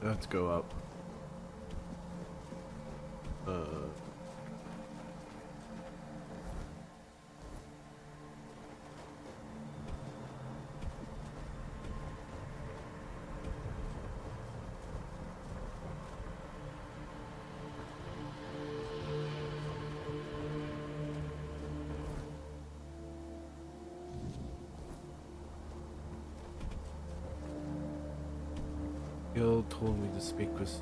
Let's go up. Gil told me to speak with...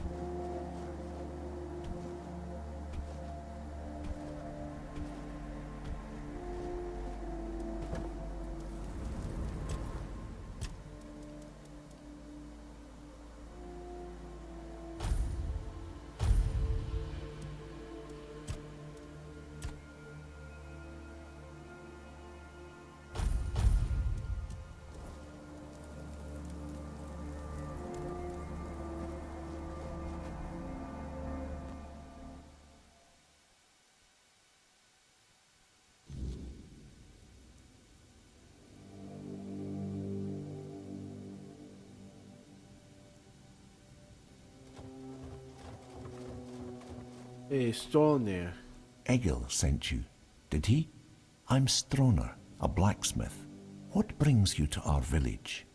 Hey, Stornir. Egil sent you, did he? I'm Stroner, a blacksmith. What brings you to our village?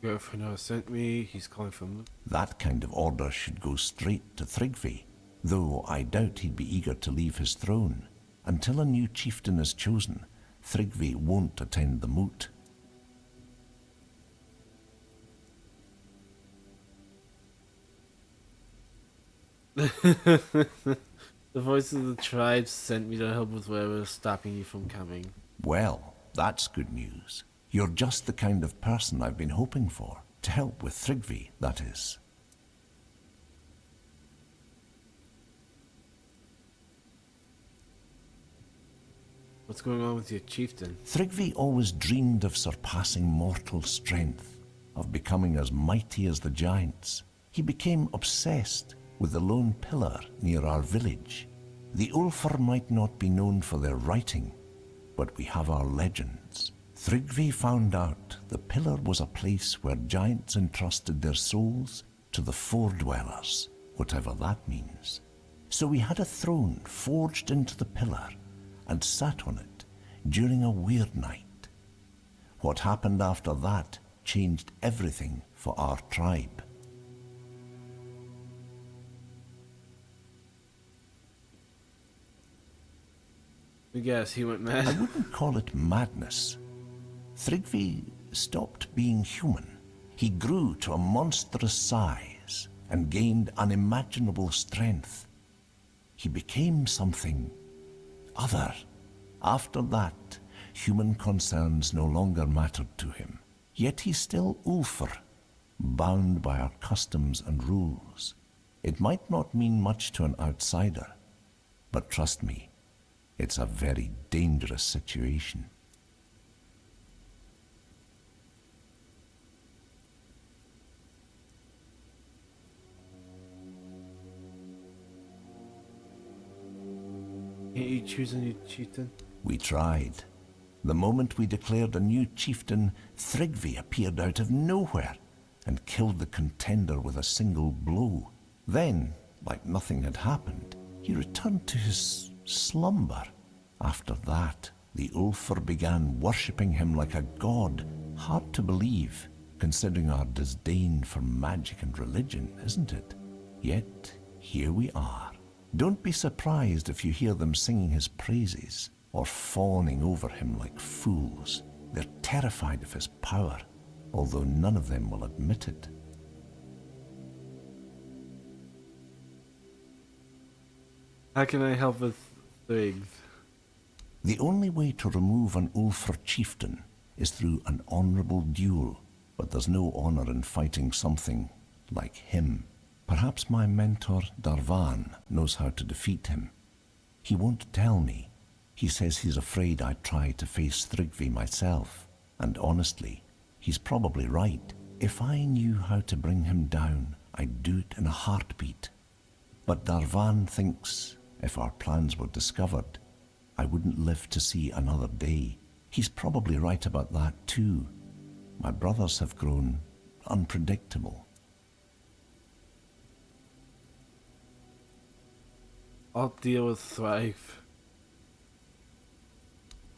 Girlfriend sent me. He's calling from... That kind of order should go straight to Thrigvi, though I doubt he'd be eager to leave his throne. Until a new chieftain is chosen, Thrigvi won't attend the moot. The voice of the tribe sent me to help with whatever stopping you from coming. Well, that's good news. You're just the kind of person I've been hoping for. To help with Thrigvi, that is. What's going on with your chieftain? Thrigvi always dreamed of surpassing mortal strength, of becoming as mighty as the giants. He became obsessed with the lone pillar near our village. The Ulfar might not be known for their writing, but we have our legends. Thrigvi found out the pillar was a place where giants entrusted their souls to the Fordwellers, whatever that means. So we had a throne forged into the pillar and sat on it during a weird night. What happened after that changed everything for our tribe. I guess he went mad. I wouldn't call it madness. Thrigvi stopped being human. He grew to a monstrous size and gained unimaginable strength. He became something other. After that, human concerns no longer mattered to him. Yet he's still Ulfr, bound by our customs and rules. It might not mean much to an outsider, but trust me, it's a very dangerous situation. Can't you choose a new chieftain? We tried. The moment we declared a new chieftain, Thrigvi appeared out of nowhere and killed the contender with a single blow. Then, like nothing had happened, he returned to his slumber. After that, the Ulfar began worshipping him like a god. Hard to believe, considering our disdain for magic and religion, isn't it? Yet, here we are. Don't be surprised if you hear them singing his praises or fawning over him like fools. They're terrified of his power, although none of them will admit it. How can I help with things? The only way to remove an Ulfar chieftain is through an honorable duel, but there's no honor in fighting something like him. Perhaps my mentor, Darvan, knows how to defeat him. He won't tell me. He says he's afraid I'd try to face Thrigvi myself. And honestly, he's probably right. If I knew how to bring him down, I'd do it in a heartbeat. But Darvan thinks if our plans were discovered, I wouldn't live to see another day. He's probably right about that too. My brothers have grown unpredictable. I'll deal with Thrive.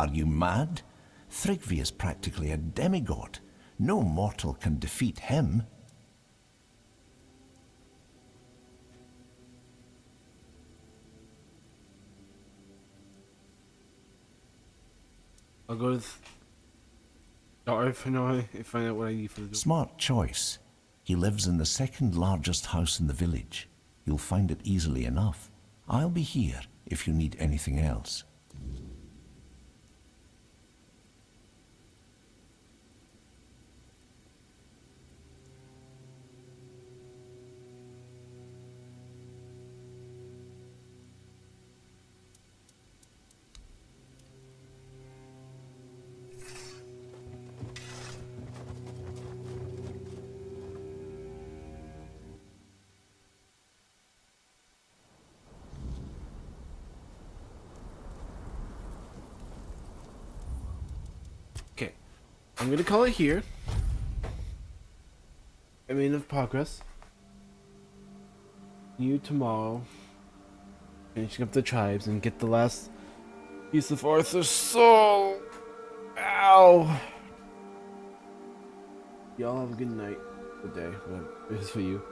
Are you mad? Thrigvi is practically a demigod. No mortal can defeat him. I'll go with Darth for now and find out what I need for the job. Smart choice. He lives in the second largest house in the village. You'll find it easily enough. I'll be here if you need anything else. Okay, I'm gonna call it here. I mean, of progress. You tomorrow, finishing up the tribes and get the last piece of Arthur's soul. Ow! Y'all have a good night, good day, whatever it is for you.